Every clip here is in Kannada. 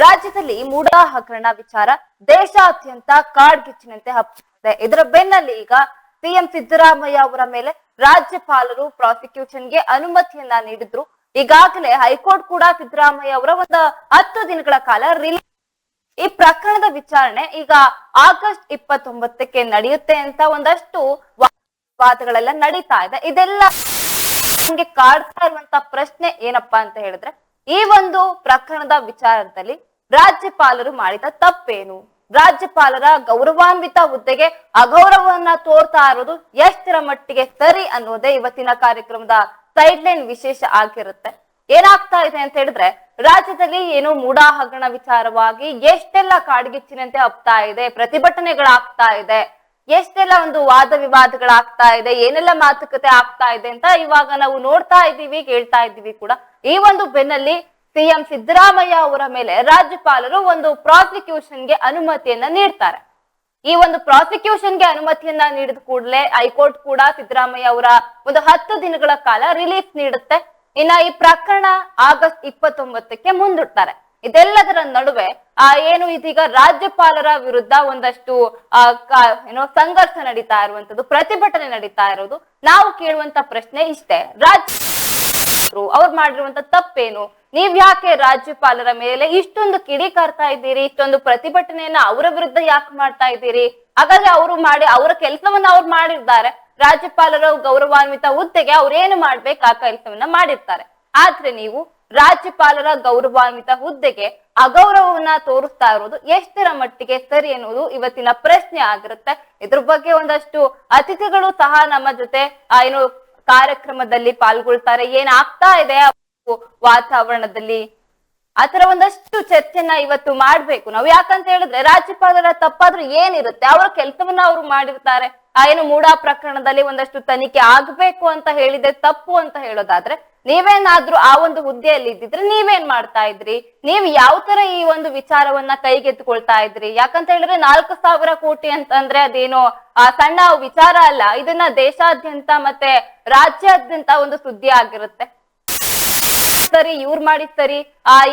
ರಾಜ್ಯದಲ್ಲಿ ಮೂಡ ಹಗರಣ ವಿಚಾರ ದೇಶಾದ್ಯಂತ ಕಾಡ್ಗಿಚ್ಚಿನಂತೆ ಹಬ್ಬಿದೆ. ಇದರ ಬೆನ್ನಲ್ಲಿ ಈಗ ಸಿಎಂ ಸಿದ್ದರಾಮಯ್ಯ ಅವರ ಮೇಲೆ ರಾಜ್ಯಪಾಲರು ಪ್ರಾಸಿಕ್ಯೂಷನ್ಗೆ ಅನುಮತಿಯನ್ನ ನೀಡಿದ್ರು. ಈಗಾಗಲೇ ಹೈಕೋರ್ಟ್ ಕೂಡ ಸಿದ್ದರಾಮಯ್ಯ ಅವರ ಒಂದು 10 ದಿನಗಳ ಕಾಲ ರಿಲೀಸ್ ಈ ಪ್ರಕರಣದ ವಿಚಾರಣೆ ಈಗ ಆಗಸ್ಟ್ 29ಕ್ಕೆ ನಡೆಯುತ್ತೆ ಅಂತ ಒಂದಷ್ಟು ವಾದಗಳೆಲ್ಲ ನಡೀತಾ ಇದೆ. ಇದೆಲ್ಲ ನಮ್ಗೆ ಕಾಡ್ತಾ ಇರುವಂತ ಪ್ರಶ್ನೆ ಏನಪ್ಪಾ ಅಂತ ಹೇಳಿದ್ರೆ, ಈ ಒಂದು ಪ್ರಕರಣದ ವಿಚಾರದಲ್ಲಿ ರಾಜ್ಯಪಾಲರು ಮಾಡಿದ ತಪ್ಪೇನು, ರಾಜ್ಯಪಾಲರ ಗೌರವಾನ್ವಿತ ಹುದ್ದೆಗೆ ಅಗೌರವವನ್ನ ತೋರ್ತಾ ಇರೋದು ಎಷ್ಟರ ಮಟ್ಟಿಗೆ ಸರಿ ಅನ್ನೋದೇ ಇವತ್ತಿನ ಕಾರ್ಯಕ್ರಮದ ಸೈಡ್ ಲೈನ್ ವಿಶೇಷ ಆಗಿರುತ್ತೆ. ಏನಾಗ್ತಾ ಇದೆ ಅಂತ ಹೇಳಿದ್ರೆ, ರಾಜ್ಯದಲ್ಲಿ ಏನು ಮೂಡ ಹಗರಣ ವಿಚಾರವಾಗಿ ಎಷ್ಟೆಲ್ಲ ಕಾಡ್ಗಿಚ್ಚಿನಂತೆ ಹಬ್ತಾ ಇದೆ, ಪ್ರತಿಭಟನೆಗಳಾಗ್ತಾ ಇದೆ, ಎಷ್ಟೆಲ್ಲ ಒಂದು ವಾದ ವಿವಾದಗಳಾಗ್ತಾ ಇದೆ, ಏನೆಲ್ಲ ಮಾತುಕತೆ ಆಗ್ತಾ ಇದೆ ಅಂತ ಇವಾಗ ನಾವು ನೋಡ್ತಾ ಇದ್ದೀವಿ, ಕೇಳ್ತಾ ಇದ್ದೀವಿ ಕೂಡ. ಈ ಒಂದು ಬೆನ್ನಲ್ಲಿ ಸಿಎಂ ಸಿದ್ದರಾಮಯ್ಯ ಅವರ ಮೇಲೆ ರಾಜ್ಯಪಾಲರು ಒಂದು ಪ್ರಾಸಿಕ್ಯೂಷನ್ಗೆ ಅನುಮತಿಯನ್ನ ನೀಡ್ತಾರೆ. ಈ ಒಂದು ಪ್ರಾಸಿಕ್ಯೂಷನ್ಗೆ ಅನುಮತಿಯನ್ನ ನೀಡಿದ ಕೂಡಲೇ ಹೈಕೋರ್ಟ್ ಕೂಡ ಸಿದ್ದರಾಮಯ್ಯ ಅವರ ಒಂದು 10 ದಿನಗಳ ಕಾಲ ರಿಲೀಫ್ ನೀಡುತ್ತೆ. ಇನ್ನ ಈ ಪ್ರಕರಣ ಆಗಸ್ಟ್ 29ಕ್ಕೆ ಮುಂದೂಡ್ತಾರೆ. ಇದೆಲ್ಲದರ ನಡುವೆ ಏನು ಇದೀಗ ರಾಜ್ಯಪಾಲರ ವಿರುದ್ಧ ಒಂದಷ್ಟು ಸಂಘರ್ಷ ನಡೀತಾ ಇರುವಂತದ್ದು, ಪ್ರತಿಭಟನೆ ನಡೀತಾ ಇರೋದು. ನಾವು ಕೇಳುವಂತ ಪ್ರಶ್ನೆ ಇಷ್ಟೇ, ಅವ್ರು ಮಾಡಿರುವಂತ ತಪ್ಪೇನು, ನೀವ್ ಯಾಕೆ ರಾಜ್ಯಪಾಲರ ಮೇಲೆ ಇಷ್ಟೊಂದು ಕಿಡಿಕಾರ್ತಾ ಇದ್ದೀರಿ, ಇಷ್ಟೊಂದು ಪ್ರತಿಭಟನೆಯನ್ನ ಅವರ ವಿರುದ್ಧ ಯಾಕೆ ಮಾಡ್ತಾ ಇದ್ದೀರಿ? ಹಾಗಾದ್ರೆ ಅವರ ಕೆಲಸವನ್ನ ಅವ್ರು ಮಾಡಿರ್ತಾರೆ, ರಾಜ್ಯಪಾಲರ ಗೌರವಾನ್ವಿತ ಹುದ್ದೆಗೆ ಅವ್ರೇನು ಮಾಡ್ಬೇಕು ಆ ಕೆಲಸವನ್ನ ಮಾಡಿರ್ತಾರೆ. ಆದ್ರೆ ನೀವು ರಾಜ್ಯಪಾಲರ ಗೌರವಾನ್ವಿತ ಹುದ್ದೆಗೆ ಅಗೌರವವನ್ನ ತೋರಿಸ್ತಾ ಇರೋದು ಎಷ್ಟರ ಮಟ್ಟಿಗೆ ಸರಿ ಎನ್ನುವುದು ಇವತ್ತಿನ ಪ್ರಶ್ನೆ ಆಗಿರುತ್ತೆ. ಇದ್ರ ಬಗ್ಗೆ ಒಂದಷ್ಟು ಅತಿಥಿಗಳು ಸಹ ನಮ್ಮ ಜೊತೆ ಕಾರ್ಯಕ್ರಮದಲ್ಲಿ ಪಾಲ್ಗೊಳ್ತಾರೆ. ಏನಾಗ್ತಾ ಇದೆ ವಾತಾವರಣದಲ್ಲಿ ಆತರ ಒಂದಷ್ಟು ಚರ್ಚೆನ ಇವತ್ತು ಮಾಡ್ಬೇಕು ನಾವು. ಯಾಕಂತ ಹೇಳಿದ್ರೆ ರಾಜ್ಯಪಾಲರ ತಪ್ಪಾದ್ರೂ ಏನಿರುತ್ತೆ, ಅವರ ಕೆಲಸವನ್ನ ಅವ್ರು ಮಾಡಿರ್ತಾರೆ. ಮೂಡ ಪ್ರಕರಣದಲ್ಲಿ ಒಂದಷ್ಟು ತನಿಖೆ ಆಗ್ಬೇಕು ಅಂತ ಹೇಳಿದೆ ತಪ್ಪು ಅಂತ ಹೇಳೋದಾದ್ರೆ, ನೀವೇನಾದ್ರೂ ಆ ಒಂದು ಹುದ್ದೆಯಲ್ಲಿ ಇದ್ದಿದ್ರೆ ನೀವೇನ್ ಮಾಡ್ತಾ ಇದ್ರಿ? ನೀವ್ ಯಾವ ತರ ಈ ಒಂದು ವಿಚಾರವನ್ನ ಕೈಗೆತ್ತಿಕೊಳ್ತಾ ಇದ್ರಿ? ಯಾಕಂತ ಹೇಳಿದ್ರೆ 4,000 ಕೋಟಿ ಅಂತಂದ್ರೆ ಅದೇನೋ ಸಣ್ಣ ವಿಚಾರ ಅಲ್ಲ. ಇದನ್ನ ದೇಶಾದ್ಯಂತ ಮತ್ತೆ ರಾಜ್ಯಾದ್ಯಂತ ಒಂದು ಸುದ್ದಿ ಆಗಿರುತ್ತೆ. ಸರಿ, ಇವ್ರು ಮಾಡಿದ್ ಸರಿ,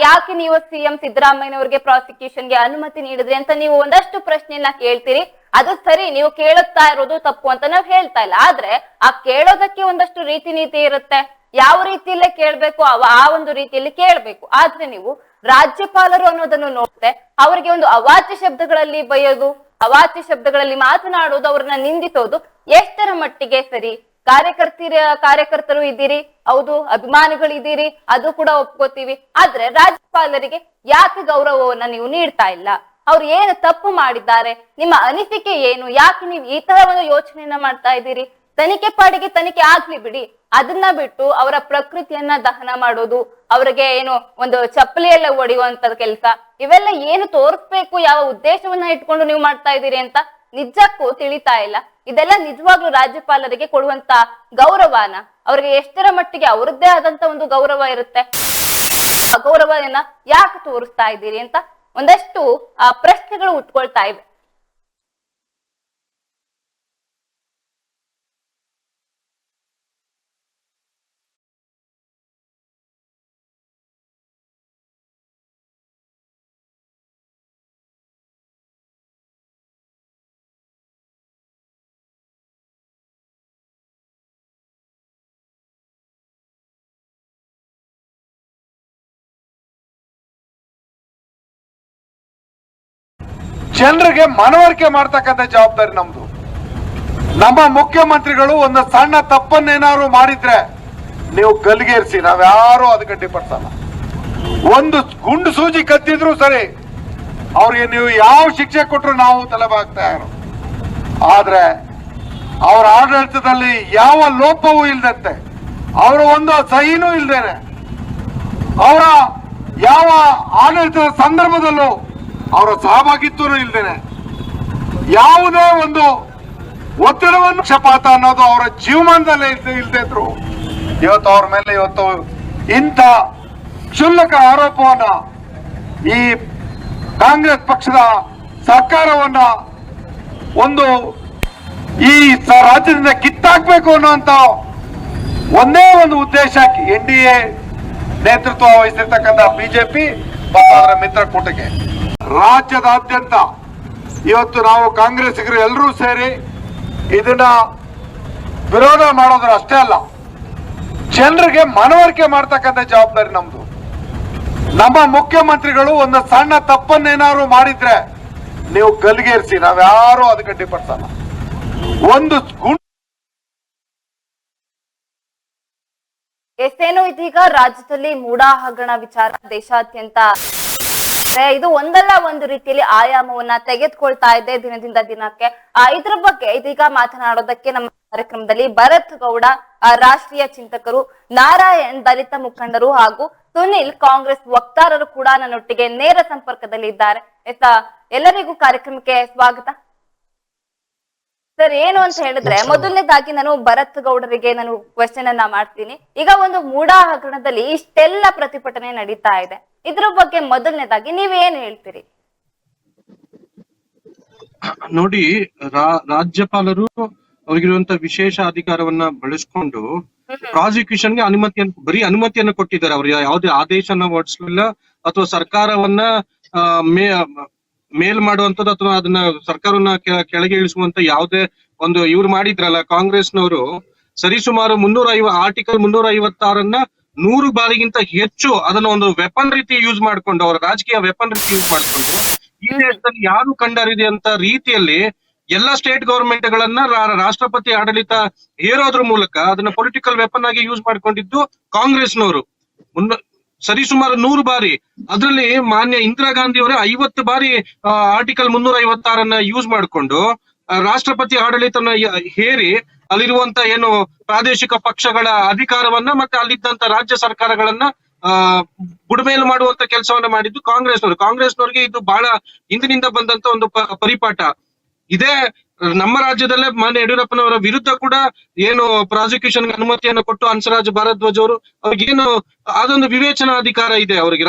ಯಾಕೆ ನೀವು ಸಿಎಂ ಸಿದ್ದರಾಮಯ್ಯನವ್ರಿಗೆ ಪ್ರಾಸಿಕ್ಯೂಷನ್ಗೆ ಅನುಮತಿ ನೀಡಿದ್ರಿ ಅಂತ ನೀವು ಒಂದಷ್ಟು ಪ್ರಶ್ನೆಯನ್ನ ಕೇಳ್ತೀರಿ. ಅದು ಸರಿ, ನೀವು ಕೇಳುತ್ತಾ ಇರೋದು ತಪ್ಪು ಅಂತ ನಾವು ಹೇಳ್ತಾ ಇಲ್ಲ. ಆದ್ರೆ ಆ ಕೇಳೋದಕ್ಕೆ ಒಂದಷ್ಟು ರೀತಿ ನೀತಿ ಇರುತ್ತೆ. ಯಾವ ರೀತಿಯಲ್ಲೇ ಕೇಳ್ಬೇಕು ಆ ಒಂದು ರೀತಿಯಲ್ಲಿ ಕೇಳ್ಬೇಕು. ಆದ್ರೆ ನೀವು ರಾಜ್ಯಪಾಲರು ಅನ್ನೋದನ್ನು ನೋಡಿದ್ರೆ ಅವ್ರಿಗೆ ಒಂದು ಅವಾಚ್ಯ ಶಬ್ದಗಳಲ್ಲಿ ಬೈಯೋದು, ಅವಾಚ್ಯ ಶಬ್ದಗಳಲ್ಲಿ ಮಾತನಾಡೋದು, ಅವ್ರನ್ನ ನಿಂದಿಸೋದು ಎಷ್ಟರ ಮಟ್ಟಿಗೆ ಸರಿ? ಕಾರ್ಯಕರ್ತರು ಇದ್ದೀರಿ, ಹೌದು, ಅಭಿಮಾನಿಗಳಿದ್ದೀರಿ, ಅದು ಕೂಡ ಒಪ್ಕೋತೀವಿ. ಆದ್ರೆ ರಾಜ್ಯಪಾಲರಿಗೆ ಯಾಕೆ ಗೌರವವನ್ನ ನೀವು ನೀಡ್ತಾ ಇಲ್ಲ? ಅವ್ರು ಏನು ತಪ್ಪು ಮಾಡಿದ್ದಾರೆ? ನಿಮ್ಮ ಅನಿಸಿಕೆ ಏನು? ಯಾಕೆ ನೀವು ಈ ತರ ಒಂದು ಯೋಚನೆಯನ್ನ ಮಾಡ್ತಾ ಇದ್ದೀರಿ? ತನಿಖೆ ಪಾಡಿಗೆ ತನಿಖೆ ಆಗ್ಲಿ ಬಿಡಿ, ಅದನ್ನ ಬಿಟ್ಟು ಅವರ ಪ್ರಕೃತಿಯನ್ನ ದಹನ ಮಾಡೋದು, ಅವ್ರಿಗೆ ಒಂದು ಚಪ್ಪಲಿಯೆಲ್ಲ ಹೊಡೆಯುವಂತ ಕೆಲಸ, ಇವೆಲ್ಲ ಏನು ತೋರಿಸ್ಬೇಕು, ಯಾವ ಉದ್ದೇಶವನ್ನ ಇಟ್ಕೊಂಡು ನೀವು ಮಾಡ್ತಾ ಇದ್ದೀರಿ ಅಂತ ನಿಜಕ್ಕೂ ತಿಳಿತಾ ಇಲ್ಲ. ಇದೆಲ್ಲ ನಿಜವಾಗ್ಲೂ ರಾಜ್ಯಪಾಲರಿಗೆ ಕೊಡುವಂತ ಗೌರವನ? ಅವ್ರಿಗೆ ಎಷ್ಟರ ಮಟ್ಟಿಗೆ ಅವರದ್ದೇ ಆದಂತ ಒಂದು ಗೌರವ ಇರುತ್ತೆ? ಗೌರವನ ಯಾಕೆ ತೋರಿಸ್ತಾ ಇದ್ದೀರಿ ಅಂತ ಒಂದಷ್ಟು ಪ್ರಶ್ನೆಗಳು ಉಟ್ಕೊಳ್ತಾ ಇವೆ. ಜನರಿಗೆ ಮನವರಿಕೆ ಮಾಡ್ತಕ್ಕಂಥ ಜವಾಬ್ದಾರಿ ನಮ್ದು. ನಮ್ಮ ಮುಖ್ಯಮಂತ್ರಿಗಳು ಒಂದು ಸಣ್ಣ ತಪ್ಪನ್ನೇನಾದ್ರು ಮಾಡಿದ್ರೆ ನೀವು ಗಲ್ಲಿಗೇರಿಸಿ, ನಾವ್ಯಾರು ಅದಕ್ಕೆ ಅಡ್ಡಿಪಡಿಸಲ್ಲ. ಒಂದು ಗುಂಡು ಸೂಜಿ ಕತ್ತಿದ್ರು ಸರಿ, ಅವ್ರಿಗೆ ನೀವು ಯಾವ ಶಿಕ್ಷೆ ಕೊಟ್ಟರು ನಾವು ತಲೆಬಾಗ್ತಾ ಇರೋ. ಆದ್ರೆ ಅವರ ಆಡಳಿತದಲ್ಲಿ ಯಾವ ಲೋಪವೂ ಇಲ್ದಂತೆ, ಅವರ ಒಂದು ಸಹಿನೂ ಇಲ್ದೇನೆ, ಅವರ ಯಾವ ಆಡಳಿತದ ಸಂದರ್ಭದಲ್ಲೂ ಅವರ ಸಹಭಾಗಿತ್ವನೂ ಇಲ್ದೇನೆ, ಯಾವುದೇ ಒಂದು ಒತ್ತಡವನ್ನು ಪಕ್ಷಪಾತ ಅನ್ನೋದು ಅವರ ಜೀವಮಾನದಲ್ಲೇ ಇಲ್ದೇ ಇದ್ರು, ಇವತ್ತು ಅವ್ರ ಮೇಲೆ ಇಂಥ ಕ್ಷುಲ್ಲಕ ಆರೋಪವನ್ನ ಈ ಕಾಂಗ್ರೆಸ್ ಪಕ್ಷದ ಸರ್ಕಾರವನ್ನ ಈ ರಾಜ್ಯದಿಂದ ಕಿತ್ತಾಕ್ಬೇಕು ಅನ್ನುವಂತ ಒಂದೇ ಒಂದು ಉದ್ದೇಶ NDA ನೇತೃತ್ವ ವಹಿಸಿರ್ತಕ್ಕಂಥ ಬಿಜೆಪಿ ಮತ್ತು ಅದರ ಮಿತ್ರಕೂಟಕ್ಕೆ. ರಾಜ್ಯದಾದ್ಯಂತ ಇವತ್ತು ನಾವು ಕಾಂಗ್ರೆಸ್ಸಿಗರು ಎಲ್ಲರೂ ಸೇರಿ ಇದನ್ನ ವಿರೋಧ ಮಾಡೋದ್ರ ಅಷ್ಟೇ ಅಲ್ಲ, ಜನರಿಗೆ ಮನವರಿಕೆ ಮಾಡ್ತಕ್ಕಂಥ ಜವಾಬ್ದಾರಿ ನಮ್ದು. ನಮ್ಮ ಮುಖ್ಯಮಂತ್ರಿಗಳು ಒಂದು ಸಣ್ಣ ತಪ್ಪನ್ನೇನಾದ್ರು ಮಾಡಿದ್ರೆ ನೀವು ಗಲ್ಲಿಗೇರಿಸಿ, ನಾವ್ಯಾರು ಅದಕ್ಕೆ ಡಿಪರ್ಸಲ್ಲ. ಒಂದು ಎಷ್ಟೇನು ಇದೀಗ ರಾಜ್ಯದಲ್ಲಿ ಮೂಡಾ ಹಗರಣ ವಿಚಾರ ದೇಶಾದ್ಯಂತ ಇದು ಒಂದಲ್ಲ ಒಂದು ರೀತಿಯಲ್ಲಿ ಆಯಾಮವನ್ನ ತೆಗೆದುಕೊಳ್ತಾ ಇದೆ ದಿನದಿಂದ ದಿನಕ್ಕೆ. ಇದ್ರ ಬಗ್ಗೆ ಇದೀಗ ಮಾತನಾಡೋದಕ್ಕೆ ನಮ್ಮ ಕಾರ್ಯಕ್ರಮದಲ್ಲಿ ಭರತ್ ಗೌಡ, ರಾಷ್ಟ್ರೀಯ ಚಿಂತಕರು, ನಾರಾಯಣ್ ದಲಿತ ಮುಖಂಡರು ಹಾಗೂ ಸುನಿಲ್ ಕಾಂಗ್ರೆಸ್ ವಕ್ತಾರರು ಕೂಡ ನನ್ನೊಟ್ಟಿಗೆ ನೇರ ಸಂಪರ್ಕದಲ್ಲಿ ಇದ್ದಾರೆ. ಎಲ್ಲರಿಗೂ ಕಾರ್ಯಕ್ರಮಕ್ಕೆ ಸ್ವಾಗತ. ಸರ್, ಏನು ಅಂತ ಹೇಳಿದ್ರೆ ಮೊದಲನೇದಾಗಿ ನಾನು ಭರತ್ ಗೌಡರಿಗೆ ನಾನು ಕ್ವೆಶ್ಚನ್ ಅನ್ನ ಮಾಡ್ತೀನಿ. ಈಗ ಒಂದು ಮೂಡಾ ಹಗರಣದಲ್ಲಿ ಇಷ್ಟೆಲ್ಲ ಪ್ರತಿಭಟನೆ ನಡೀತಾ ಇದೆ, ಇದ್ರ ಬಗ್ಗೆ ಮೊದಲನೇದಾಗಿ ನೀವೇನ್ ಹೇಳ್ತೀರಿ? ನೋಡಿ, ರಾಜ್ಯಪಾಲರು ಅವರಿಗಿರುವಂತ ವಿಶೇಷ ಅಧಿಕಾರವನ್ನ ಬಳಸ್ಕೊಂಡು ಪ್ರಾಸಿಕ್ಯೂಷನ್ಗೆ ಬರೀ ಅನುಮತಿಯನ್ನು ಕೊಟ್ಟಿದ್ದಾರೆ. ಅವ್ರು ಯಾವುದೇ ಆದೇಶನ ಹೊರಡಿಸಲಿಲ್ಲ ಅಥವಾ ಸರ್ಕಾರವನ್ನ ಮೇಲ್ ಮಾಡುವಂತದ್ದು ಅಥವಾ ಅದನ್ನ ಸರ್ಕಾರವನ್ನ ಕೆಳಗೆ ಇಳಿಸುವಂತ ಯಾವುದೇ ಒಂದು ಇವ್ರು ಮಾಡಿದ್ರಲ್ಲ ಕಾಂಗ್ರೆಸ್ನವರು, ಸರಿಸುಮಾರು ಆರ್ಟಿಕಲ್ 356 100 ಬಾರಿಗಿಂತ ಹೆಚ್ಚು ಅದನ್ನ ಒಂದು ವೆಪನ್ ರೀತಿ ಯೂಸ್ ಮಾಡ್ಕೊಂಡು, ಅವರ ರಾಜಕೀಯ ವೆಪನ್ ರೀತಿ ಯೂಸ್ ಮಾಡ್ಕೊಂಡು ಈ ದೇಶದಲ್ಲಿ ಯಾರು ಕಂಡರಿದೆ ಅಂತ ರೀತಿಯಲ್ಲಿ ಎಲ್ಲಾ ಸ್ಟೇಟ್ ಗವರ್ಮೆಂಟ್ ಗಳನ್ನ ರಾಷ್ಟ್ರಪತಿ ಆಡಳಿತ ಹೇರೋದ್ರ ಮೂಲಕ ಅದನ್ನ ಪೊಲಿಟಿಕಲ್ ವೆಪನ್ ಆಗಿ ಯೂಸ್ ಮಾಡ್ಕೊಂಡಿದ್ದು ಕಾಂಗ್ರೆಸ್ನವರು. ಸರಿಸುಮಾರು 100 ಬಾರಿ. ಅದರಲ್ಲಿ ಮಾನ್ಯ ಇಂದಿರಾ ಗಾಂಧಿ ಅವರೇ 50 ಬಾರಿ ಆರ್ಟಿಕಲ್ 356 ಯೂಸ್ ಮಾಡಿಕೊಂಡು ರಾಷ್ಟ್ರಪತಿ ಆಡಳಿತನ ಹೇರಿ ಅಲ್ಲಿರುವಂತ ಏನು ಪ್ರಾದೇಶಿಕ ಪಕ್ಷಗಳ ಅಧಿಕಾರವನ್ನ ಮತ್ತೆ ಅಲ್ಲಿದ್ದಂತ ರಾಜ್ಯ ಸರ್ಕಾರಗಳನ್ನ ಬುಡಮೇಲು ಮಾಡುವಂತ ಕೆಲಸವನ್ನ ಮಾಡಿದ್ದು ಕಾಂಗ್ರೆಸ್ನವ್ರಿಗೆ ಇದು ಬಹಳ ಹಿಂದಿನಿಂದ ಬಂದಂತ ಒಂದು ಪರಿಪಾಠ. ಇದೇ ನಮ್ಮ ರಾಜ್ಯದಲ್ಲೇ ಮಾನ್ಯ ಯಡಿಯೂರಪ್ಪನವರ ವಿರುದ್ಧ ಕೂಡ ಏನು ಪ್ರಾಸಿಕ್ಯೂಷನ್ ಅನುಮತಿಯನ್ನು ಕೊಟ್ಟು ಹಂಸರಾಜ್ ಭಾರದ್ವಾಜ್ ಅವರು ಅವ್ರಿಗೇನು ಅದೊಂದು ವಿವೇಚನಾ ಅಧಿಕಾರ ಇದೆ ಅವರಿಗೆ,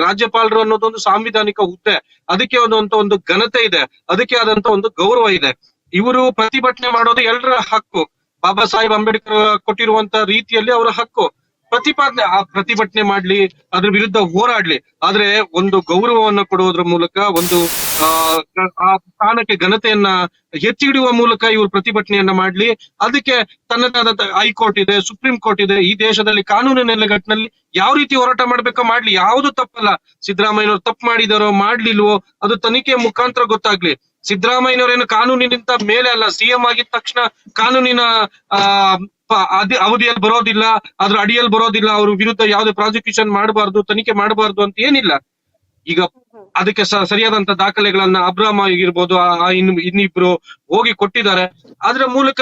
ರಾಜ್ಯಪಾಲರು ಅನ್ನೋದೊಂದು ಸಾಂವಿಧಾನಿಕ ಹುದ್ದೆ, ಅದಕ್ಕೆ ಒಂದು ಘನತೆ ಇದೆ, ಅದಕ್ಕೆ ಆದಂತ ಒಂದು ಗೌರವ ಇದೆ. ಇವರು ಪ್ರತಿಭಟನೆ ಮಾಡೋದು ಎಲ್ಲರ ಹಕ್ಕು, ಬಾಬಾ ಸಾಹೇಬ್ ಅಂಬೇಡ್ಕರ್ ಕೊಟ್ಟಿರುವಂತ ರೀತಿಯಲ್ಲಿ ಅವರ ಹಕ್ಕು. ಪ್ರತಿಭಟನೆ ಮಾಡ್ಲಿ, ಅದ್ರ ವಿರುದ್ಧ ಹೋರಾಡ್ಲಿ, ಆದ್ರೆ ಒಂದು ಗೌರವವನ್ನ ಕೊಡೋದ್ರ ಮೂಲಕ ಒಂದು ಆ ಸ್ಥಾನಕ್ಕೆ ಘನತೆಯನ್ನ ಎತ್ತಿ ಹಿಡಿಯುವ ಮೂಲಕ ಇವರು ಪ್ರತಿಭಟನೆಯನ್ನ ಮಾಡ್ಲಿ. ಅದಕ್ಕೆ ತನ್ನದಾದ ಹೈಕೋರ್ಟ್ ಇದೆ, ಸುಪ್ರೀಂ ಕೋರ್ಟ್ ಇದೆ. ಈ ದೇಶದಲ್ಲಿ ಕಾನೂನಿನ ನೆಲೆಗಟ್ಟಿನಲ್ಲಿ ಯಾವ ರೀತಿ ಹೋರಾಟ ಮಾಡ್ಬೇಕೋ ಮಾಡ್ಲಿ, ಯಾವುದು ತಪ್ಪಲ್ಲ. ಸಿದ್ದರಾಮಯ್ಯನವ್ರು ತಪ್ಪು ಮಾಡಿದಾರೋ ಮಾಡ್ಲಿಲ್ವೋ ಅದು ತನಿಖೆ ಮುಖಾಂತರ ಗೊತ್ತಾಗ್ಲಿ. ಸಿದ್ದರಾಮಯ್ಯನವರೇನು ಕಾನೂನಿನಿಂದ ಮೇಲೆ ಅಲ್ಲ, ಸಿಎಂ ಆಗಿದ ತಕ್ಷಣ ಕಾನೂನಿನ ಅವಧಿಯಲ್ಲಿ ಬರೋದಿಲ್ಲ, ಅದ್ರ ಅಡಿಯಲ್ಲಿ ಬರೋದಿಲ್ಲ, ಅವ್ರ ವಿರುದ್ಧ ಯಾವುದೇ ಪ್ರಾಸಿಕ್ಯೂಷನ್ ಮಾಡಬಾರ್ದು, ತನಿಖೆ ಮಾಡಬಾರ್ದು ಅಂತ ಏನಿಲ್ಲ. ಈಗ ಅದಕ್ಕೆ ಸರಿಯಾದಂತ ದಾಖಲೆಗಳನ್ನ ಅಬ್ರಾಮ್ ಆಗಿರ್ಬೋದು, ಇನ್ನಿಬ್ರು ಹೋಗಿ ಕೊಟ್ಟಿದ್ದಾರೆ. ಅದ್ರ ಮೂಲಕ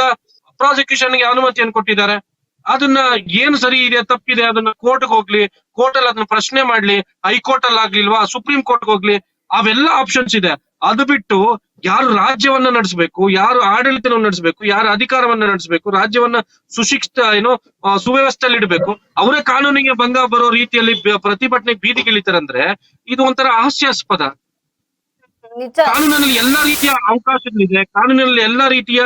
ಪ್ರಾಸಿಕ್ಯೂಷನ್ಗೆ ಅನುಮತಿಯನ್ನು ಕೊಟ್ಟಿದ್ದಾರೆ. ಅದನ್ನ ಏನು ಸರಿ ಇದೆ ತಪ್ಪಿದೆ ಅದನ್ನ ಕೋರ್ಟ್ಗೆ ಹೋಗ್ಲಿ, ಕೋರ್ಟ್ ಅಲ್ಲಿ ಅದನ್ನ ಪ್ರಶ್ನೆ ಮಾಡ್ಲಿ, ಹೈಕೋರ್ಟ್ ಅಲ್ಲಿ ಆಗ್ಲಿಲ್ವಾ ಸುಪ್ರೀಂ ಕೋರ್ಟ್ಗೆ ಹೋಗ್ಲಿ, ಅವೆಲ್ಲ ಆಪ್ಷನ್ಸ್ ಇದೆ. ಅದು ಬಿಟ್ಟು ಯಾರು ರಾಜ್ಯವನ್ನ ನಡೆಸಬೇಕು, ಯಾರು ಆಡಳಿತವನ್ನು ನಡೆಸಬೇಕು, ಯಾರು ಅಧಿಕಾರವನ್ನ ನಡೆಸಬೇಕು, ರಾಜ್ಯವನ್ನ ಸುವ್ಯವಸ್ಥೆಯಲ್ಲಿ ಇಡಬೇಕು, ಅವರೇ ಕಾನೂನಿಗೆ ಭಂಗ ಬರೋ ರೀತಿಯಲ್ಲಿ ಪ್ರತಿಭಟನೆಗೆ ಬೀದಿಗಿಳಿತಾರಂದ್ರೆ ಇದು ಒಂಥರ ಹಾಸ್ಯಾಸ್ಪದ. ಕಾನೂನಿನಲ್ಲಿ ಎಲ್ಲಾ ರೀತಿಯ ಅವಕಾಶಗಳಿದೆ, ಕಾನೂನಿನಲ್ಲಿ ಎಲ್ಲಾ ರೀತಿಯ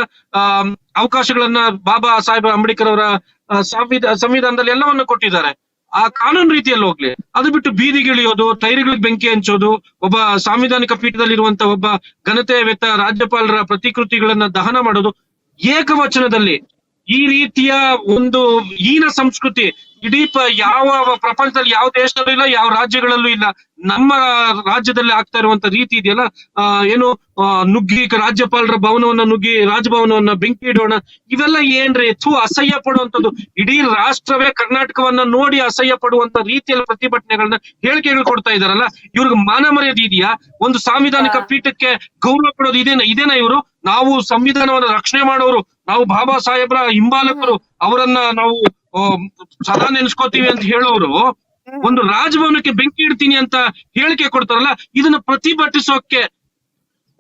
ಅವಕಾಶಗಳನ್ನ ಬಾಬಾ ಸಾಹೇಬ್ ಅಂಬೇಡ್ಕರ್ ಅವರ ಸಂವಿಧಾನದಲ್ಲಿ ಎಲ್ಲವನ್ನ ಕೊಟ್ಟಿದ್ದಾರೆ. ಆ ಕಾನೂನು ರೀತಿಯಲ್ಲಿ ಹೋಗ್ಲಿ. ಅದು ಬಿಟ್ಟು ಬೀದಿಗಿಳಿಯೋದು, ಟೈರ್ಗಳಿಗೆ ಬೆಂಕಿ ಹಂಚೋದು, ಒಬ್ಬ ಸಾಂವಿಧಾನಿಕ ಪೀಠದಲ್ಲಿರುವಂತ ಒಬ್ಬ ಘನತೆ ರಾಜ್ಯಪಾಲರ ಪ್ರತಿಕೃತಿಗಳನ್ನ ದಹನ ಮಾಡೋದು ಏಕವಚನದಲ್ಲಿ, ಈ ರೀತಿಯ ಒಂದು ಹೀನ ಸಂಸ್ಕೃತಿ ಇಡೀ ಯಾವ ಪ್ರಪಂಚದಲ್ಲಿ ಯಾವ ದೇಶದಲ್ಲೂ ಇಲ್ಲ, ಯಾವ ರಾಜ್ಯಗಳಲ್ಲೂ ಇಲ್ಲ. ನಮ್ಮ ರಾಜ್ಯದಲ್ಲಿ ಆಗ್ತಾ ಇರುವಂತ ರೀತಿ ಇದೆಯಲ್ಲ, ನುಗ್ಗಿ ರಾಜ್ಯಪಾಲರ ಭವನವನ್ನ ನುಗ್ಗಿ ರಾಜಭವನವನ್ನ ಬೆಂಕಿ ಇಡೋಣ, ಇವೆಲ್ಲ ಏನ್ರಿ ಅಸಹ್ಯ ಪಡುವಂತದ್ದು. ಇಡೀ ರಾಷ್ಟ್ರವೇ ಕರ್ನಾಟಕವನ್ನ ನೋಡಿ ಅಸಹ್ಯ ಪಡುವಂತ ರೀತಿಯಲ್ಲಿ ಪ್ರತಿಭಟನೆಗಳನ್ನ ಹೇಳಿಕೆಗಳು ಕೊಡ್ತಾ ಇದಾರಲ್ಲ, ಇವ್ರಿಗೆ ಮಾನ ಮರ್ಯಾದೆ ಇದೆಯಾ? ಒಂದು ಸಾಂವಿಧಾನಿಕ ಪೀಠಕ್ಕೆ ಗೌರವ ಕೊಡೋದು ಇದೇನಾ ಇವರು? ನಾವು ಸಂವಿಧಾನವನ್ನ ರಕ್ಷಣೆ ಮಾಡೋರು, ನಾವು ಬಾಬಾ ಸಾಹೇಬ್ರ ಹಿಂಬಾಲಕರು, ಅವರನ್ನ ನಾವು ಸದಾ ನೆನ್ಸ್ಕೋತೀವಿ ಅಂತ ಹೇಳೋರು ಒಂದು ರಾಜಭವನಕ್ಕೆ ಬೆಂಕಿ ಇಡ್ತೀನಿ ಅಂತ ಹೇಳಿಕೆ ಕೊಡ್ತಾರಲ್ಲ, ಇದನ್ನ ಪ್ರತಿಭಟಿಸೋಕೆ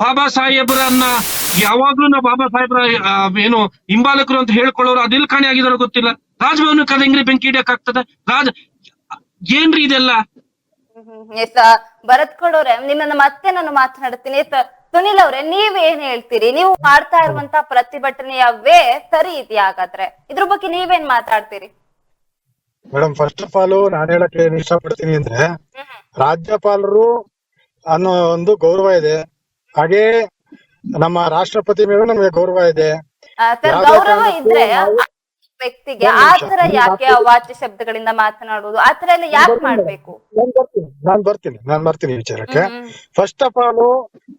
ಬಾಬಾ ಸಾಹೇಬ್ರನ್ನ ಯಾವಾಗ್ಲೂ ನಾವು ಬಾಬಾ ಸಾಹೇಬ್ರ ಹಿಂಬಾಲಕರು ಅಂತ ಹೇಳ್ಕೊಳ್ಳೋರು ಅದೆಲ್ಲ ಕಾಣೆ ಆಗಿದಾರೋ ಗೊತ್ತಿಲ್ಲ. ರಾಜಭವನಕ್ಕೆ ಅದ ಹೆಂಗ್ರಿ ಬೆಂಕಿ ಇಡಕ್ ಆಗ್ತದೆ? ಏನ್ರಿ ಇದೆಲ್ಲ? ಭರತ್ ಕೊಡೋರೆ, ನಿಮ್ಮನ್ನ ಮತ್ತೆ ನಾನು ಮಾತನಾಡ್ತೀನಿ. ಸುನಿಲ್ ಅವ್ರೆ, ನೀವೇನ್ ಹೇಳ್ತೀರಿ? ನೀವು ಮಾಡ್ತಾ ಇರುವಂತ ಪ್ರತಿಭಟನೆಯ ವೇ ಸರಿ ಇದೆಯಾ? ಹಾಗಾದ್ರೆ ಇದ್ರ ಬಗ್ಗೆ ನೀವೇನ್ ಮಾತಾಡ್ತೀರಿ? ಮೇಡಮ್ ಫಸ್ಟ್ ಆಫ್ ಆಲ್ ನಾನು ಹೇಳಕ್ ಏನ್ ಇಷ್ಟಪಡ್ತೀನಿ ಅಂದ್ರೆ ರಾಜ್ಯಪಾಲರು ಅನ್ನೋ ಒಂದು ಗೌರವ ಇದೆ. ಹಾಗೆ ನಮ್ಮ ರಾಷ್ಟ್ರಪತಿ ಮೇಲೆ ನಮಗೆ ಗೌರವ ಇದೆ. ಸರ್, ಯಾವ್ದೇ ಗೌರವ ಕಾರಣಕ್ಕೂ ಇದ್ರೆ ನಾವು- ವ್ಯಕ್ತಿಗೆ ಒಂದ್ ನಿಮಿಷ. ಆತರ ಯಾಕೆ ಅವಾಚ್ಯ ಶಬ್ದಗಳಿಂದ ಮಾತನಾಡುವುದು ಆತರ ಎಲ್ಲ ಯಾಕೆ ಮಾಡ್ಬೇಕು? ನಾನ್ ಬರ್ತೀನಿ ವಿಚಾರಕ್ಕೆ. ಹ್ಮ್. ಫಸ್ಟ್ ಆಫ್ ಆಲ್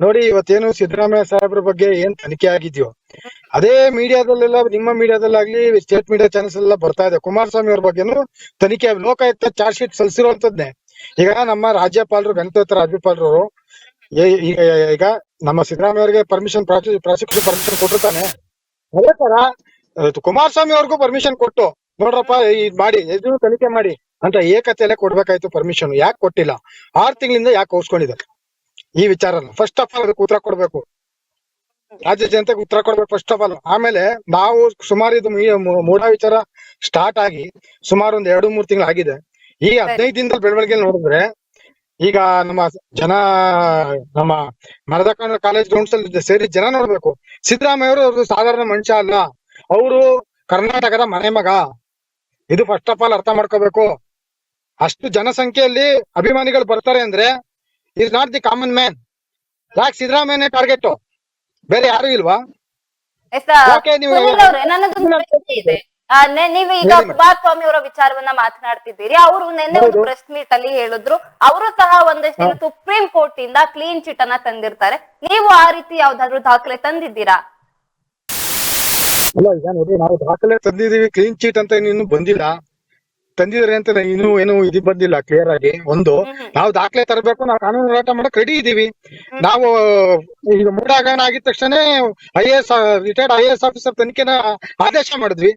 ನೋಡಿ, ಇವತ್ತೇನು ಸಿದ್ದರಾಮಯ್ಯ ಸಾಹೇಬ್ರ ಬಗ್ಗೆ ಏನ್ ತನಿಖೆ ಆಗಿದ್ಯೋ ಅದೇ ಮೀಡಿಯಾದಲ್ಲೆಲ್ಲ, ನಿಮ್ಮ ಮೀಡಿಯಾದಲ್ಲಾಗ್ಲಿ, ಸ್ಟೇಟ್ ಮೀಡಿಯಾ ಚಾನೆಲ್ಸ್ ಎಲ್ಲ ಬರ್ತಾ ಇದೆ. ಕುಮಾರಸ್ವಾಮಿ ಅವ್ರ ಬಗ್ಗೆನು ತನಿಖೆ ಲೋಕಾಯುಕ್ತ ಚಾರ್ಜ್ ಶೀಟ್ ಸಲ್ಲಿಸಿರುವಂತದ್ದೇ. ಈಗ ನಮ್ಮ ರಾಜ್ಯಪಾಲರು, ಗಣಿತೋತ್ತರ ರಾಜ್ಯಪಾಲರು ಈಗ ನಮ್ಮ ಸಿದ್ದರಾಮಯ್ಯ ಅವರಿಗೆ ಪರ್ಮಿಷನ್, ಪ್ರಾಸಿಕ್ಯೂಷನ್ ಪರ್ಮಿಷನ್ ಕೊಟ್ಟಿರ್ತಾನೆ. ಅದೇ ತರ ಕುಮಾರಸ್ವಾಮಿ ಅವ್ರಿಗೂ ಪರ್ಮಿಷನ್ ಕೊಟ್ಟು ನೋಡ್ರಪ್ಪ ಇದ್ ಮಾಡಿ, ಎದು ತನಿಖೆ ಮಾಡಿ ಅಂತ ಏಕತೆಯಲ್ಲೇ ಕೊಡ್ಬೇಕಾಯ್ತು ಪರ್ಮಿಷನ್. ಯಾಕೆ ಕೊಟ್ಟಿಲ್ಲ? 6 ತಿಂಗಳಿಂದ ಯಾಕೆ ಹೋಗಿಸ್ಕೊಂಡಿದ್ದಾರೆ ಈ ವಿಚಾರನ? ಫಸ್ಟ್ ಆಫ್ ಆಲ್ ಅದಕ್ಕೆ ಉತ್ತರ ಕೊಡ್ಬೇಕು, ರಾಜ್ಯ ಜನತೆಗೆ ಉತ್ತರ ಕೊಡ್ಬೇಕು ಫಸ್ಟ್ ಆಫ್ ಆಲ್. ಆಮೇಲೆ ನಾವು ಸುಮಾರು ಇದು ಮೂಢ ವಿಚಾರ ಸ್ಟಾರ್ಟ್ ಆಗಿ ಸುಮಾರು ಒಂದ್ 2-3 ತಿಂಗಳು ಆಗಿದೆ. ಈ 15 ದಿನದಲ್ಲಿ ಬೆಳವಣಿಗೆ ನೋಡಿದ್ರೆ ಈಗ ನಮ್ಮ ಮರದಕಂಡ ಕಾಲೇಜ್ ಗ್ರೌಂಡ್ಸ್ ಅಲ್ಲಿ ಸೇರಿ ಜನ ನೋಡ್ಬೇಕು. ಸಿದ್ದರಾಮಯ್ಯ ಅವರು ಸಾಧಾರಣ ಮನುಷ್ಯ ಅಲ್ಲ, ಅವರು ಕರ್ನಾಟಕದ ಮನೆ ಮಗ. ಇದು ಫಸ್ಟ್ ಆಫ್ ಆಲ್ ಅರ್ಥ ಮಾಡ್ಕೋಬೇಕು. ಅಷ್ಟು ಜನಸಂಖ್ಯೆಯಲ್ಲಿ ಅಭಿಮಾನಿಗಳು ಬರ್ತಾರೆ ಅಂದ್ರೆ is not the common man. ಯಾಕೆ ಸಿದ್ದರಾಮಯ್ಯನೇ ಟಾರ್ಗೆಟ್, ಬೇರೆ ಯಾರು ಇಲ್ವಾ? Okay, ನೀವು- ನನ್ನದೊಂದು ಪ್ರಶ್ನೆ ಇದೆ. ನೀವು ಈಗ ಕುಮಾರಸ್ವಾಮಿ ಅವರ ವಿಚಾರವನ್ನ ಮಾತನಾಡ್ತಿದ್ದೀರಿ. ಅವರು ನಿನ್ನೆ ಒಂದು ಪ್ರೆಸ್ ಮೀಟ್ ಅಲ್ಲಿ ಹೇಳಿದ್ರು, ಅವರು ಸಹ ಒಂದಷ್ಟು ಸುಪ್ರೀಂ ಕೋರ್ಟ್ ಇಂದ ಕ್ಲೀನ್ ಚಿಟ್ ಅನ್ನ ತಂದಿರ್ತಾರೆ. ನೀವು ಆ ರೀತಿ ಯಾವ್ದಾದ್ರು ದಾಖಲೆ ತಂದಿದ್ದೀರಾ? ಅಲ್ಲ, ಈಗ ನೋಡಿ, ನಾವು ದಾಖಲೆ ತಂದಿದೀವಿ, ಕ್ಲೀನ್ ಚೀಟ್ ಅಂತ ಇನ್ನು ಬಂದಿಲ್ಲ. ತಂದಿದ್ರೆ ಅಂತ ಇನ್ನೂ ಏನು ಇದು ಬಂದಿಲ್ಲ ಕ್ಲಿಯರ್ ಆಗಿ. ಒಂದು, ನಾವು ದಾಖಲೆ ತರಬೇಕು, ನಾವು ಕಾನೂನು ಹೋರಾಟ ಮಾಡಕ್ ರೆಡಿ ಇದೀವಿ. ನಾವು ಈಗ ಮೂಢ ಹಗರಣ ಆಗಿದ ತಕ್ಷಣ ರಿಟೈರ್ಡ್ IAS ಆಫೀಸರ್ ತನಿಖೆನ ಆದೇಶ ಮಾಡಿದ್ವಿ.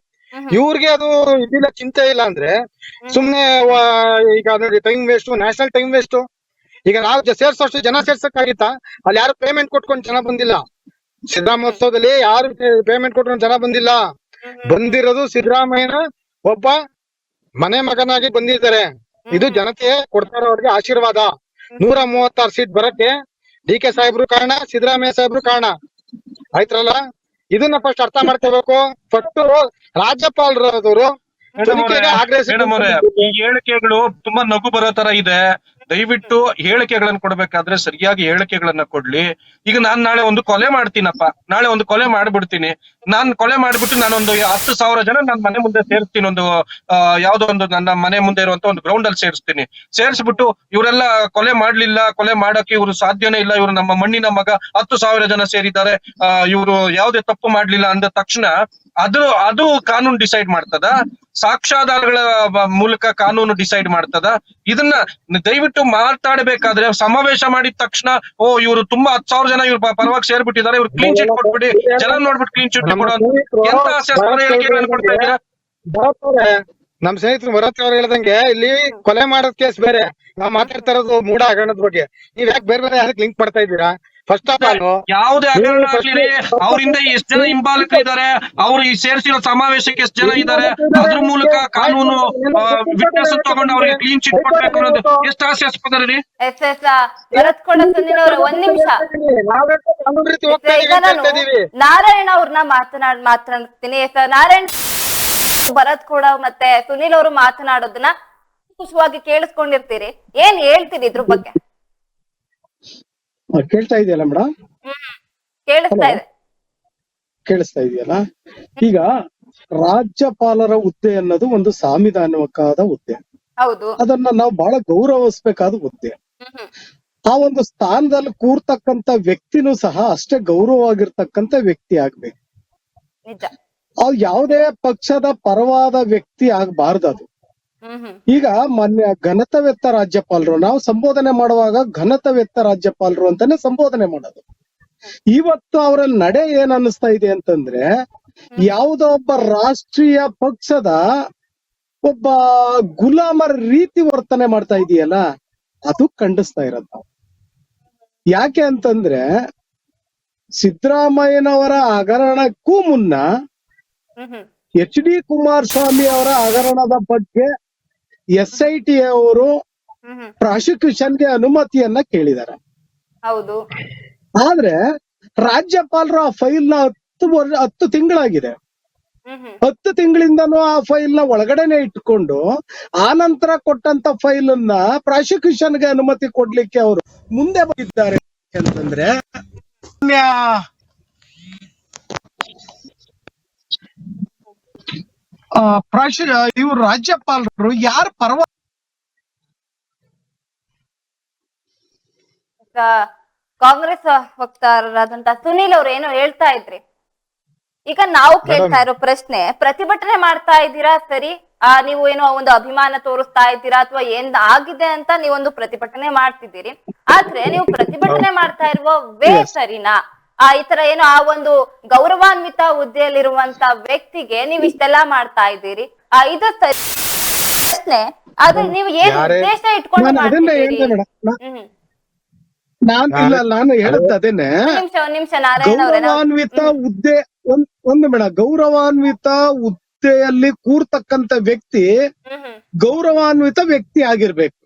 ಇವ್ರಿಗೆ ಅದು ಇದಿಲ್ಲ, ಚಿಂತೆ ಇಲ್ಲ ಅಂದ್ರೆ ಸುಮ್ನೆ ಈಗ ನೋಡಿ time waste, national time waste. ಈಗ ನಾವು ಸೇರ್ಸೋಷ್ಟು ಜನ ಸೇರ್ಸಕ್ಕಾಗಿತ್ತಾ? ಅಲ್ಲಿ ಯಾರು ಪೇಮೆಂಟ್ ಕೊಟ್ಕೊಂಡು ಜನ ಬಂದಿಲ್ಲ. ಸಿದ್ದರಾಮೋತ್ಸವದಲ್ಲಿ ಯಾರು ಪೇಮೆಂಟ್ ಕೊಟ್ಕೊಂಡು ಜನ ಬಂದಿಲ್ಲ. ಬಂದಿರೋದು ಸಿದ್ದರಾಮಯ್ಯನ ಒಬ್ಬ ಮನೆ ಮಗನಾಗಿ ಬಂದಿದ್ದಾರೆ. ಇದು ಜನತೆ ಕೊಡ್ತಾರೋ ಅವ್ರಿಗೆ ಆಶೀರ್ವಾದ. 136 ಸೀಟ್ ಬರಕ್ಕೆ DK ಸಾಹೇಬ್ರು ಕಾರಣ, ಸಿದ್ದರಾಮಯ್ಯ ಸಾಹೇಬ್ರು ಕಾರಣ. ಆಯ್ತ್ರಲ್ಲ, ಇದನ್ನ ಫಸ್ಟ್ ಅರ್ಥ ಮಾಡ್ಕೋಬೇಕು. ಫಸ್ಟ್ ರಾಜ್ಯಪಾಲರಾದವರು ಈ ಹೇಳಿಕೆಗಳು ತುಂಬಾ ನಗು ಬರೋ ತರ ಇದೆ. ದಯವಿಟ್ಟು ಹೇಳಿಕೆಗಳನ್ನ ಕೊಡ್ಬೇಕಾದ್ರೆ ಸರಿಯಾಗಿ ಹೇಳಿಕೆಗಳನ್ನ ಕೊಡ್ಲಿ. ಈಗ ನಾನ್ ನಾಳೆ ಒಂದು ಕೊಲೆ ಮಾಡ್ತೀನಪ್ಪ, ನಾಳೆ ಒಂದು ಕೊಲೆ ಮಾಡ್ಬಿಡ್ತೀನಿ. ನಾನ್ ಕೊಲೆ ಮಾಡ್ಬಿಟ್ಟು ನಾನೊಂದು 10,000 ಜನ ನನ್ನ ಮನೆ ಮುಂದೆ ಸೇರಿಸ್ತೀನಿ. ಒಂದು ಯಾವ್ದೋ ಒಂದು ನನ್ನ ಮನೆ ಮುಂದೆ ಇರುವಂತ ಒಂದು ಗ್ರೌಂಡ್ ಅಲ್ಲಿ ಸೇರಿಸ್ಬಿಟ್ಟು ಇವರೆಲ್ಲ ಕೊಲೆ ಮಾಡ್ಲಿಲ್ಲ, ಕೊಲೆ ಮಾಡಕ್ಕೆ ಇವ್ರು ಸಾಧ್ಯನೇ ಇಲ್ಲ, ಇವ್ರು ನಮ್ಮ ಮಣ್ಣಿನ ಮಗ, 10,000 ಜನ ಸೇರಿದ್ದಾರೆ, ಇವ್ರು ಯಾವ್ದೇ ತಪ್ಪು ಮಾಡ್ಲಿಲ್ಲ ಅಂದ ತಕ್ಷಣ ಅದು ಕಾನೂನು ಡಿಸೈಡ್ ಮಾಡ್ತದ? ಸಾಕ್ಷ್ಯಾಧಾರಗಳ ಮೂಲಕ ಕಾನೂನು ಡಿಸೈಡ್ ಮಾಡ್ತದ? ಇದನ್ನ ದಯವಿಟ್ಟು ಮಾತಾಡಬೇಕಾದ್ರೆ ಸಮಾವೇಶ ಮಾಡಿದ ತಕ್ಷಣ ಇವರು ತುಂಬಾ 10,000 ಜನ ಇವ್ರ ಪರವಾಗಿ ಸೇರ್ಬಿಟ್ಟಿದ್ದಾರೆ, ಇವ್ರು ಕ್ಲೀನ್ ಚಿಟ್ ಕೊಟ್ಬಿಡಿ, ಜನ ನೋಡ್ಬಿಟ್ಟು ಕ್ಲೀನ್ ಚಿಟ್ ಕೊಡೋ ಎಂತ ಹಾಸ್ಯಾಸ್ಪದ ಹೇಳಿಕೆಗಳನ್ನು ಕೊಡ್ತಾ ಇದ್ದೀರಾ? ನಮ್ ಸ್ನೇಹಿತರು ಭರತ್ ಅವ್ರು ಹೇಳ್ದಂಗೆ ಇಲ್ಲಿ ಕೊಲೆ ಮಾಡೋದ್ ಕೇಸ್ ಬೇರೆ, ನಾವ್ ಮಾತಾಡ್ತಾ ಇರೋದು ಮೂಢ ಹಗರಣದ ಬಗ್ಗೆ. ನೀವ್ ಯಾಕೆ ಬೇರೆ ಬೇರೆ ಯಾಕೆ ಲಿಂಕ್ ಮಾಡ್ತಾ ಇದ್ದೀರಾ? ಫಸ್ಟ್ ಆಫ್ ಆಲ್ ಯಾವುದೇ ಹಗರಣ ಆಗ್ಲಿ, ಅವರಿಂದ ಎಷ್ಟು ಜನ ಹಿಂಬಾಲಕರಿದ್ದಾರೆ, ಅವ್ರು ಈ ಸೇರಿಸಿರೋ ಸಮಾವೇಶಕ್ಕೆ ಎಷ್ಟು ಜನ ಇದ್ದಾರೆ, ಅದ್ರ ಮೂಲಕ ಕಾನೂನು ವಿಟ್ನೆಸ್ ತಗೊಂಡು ಅವ್ರಿಗೆ ಕ್ಲೀನ್ ಚಿಟ್ ಕೊಡ್ಬೇಕು ಅನ್ನೋದು ಎಷ್ಟು ಹಾಸ್ಯಾಸ್ಪದ ರೀ. ಭರತ್ಕೊಂಡ ಸುನಿಲ್ ಒಂದ್ ನಿಮಿಷ, ಈಗ ನಾನು ನಾರಾಯಣ ಅವ್ರನ್ನ ಮಾತನಾಡ್ತೀನಿ. ನಾರಾಯಣ್, ಭರತ್ ಕೂಡ ಮತ್ತೆ ಸುನಿಲ್ ಅವರು ಮಾತನಾಡೋದನ್ನ ಖುಷಿಯಾಗಿ ಕೇಳಿಸ್ಕೊಂಡಿರ್ತೀರಿ. ಏನ್ ಹೇಳ್ತೀರಿ ಇದ್ರ ಬಗ್ಗೆ? ಕೇಳ್ತಾ ಇದೆಯಲ್ಲ ಮೇಡಮ್? ಕೇಳಿಸ್ತಾ ಇದೆ. ಕೇಳಿಸ್ತಾ ಇದೆಯಲ್ಲ? ಈಗ ರಾಜ್ಯಪಾಲರ ಹುದ್ದೆ ಅನ್ನೋದು ಒಂದು ಸಾಂವಿಧಾನಿಕವಾದ ಹುದ್ದೆ. ಹೌದು, ಅದನ್ನ ನಾವು ಬಹಳ ಗೌರವಿಸ್ಬೇಕಾದ ಹುದ್ದೆ. ಆ ಒಂದು ಸ್ಥಾನದಲ್ಲಿ ಕೂರ್ತಕ್ಕಂತ ವ್ಯಕ್ತಿನೂ ಸಹ ಅಷ್ಟೇ ಗೌರವವಾಗಿರ್ತಕ್ಕಂತ ವ್ಯಕ್ತಿ ಆಗ್ಬೇಕು. ನಿಜ. ಯಾವುದೇ ಪಕ್ಷದ ಪರವಾದ ವ್ಯಕ್ತಿ ಆಗ್ಬಾರ್ದು ಅದು. ಈಗ ಮಾನ್ಯ ಘನತವೆತ್ತ ರಾಜ್ಯಪಾಲರು, ನಾವು ಸಂಬೋಧನೆ ಮಾಡುವಾಗ ಘನತವೆತ್ತ ರಾಜ್ಯಪಾಲರು ಅಂತಾನೆ ಸಂಬೋಧನೆ ಮಾಡೋದು. ಇವತ್ತು ಅವರಲ್ಲಿ ನಡೆ ಏನ್ ಅನ್ನಿಸ್ತಾ ಇದೆ ಅಂತಂದ್ರೆ, ಯಾವುದೋ ಒಬ್ಬ ರಾಷ್ಟ್ರೀಯ ಪಕ್ಷದ ಒಬ್ಬ ಗುಲಾಮರ ರೀತಿ ವರ್ತನೆ ಮಾಡ್ತಾ ಇದೆಯಲ್ಲ, ಅದು ಖಂಡಿಸ್ತಾ ಇರೋದು ನಾವು. ಯಾಕೆ ಅಂತಂದ್ರೆ, ಸಿದ್ದರಾಮಯ್ಯನವರ ಹಗರಣಕ್ಕೂ ಮುನ್ನ HD ಕುಮಾರಸ್ವಾಮಿ ಅವರ ಹಗರಣದ ಬಗ್ಗೆ SIT ಅವರು ಪ್ರಾಸಿಕ್ಯೂಷನ್ಗೆ ಅನುಮತಿಯನ್ನ ಕೇಳಿದ್ದಾರೆ. ಹೌದು. ಆದ್ರೆ ರಾಜ್ಯಪಾಲರು ಆ ಫೈಲ್ ನ 10 ತಿಂಗಳಾಗಿದೆ. 10 ತಿಂಗಳಿಂದನೂ ಆ ಫೈಲ್ ನ ಒಳಗಡೆನೆ ಇಟ್ಕೊಂಡು ಆ ನಂತರ ಕೊಟ್ಟಂತ ಫೈಲ್ ಅನ್ನ ಪ್ರಾಸಿಕ್ಯೂಷನ್ಗೆ ಅನುಮತಿ ಕೊಡ್ಲಿಕ್ಕೆ ಅವರು ಮುಂದೆ ಬಂದಿದ್ದಾರೆ ಅಂತಂದ್ರೆ ಇವ್ರು ರಾಜ್ಯಪಾಲರು ಯಾರ ಪರವಾಗಿ ಕಾಂಗ್ರೆಸ್ ವಕ್ತಾರರಾದಂತ ಸುನೀಲ್ ಅವ್ರು ಏನೋ ಹೇಳ್ತಾ ಇದ್ರಿ. ಈಗ ನಾವು ಕೇಳ್ತಾ ಇರೋ ಪ್ರಶ್ನೆ, ಪ್ರತಿಭಟನೆ ಮಾಡ್ತಾ ಇದ್ದೀರಾ ಸರಿ, ನೀವು ಏನೋ ಒಂದು ಅಭಿಮಾನ ತೋರಿಸ್ತಾ ಇದ್ದೀರಾ ಅಥವಾ ಏನ್ ಆಗಿದೆ ಅಂತ ನೀವೊಂದು ಪ್ರತಿಭಟನೆ ಮಾಡ್ತಿದ್ದೀರಿ. ಆದ್ರೆ ನೀವು ಪ್ರತಿಭಟನೆ ಮಾಡ್ತಾ ಇರುವ ವೇ ಸರಿನಾ? ಈ ತರ ಏನೋ ಆ ಒಂದು ಗೌರವಾನ್ವಿತ ಹುದ್ದೆಯಲ್ಲಿರುವಂತ ವ್ಯಕ್ತಿಗೆ ನೀವು ಇಷ್ಟೆಲ್ಲಾ ಮಾಡ್ತಾ ಇದ್ದೀರಿ, ಇದು ಸರಿ ಪ್ರಶ್ನೆ. ಆದ್ರೆ ನೀವು ಏನ್ ಉದ್ದೇಶ ಇಟ್ಕೊಂಡು ಮಾಡ್ತಿದ್ದೀರಿ? ನಾನು ಹೇಳುತ್ತೆ ಅದೇನೆ, ನಿಮಿಷ ನಾರಾಯಣ ಅವರೇ, ಗೌರವಾನ್ವಿತ ಹುದ್ದೆ ಒಂದು ಮೇಡ ಗೌರವಾನ್ವಿತ ಹುದ್ದೆಯಲ್ಲಿ ಕೂರ್ತಕ್ಕಂತ ವ್ಯಕ್ತಿ ಗೌರವಾನ್ವಿತ ವ್ಯಕ್ತಿ ಆಗಿರ್ಬೇಕು.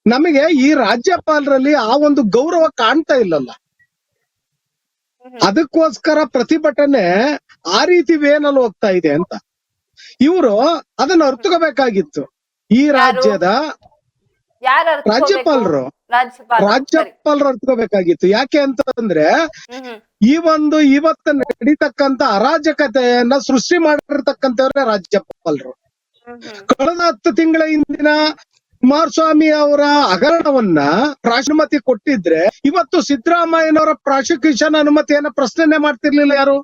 ನಮಗೆ ಈ ರಾಜ್ಯಪಾಲರಲ್ಲಿ ಆ ಒಂದು ಗೌರವ ಕಾಣ್ತಾ ಇಲ್ಲಲ್ಲ, ಅದಕ್ಕೋಸ್ಕರ ಪ್ರತಿಭಟನೆ ಆ ರೀತಿ ವೇನಲ್ಲಿ ಹೋಗ್ತಾ ಇದೆ ಅಂತ ಇವರು ಅದನ್ನ ಅರ್ಥಕೋಬೇಕಾಗಿತ್ತು. ಈ ರಾಜ್ಯದ ರಾಜ್ಯಪಾಲರು ಅರ್ಥಕೋಬೇಕಾಗಿತ್ತು. ಯಾಕೆ ಅಂತಂದ್ರೆ ಇವತ್ತು ನಡೀತಕ್ಕಂತ ಅರಾಜಕತೆಯನ್ನ ಸೃಷ್ಟಿ ಮಾಡಿರ್ತಕ್ಕಂಥವ್ರೆ ರಾಜ್ಯಪಾಲರು. ಕಳೆದ 10 ತಿಂಗಳ ಹಿಂದಿನ ಕುಮಾರಸ್ವಾಮಿ ಅವರ ಹಗರಣವನ್ನ ಅನುಮತಿ ಕೊಟ್ಟಿದ್ರೆ ಇವತ್ತು ಸಿದ್ದರಾಮಯ್ಯನವರ ಪ್ರಾಸಿಕ್ಯೂಷನ್ ಅನುಮತಿಯನ್ನ ಪ್ರಶ್ನೆ ಮಾಡ್ತಿರ್ಲಿಲ್ಲ ಯಾರು.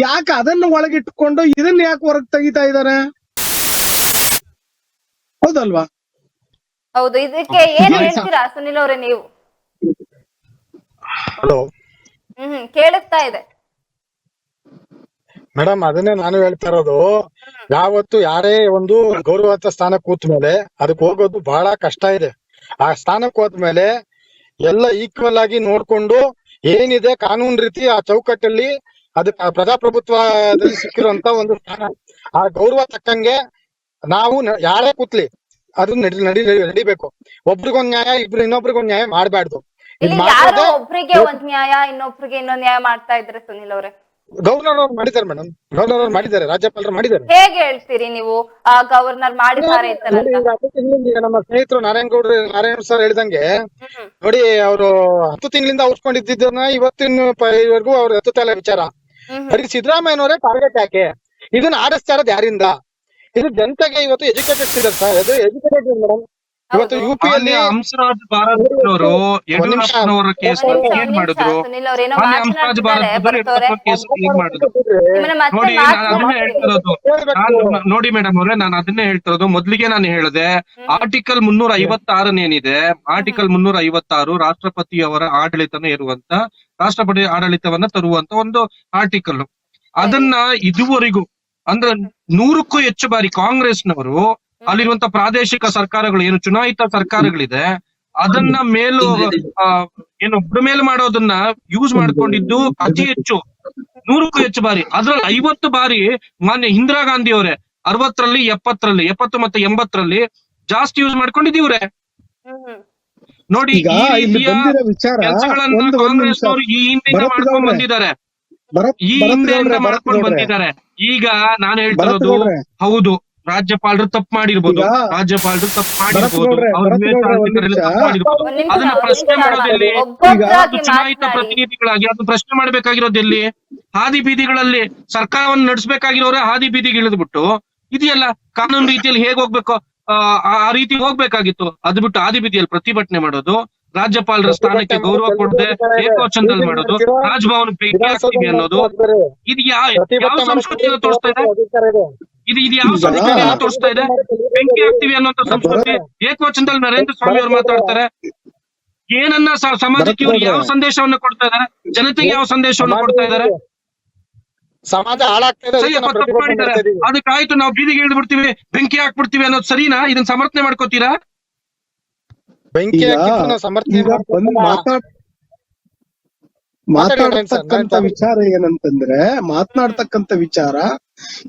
ಯಾಕೆ ಅದನ್ನ ಒಳಗಿಟ್ಕೊಂಡು ಇದನ್ನ ಯಾಕೆ ಹೊರಗೆ ತೆಗಿತಾ ಇದಾರೆ? ಹೌದಲ್ವಾ? ಹೌದು. ಇದಕ್ಕೆ ಏನ್ ಹೇಳ್ತೀರಾ ಸುನಿಲ್ ಅವರೇ ನೀವು? ಹಲೋ ಕೇಳಿಸ್ತಾ ಇದೆ ಮೇಡಮ್, ಅದನ್ನೇ ನಾನು ಹೇಳ್ತಾ ಇರೋದು. ಯಾವತ್ತು ಯಾರೇ ಒಂದು ಗೌರವಯುತ ಸ್ಥಾನ ಕೂತ ಮೇಲೆ ಅದಕ್ಕೆ ಹೋಗೋದು ಬಹಳ ಕಷ್ಟ ಇದೆ. ಆ ಸ್ಥಾನಕ್ಕೆ ಹೋದ್ಮೇಲೆ ಎಲ್ಲ ಈಕ್ವಲ್ ಆಗಿ ನೋಡ್ಕೊಂಡು ಏನಿದೆ ಕಾನೂನು ರೀತಿ ಆ ಚೌಕಟ್ಟಲ್ಲಿ ಅದು ಪ್ರಜಾಪ್ರಭುತ್ವದಲ್ಲಿ ಸಿಕ್ಕಿರುವಂತ ಒಂದು ಸ್ಥಾನ, ಆ ಗೌರವ ತಕ್ಕಂಗೆ ನಾವು ಯಾರೇ ಕೂತ್ಲಿ ಅದು ನಡಿಬೇಕು. ಒಬ್ರಿಗೊಂದ್ ನ್ಯಾಯ, ಇನ್ನೊಬ್ರಿಗೊಂದ್ ನ್ಯಾಯ ಮಾಡ್ಬಾರ್ದು. ಯಾರು ಒಬ್ರಿಗೆ ಒಂದ್ ನ್ಯಾಯ ಇನ್ನೊಬ್ರಿಗೆ ಇನ್ನೊಂದ್ ನ್ಯಾಯ ಮಾಡ್ತಾ ಇದ್ರೆ ಸುನಿಲ್ ಅವರೇ? ಗವರ್ನರ್ ಅವ್ರು ಮಾಡಿದ್ದಾರೆ ಮೇಡಮ್, ಗವರ್ನರ್ ಅವ್ರು ಮಾಡಿದ್ದಾರೆ, ರಾಜ್ಯಪಾಲರು ಮಾಡಿದ್ದಾರೆ. ಹೇಗೆ ಹೇಳ್ತೀರಿ ನೀವು ಗವರ್ನರ್ ಮಾಡಿದ್ದಾರೆ? ನಮ್ಮ ಸ್ನೇಹಿತರು ನಾರಾಯಣ ಸರ್ ಹೇಳಿದಂಗೆ ನೋಡಿ, ಅವರು 10 ತಿಂಗಳಿಂದ ಉಳ್ಕೊಂಡಿದ್ದನ್ನ ಇವತ್ತಿನವರೆಗೂ ಅವ್ರು ಎತ್ತುತ್ತಾ ಇಲ್ಲ ವಿಚಾರ. ಬರೀ ಸಿದ್ದರಾಮಯ್ಯನವರೇ ಟಾರ್ಗೆಟ್ ಯಾಕೆ? ಇದನ್ನ ಆಡಿಸ್ತಾ ಇರೋದು ಯಾರಿಂದ? ಇದು ಜನತೆಗೆ ಇವತ್ತು ಎಜುಕೇಟೆಡ್ ಇದ್ದಾರೆ ಸರ್, ಅದು ಎಜುಕೇಟೆಡ್ ಮೇಡಮ್. ಇವತ್ತು ಯುಪಿಯಲ್ಲಿ ಹಂಸರಾಜ್ ಭಾರತ್ ಅವರು ಯಡಿಯೂರಪ್ಪನವರ ಕೇಸ್ ಏನ್ ಮಾಡಿದ್ರು? ಹಂಸರಾಜ್ ಭಾರತ್ ಕೇಸ್ ಏನ್ ಮಾಡಿದ್ರು? ನೋಡಿ, ನಾನು ಅದನ್ನೇ ಹೇಳ್ತಿರೋದು. ನೋಡಿ ಮೇಡಮ್ ಅವರೇ, ನಾನು ಅದನ್ನೇ ಹೇಳ್ತಿರೋದು. ಮೊದ್ಲಿಗೆ ನಾನು ಹೇಳಿದೆ, ಆರ್ಟಿಕಲ್ 356 ಏನಿದೆ, ಆರ್ಟಿಕಲ್ 356 ರಾಷ್ಟ್ರಪತಿಯವರ ಆಡಳಿತನ ಇರುವಂತ, ರಾಷ್ಟ್ರಪತಿ ಆಡಳಿತವನ್ನ ತರುವಂತ ಒಂದು ಆರ್ಟಿಕಲ್. ಅದನ್ನ ಇದುವರೆಗೂ ಅಂದ್ರೆ 100ಕ್ಕೂ ಹೆಚ್ಚು ಬಾರಿ ಕಾಂಗ್ರೆಸ್ನವರು ಅಲ್ಲಿರುವಂತ ಪ್ರಾದೇಶಿಕ ಸರ್ಕಾರಗಳು ಏನು ಚುನಾಯಿತ ಸರ್ಕಾರಗಳಿದೆ ಅದನ್ನ ಬುಡಮೇಲು ಮಾಡೋದನ್ನ ಯೂಸ್ ಮಾಡ್ಕೊಂಡಿದ್ದು ಅತಿ ಹೆಚ್ಚು, 100ಕ್ಕೂ ಹೆಚ್ಚು ಬಾರಿ. ಅದ್ರಲ್ಲಿ 50 ಬಾರಿ ಮಾನ್ಯ ಇಂದಿರಾ ಗಾಂಧಿ ಅವರೇ 60ರಲ್ಲಿ 70 ಮತ್ತೆ 80ರಲ್ಲಿ ಜಾಸ್ತಿ ಯೂಸ್ ಮಾಡ್ಕೊಂಡಿದ್ದೀವ್ರೆ. ನೋಡಿ, ಈ ರೀತಿಯ ಕೆಲಸಗಳನ್ನ ಕಾಂಗ್ರೆಸ್ನವರು ಈ ಹಿಂದೆ ಮಾಡ್ಕೊಂಡ್ ಬಂದಿದ್ದಾರೆ, ಈ ಹಿಂದೆಯಿಂದ ಮಾಡ್ಕೊಂಡು ಬಂದಿದ್ದಾರೆ. ಈಗ ನಾನು ಹೇಳ್ತಿರೋದು, ಹೌದು ರಾಜ್ಯಪಾಲರು ತಪ್ಪು ಮಾಡಿರ್ಬೋದು, ರಾಜ್ಯಪಾಲರು ತಪ್ಪು ಮಾಡಿರ್ಬೋದು, ಅದನ್ನ ಪ್ರಶ್ನೆ ಮಾಡೋದೆಲ್ಲಿ? ಚುನಾಯಿತ ಪ್ರತಿನಿಧಿಗಳಾಗಿ ಅದನ್ನ ಪ್ರಶ್ನೆ ಮಾಡ್ಬೇಕಾಗಿರೋದೆಲ್ಲಿ? ಹಾದಿ ಬೀದಿಗಳಲ್ಲಿ ಸರ್ಕಾರವನ್ನು ನಡೆಸಬೇಕಾಗಿರೋರೆ ಹಾದಿ ಬೀದಿಗೆ ಇಳಿದ್ಬಿಟ್ಟು ಇದೆಯಲ್ಲ ಕಾನೂನು ರೀತಿಯಲ್ಲಿ ಹೇಗ್ ಹೋಗ್ಬೇಕು ಆ ರೀತಿ ಹೋಗ್ಬೇಕಾಗಿತ್ತು. ಅದು ಬಿಟ್ಟು ಹಾದಿ ಬೀದಿಯಲ್ಲಿ ಪ್ರತಿಭಟನೆ ಮಾಡೋದು, ರಾಜ್ಯಪಾಲರ ಸ್ಥಾನಕ್ಕೆ ಗೌರವ ಕೊಡದೆ ಏಕವಚನದಲ್ಲಿ ಮಾಡೋದು, ರಾಜಭವನ ಬೆಂಕಿ ಹಾಕ್ತೀವಿ ಅನ್ನೋದು, ಇದು ಯಾವ ಸಂಸ್ಕೃತಿಯನ್ನು ತೋರಿಸ್ತಾ ಇದೆ? ಇದು ಯಾವ ಸಂಸ್ಕೃತಿಯನ್ನು ತೋರಿಸ್ತಾ ಇದೆ? ಬೆಂಕಿ ಹಾಕ್ತಿವಿ ಅನ್ನೋಂಥ ಸಂಸ್ಕೃತಿ ಏಕವಚನದಲ್ಲಿ ನರೇಂದ್ರ ಸ್ವಾಮಿ ಅವರು ಮಾತಾಡ್ತಾರೆ. ಏನನ್ನ ಸಮಾಜಕ್ಕೆ ಇವರು ಯಾವ ಸಂದೇಶವನ್ನು ಕೊಡ್ತಾ ಇದಾರೆ? ಜನತೆಗೆ ಯಾವ ಸಂದೇಶವನ್ನು ಕೊಡ್ತಾ ಇದಾರೆ? ಸಮಾಜ ಹಾಳಾಗ್ತದೆ, ಅದಕ್ಕಾಯ್ತು ನಾವು ಬೀದಿಗೆ ಇಳಿದ್ಬಿಡ್ತೀವಿ, ಬೆಂಕಿ ಹಾಕ್ಬಿಡ್ತೀವಿ ಅನ್ನೋದು ಸರಿನಾ? ಇದನ್ನ ಸಮರ್ಥನೆ ಮಾಡ್ಕೋತೀರಾ? ಮಾತಾಡ್ತಕ್ಕಂತ ವಿಚಾರ ಏನಂತಂದ್ರೆ, ಮಾತನಾಡ್ತಕ್ಕಂತ ವಿಚಾರ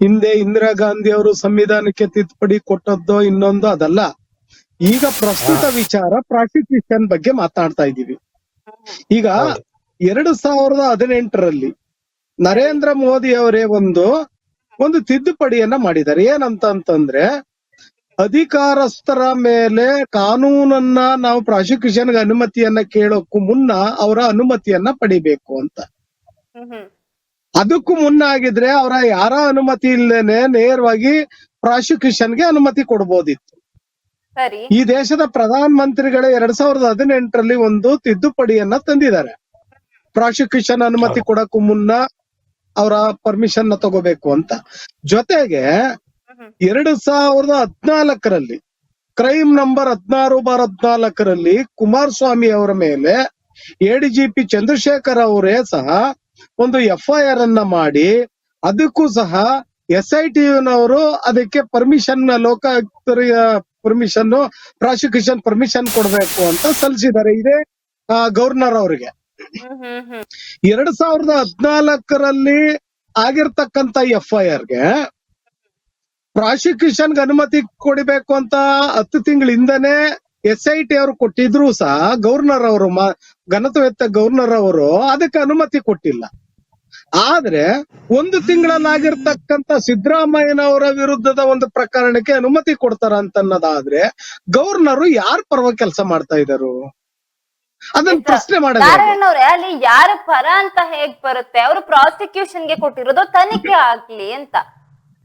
ಹಿಂದೆ ಇಂದಿರಾ ಗಾಂಧಿ ಅವರು ಸಂವಿಧಾನಕ್ಕೆ ತಿದ್ದುಪಡಿ ಕೊಟ್ಟದ್ದೋ ಇನ್ನೊಂದು ಅದಲ್ಲ. ಈಗ ಪ್ರಸ್ತುತ ವಿಚಾರ ಪ್ರಾಸಿಕ್ಯೂಷನ್ ಬಗ್ಗೆ ಮಾತಾಡ್ತಾ ಇದೀವಿ. ಈಗ 2018ರಲ್ಲಿ ನರೇಂದ್ರ ಮೋದಿ ಅವರೇ ಒಂದು ತಿದ್ದುಪಡಿಯನ್ನ ಮಾಡಿದ್ದಾರೆ. ಏನಂತಂದ್ರೆ ಅಧಿಕಾರಸ್ಥರ ಮೇಲೆ ಕಾನೂನನ್ನ ನಾವು ಪ್ರಾಸಿಕ್ಯೂಷನ್ಗೆ ಅನುಮತಿಯನ್ನ ಕೇಳೋಕ್ಕೂ ಮುನ್ನ ಅವರ ಅನುಮತಿಯನ್ನ ಪಡಿಬೇಕು ಅಂತ. ಅದಕ್ಕೂ ಮುನ್ನ ಆಗಿದ್ರೆ ಅವರ ಯಾರ ಅನುಮತಿ ಇಲ್ದೇನೆ ನೇರವಾಗಿ ಪ್ರಾಸಿಕ್ಯೂಷನ್ಗೆ ಅನುಮತಿ ಕೊಡ್ಬೋದಿತ್ತು. ಈ ದೇಶದ ಪ್ರಧಾನ ಮಂತ್ರಿಗಳೇ 2018ರಲ್ಲಿ ಒಂದು ತಿದ್ದುಪಡಿಯನ್ನ ತಂದಿದ್ದಾರೆ. ಪ್ರಾಸಿಕ್ಯೂಷನ್ ಅನುಮತಿ ಕೊಡಕ್ಕೂ ಮುನ್ನ ಅವರ ಪರ್ಮಿಷನ್ ನ ತಗೋಬೇಕು ಅಂತ. ಜೊತೆಗೆ 2014ರಲ್ಲಿ ಕ್ರೈಮ್ ನಂಬರ್ 16/14ರಲ್ಲಿ ಕುಮಾರಸ್ವಾಮಿ ಅವರ ಮೇಲೆ ಎಡಿಜಿಪಿ ಚಂದ್ರಶೇಖರ್ ಅವರೇ ಸಹ ಒಂದು FIR ಅನ್ನ ಮಾಡಿ ಅದಕ್ಕೂ ಸಹ SIT-ನವರು ಅದಕ್ಕೆ ಪರ್ಮಿಷನ್, ಲೋಕಾಯುಕ್ತರಿಗೆ ಪರ್ಮಿಷನ್, ಪ್ರಾಸಿಕ್ಯೂಷನ್ ಪರ್ಮಿಷನ್ ಕೊಡ್ಬೇಕು ಅಂತ ಸಲ್ಲಿಸಿದ್ದಾರೆ. ಇದೇ ಗವರ್ನರ್ ಅವರಿಗೆ 2014ರಲ್ಲಿ ಆಗಿರ್ತಕ್ಕಂತ FIR-ಗೆ ಪ್ರಾಸಿಕ್ಯೂಷನ್ಗೆ ಅನುಮತಿ ಕೊಡಬೇಕು ಅಂತ 10 ತಿಂಗಳಿಂದನೇ SIT ಅವರು ಕೊಟ್ಟಿದ್ರು ಸಹ ಗವರ್ನರ್ ಅವರು, ಘನತೆವೆತ್ತ ಗವರ್ನರ್ ಅವರು ಅದಕ್ಕೆ ಅನುಮತಿ ಕೊಟ್ಟಿಲ್ಲ. ಆದ್ರೆ 1 ತಿಂಗಳಲ್ಲಾಗಿರ್ತಕ್ಕಂತ ಸಿದ್ದರಾಮಯ್ಯನವರ ವಿರುದ್ಧದ ಒಂದು ಪ್ರಕರಣಕ್ಕೆ ಅನುಮತಿ ಕೊಡ್ತಾರ ಅನ್ನೋದಾದ್ರೆ ಗವರ್ನರು ಯಾರ ಪರವಾಗಿ ಕೆಲಸ ಮಾಡ್ತಾ ಇದ್ದಾರು? ಅದನ್ನ ಪ್ರಶ್ನೆ ಮಾಡೋದು. ನಾರಾಯಣ್ ಅವ್ರೆ, ಅಲ್ಲಿ ಯಾರ ಪರ ಅಂತ ಹೇಗ್ ಬರುತ್ತೆ? ಅವರು ಪ್ರಾಸಿಕ್ಯೂಷನ್ಗೆ ಕೊಟ್ಟಿರೋದು ತನಿಖೆ ಆಗ್ಲಿ ಅಂತ.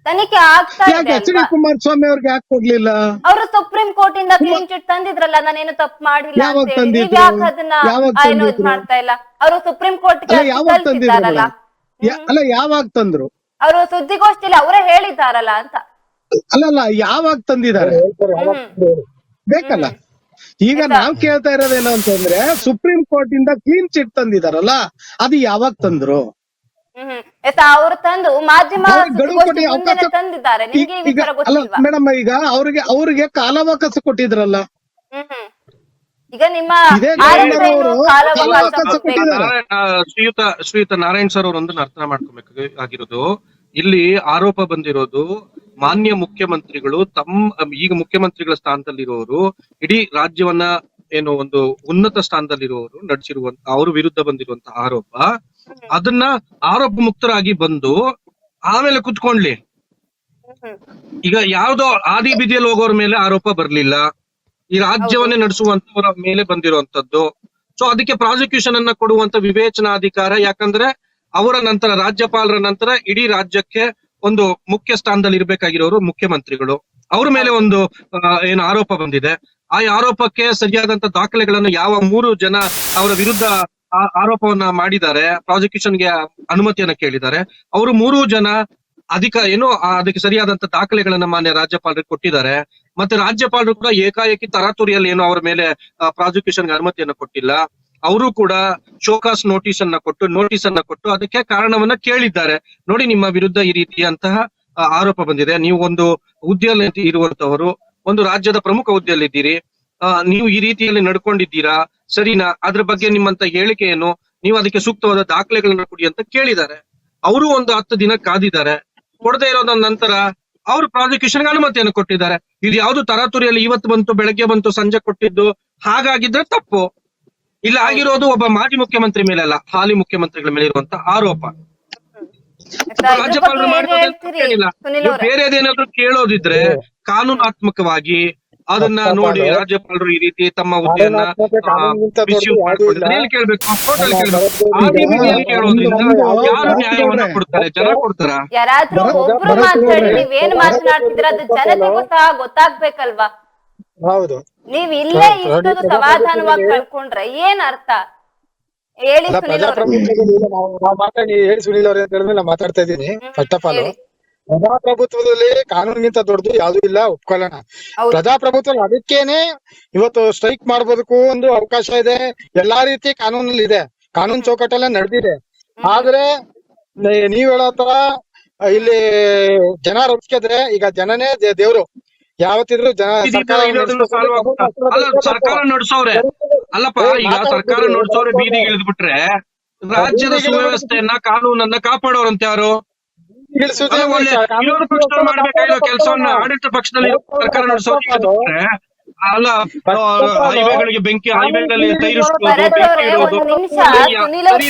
ತನಿಖೆ ಆಗ್ತಾ ಇದೆ. H ಡಿ ಕುಮಾರಸ್ವಾಮಿ ಅವ್ರಿಗೆ ಯಾಕೆ ಕೊಡ್ಲಿಲ್ಲ? ಅವರು ಸುಪ್ರೀಂ ಕೋರ್ಟ್ ಇಂದ ಕ್ಲೀನ್ ಚಿಟ್ ತಂದಿದ್ರಲ್ಲ, ನಾನೇನು ತಪ್ಪು ಮಾಡಿಲ್ಲ ಅಂತ ಹೇಳಿ. ನೀವ್ ಯಾಕೆ ಅದನ್ನ ಏನು ಇದ್ ಮಾಡ್ತಾ ಇಲ್ಲ? ಅವರು ಸುಪ್ರೀಂ ಕೋರ್ಟ್ ಕಳ್ಸಿದ್ದಾರಲ್ಲ. ಅಲ್ಲ, ಯಾವಾಗ ತಂದ್ರು? ಅವರು ಸುದ್ದಿಗೋಷ್ಠಿಯಲ್ಲಿ ಅವರೇ ಹೇಳಿದಾರಲ್ಲ ಅಂತ. ಅಲ್ಲಲ್ಲ, ಯಾವಾಗ ತಂದಿದ್ದಾರೆ ಬೇಕಲ್ಲ. ಈಗ ನಾವ್ ಕೇಳ್ತಾ ಇರೋದೇನು ಅಂತಂದ್ರೆ, ಸುಪ್ರೀಂ ಕೋರ್ಟ್ ಇಂದ ಕ್ಲೀನ್ ಚಿಟ್ ತಂದಿದಾರಲ್ಲ, ಅದು ಯಾವಾಗ ತಂದ್ರು? ಅವರು ತಂದು ಮಾಧ್ಯಮ ತಂದಿದ್ದಾರೆ. ನಿಮ್ಗೆ ಈ ವಿಚಾರ ಗೊತ್ತಿಲ್ವಾ? ಮೇಡಮ್, ಈಗ ಅವ್ರಿಗೆ ಕಾಲಾವಕಾಶ ಕೊಟ್ಟಿದ್ರಲ್ಲ. ಈಗ ನಿಮ್ಮ ಶ್ರೀಯುತ ನಾರಾಯಣ್ ಸರ್ ಅವರು ಒಂದನ್ನ ಅರ್ಥ ಮಾಡ್ಕೋಬೇಕಾಗಿರೋದು, ಇಲ್ಲಿ ಆರೋಪ ಬಂದಿರೋದು ಮಾನ್ಯ ಮುಖ್ಯಮಂತ್ರಿಗಳು ಈಗ ಮುಖ್ಯಮಂತ್ರಿಗಳ ಸ್ಥಾನದಲ್ಲಿರುವವರು ಇಡೀ ರಾಜ್ಯವನ್ನ ಏನು ಒಂದು ಉನ್ನತ ಸ್ಥಾನದಲ್ಲಿರುವವರು ನಡೆಸಿರುವಂತ ಅವ್ರ ವಿರುದ್ಧ ಬಂದಿರುವಂತಹ ಆರೋಪ. ಅದನ್ನ ಆರೋಪ ಮುಕ್ತರಾಗಿ ಬಂದು ಆಮೇಲೆ ಕುತ್ಕೊಂಡ್ಲಿ. ಈಗ ಯಾವ್ದೋ ಆದಿ ಬೀದಿಯಲ್ಲಿ ಹೋಗೋರ ಮೇಲೆ ಆರೋಪ ಬರ್ಲಿಲ್ಲ, ಈ ರಾಜ್ಯವನ್ನೇ ನಡೆಸುವಂತವರ ಮೇಲೆ ಬಂದಿರುವಂತದ್ದು. ಸೊ ಅದಕ್ಕೆ ಪ್ರಾಸಿಕ್ಯೂಷನ್ ಅನ್ನ ಕೊಡುವಂತ ವಿವೇಚನಾಧಿಕಾರ, ಯಾಕಂದ್ರೆ ಅವರ ನಂತರ ರಾಜ್ಯಪಾಲರ ನಂತರ ಇಡೀ ರಾಜ್ಯಕ್ಕೆ ಒಂದು ಮುಖ್ಯ ಸ್ಥಾನದಲ್ಲಿ ಇರ್ಬೇಕಾಗಿರೋರು ಮುಖ್ಯಮಂತ್ರಿಗಳು. ಅವ್ರ ಮೇಲೆ ಒಂದು ಏನು ಆರೋಪ ಬಂದಿದೆ, ಆ ಆರೋಪಕ್ಕೆ ಸರಿಯಾದಂತ ದಾಖಲೆಗಳನ್ನು ಯಾವ 3 ಜನ ಅವರ ವಿರುದ್ಧ ಆರೋಪವನ್ನ ಮಾಡಿದ್ದಾರೆ, ಪ್ರಾಸಿಕ್ಯೂಷನ್ಗೆ ಅನುಮತಿಯನ್ನ ಕೇಳಿದ್ದಾರೆ, ಅವರು 3 ಜನ ಅದಕ್ಕೆ ಸರಿಯಾದಂತ ದಾಖಲೆಗಳನ್ನ ಮಾನ್ಯ ರಾಜ್ಯಪಾಲರಿಗೆ ಕೊಟ್ಟಿದ್ದಾರೆ. ಮತ್ತೆ ರಾಜ್ಯಪಾಲರು ಕೂಡ ಏಕಾಏಕಿ ತರಾತುರಿಯಲ್ಲಿ ಏನು ಅವರ ಮೇಲೆ ಪ್ರಾಸಿಕ್ಯೂಷನ್ಗೆ ಅನುಮತಿಯನ್ನ ಕೊಟ್ಟಿಲ್ಲ. ಅವರು ಕೂಡ ಶೋಕಾಸ್ ನೋಟಿಸ್ ಅನ್ನ ಕೊಟ್ಟು ಅದಕ್ಕೆ ಕಾರಣವನ್ನ ಕೇಳಿದ್ದಾರೆ. ನೋಡಿ, ನಿಮ್ಮ ವಿರುದ್ಧ ಈ ರೀತಿಯಂತಹ ಆರೋಪ ಬಂದಿದೆ, ನೀವು ಒಂದು ಹುದ್ದೆಯಲ್ಲಿ ಇರುವಂತವರು, ಒಂದು ರಾಜ್ಯದ ಪ್ರಮುಖ ಹುದ್ದೆಯಲ್ಲಿದ್ದೀರಿ, ನೀವು ಈ ರೀತಿಯಲ್ಲಿ ನಡ್ಕೊಂಡಿದ್ದೀರಾ, ಸರಿನಾ? ಅದ್ರ ಬಗ್ಗೆ ನಿಮ್ಮಂತ ಹೇಳಿಕೆ ಏನು, ನೀವು ಅದಕ್ಕೆ ಸೂಕ್ತವಾದ ದಾಖಲೆಗಳನ್ನ ಕೊಡಿ ಅಂತ ಕೇಳಿದ್ದಾರೆ. ಅವರು ಒಂದು 10 ದಿನ ಕಾದಿದ್ದಾರೆ. ಕೊಡದೆ ಇರೋದ ನಂತರ ಅವರು ಪ್ರಾಸಿಕ್ಯೂಷನ್ಗೆ ಅನುಮತಿಯನ್ನು ಕೊಟ್ಟಿದ್ದಾರೆ. ಇದು ಯಾವ್ದು ತರಾತುರಿಯಲ್ಲಿ ಇವತ್ತು ಬಂತು, ಬೆಳಗ್ಗೆ ಬಂತು, ಸಂಜೆ ಕೊಟ್ಟಿದ್ದು ಹಾಗಾಗಿದ್ರೆ ತಪ್ಪು. ಇಲ್ಲ ಆಗಿರೋದು ಒಬ್ಬ ಮಾಜಿ ಮುಖ್ಯಮಂತ್ರಿ ಮೇಲೆ ಅಲ್ಲ, ಹಾಲಿ ಮುಖ್ಯಮಂತ್ರಿಗಳ ಮೇಲೆ ಇರುವಂತ ಆರೋಪ. ರಾಜ್ಯಪಾಲರು ಮಾಡಿರೋದೇನಿಲ್ಲ. ಬೇರೆದೇನಾದ್ರೂ ಕೇಳೋದಿದ್ರೆ ಕಾನೂನಾತ್ಮಕವಾಗಿ ಅದನ್ನ ನೋಡಿ ರಾಜ್ಯಪಾಲರು ಈ ರೀತಿ ತಮ್ಮ ಹುದ್ದೆಯನ್ನ ಕೇಳ್ಬೇಕು, ಕೋರ್ಟಲ್ಲಿ ಕೇಳ್ಬೇಕು. ಆದಿ ಬೀದಿಯಲ್ಲಿ ಕೇಳೋದ್ರಿಂದ ಯಾರು ನ್ಯಾಯವನ್ನ ಕೊಡ್ತಾರೆ? ಜನ ಕೊಡ್ತಾರ? ಯಾರಾದ್ರೂ ಒಬ್ರು ಮಾತಾಡಿ ನೀವೇನ್ ಮಾತನಾಡ್ತಿದ್ರ ಅದು ಜನತೆಗೂ ಸಹ ಗೊತ್ತಾಗ್ಬೇಕಲ್ವಾ? ಹೌದು. ನೀವ್ ಇಲ್ಲೇ ಇಷ್ಟೊಂದು ಸಮಾಧಾನವಾಗಿ ಕಳ್ಕೊಂಡ್ರೆ ಏನ್ ಅರ್ಥ ಹೇಳಿ ಸುನಿಲ್ ಅವ್ರೆ? ಹೇಳಿ ಸುನಿಲ್ ಅವ್ರೆ ಅಂತ ಹೇಳಿದ್ಮೇಲೆ ಮಾತಾಡ್ತಾ ಇದ್ದೀನಿ. ಫಸ್ಟ್ ಆಫ್ ಆಲ್, ಪ್ರಜಾಪ್ರಭುತ್ವದಲ್ಲಿ ಕಾನೂನಿಗಿಂತ ದೊಡ್ಡದು ಯಾವ್ದು ಇಲ್ಲ, ಒಪ್ಕೊಳ್ಳೋಣ. ಪ್ರಜಾಪ್ರಭುತ್ವದಲ್ಲಿ ಅದಕ್ಕೇನೆ ಇವತ್ತು ಸ್ಟ್ರೈಕ್ ಮಾಡೋದಕ್ಕೂ ಒಂದು ಅವಕಾಶ ಇದೆ, ಎಲ್ಲಾ ರೀತಿ ಕಾನೂನಲ್ಲಿ ಇದೆ, ಕಾನೂನು ಚೌಕಟ್ಟೆಲ್ಲ ನಡೆದಿದೆ. ಆದ್ರೆ ನೀವ್ ಹೇಳೋ ತರ ಇಲ್ಲಿ ಜನ ರೊಚ್ಚಿದ್ರೆ ಈಗ ಜನನೇ ದೇವ್ರು. ಯಾವತ್ತಿದ್ರು ಸರ್ಕಾರ ನಡೆಸೋರೆ ಅಲ್ಲಪ್ಪ. ಈಗ ಸರ್ಕಾರ ನಡೆಸೋರೆ ಬೀದಿಗೆ ಇಳಿದ್ಬಿಟ್ರೆ ರಾಜ್ಯದ ಸುವ್ಯವಸ್ಥೆಯನ್ನ ಕಾನೂನನ್ನ ಕಾಪಾಡೋರಂತ ಯಾರು? ವಿರೋಧ ಪಕ್ಷದವ್ರು ಮಾಡ್ಬೇಕಾಗಿರೋ ಕೆಲಸವನ್ನ ಆಡಳಿತ ಪಕ್ಷದಲ್ಲಿ ಸರ್ಕಾರ ನಡೆಸೋರು ಅಲ್ಲ. ಹೈವೇಗಳಿಗೆ ಬೆಂಕಿ, ಹೈವೇಗಳಲ್ಲಿ ಟೈರ್ ಇಡೋದು,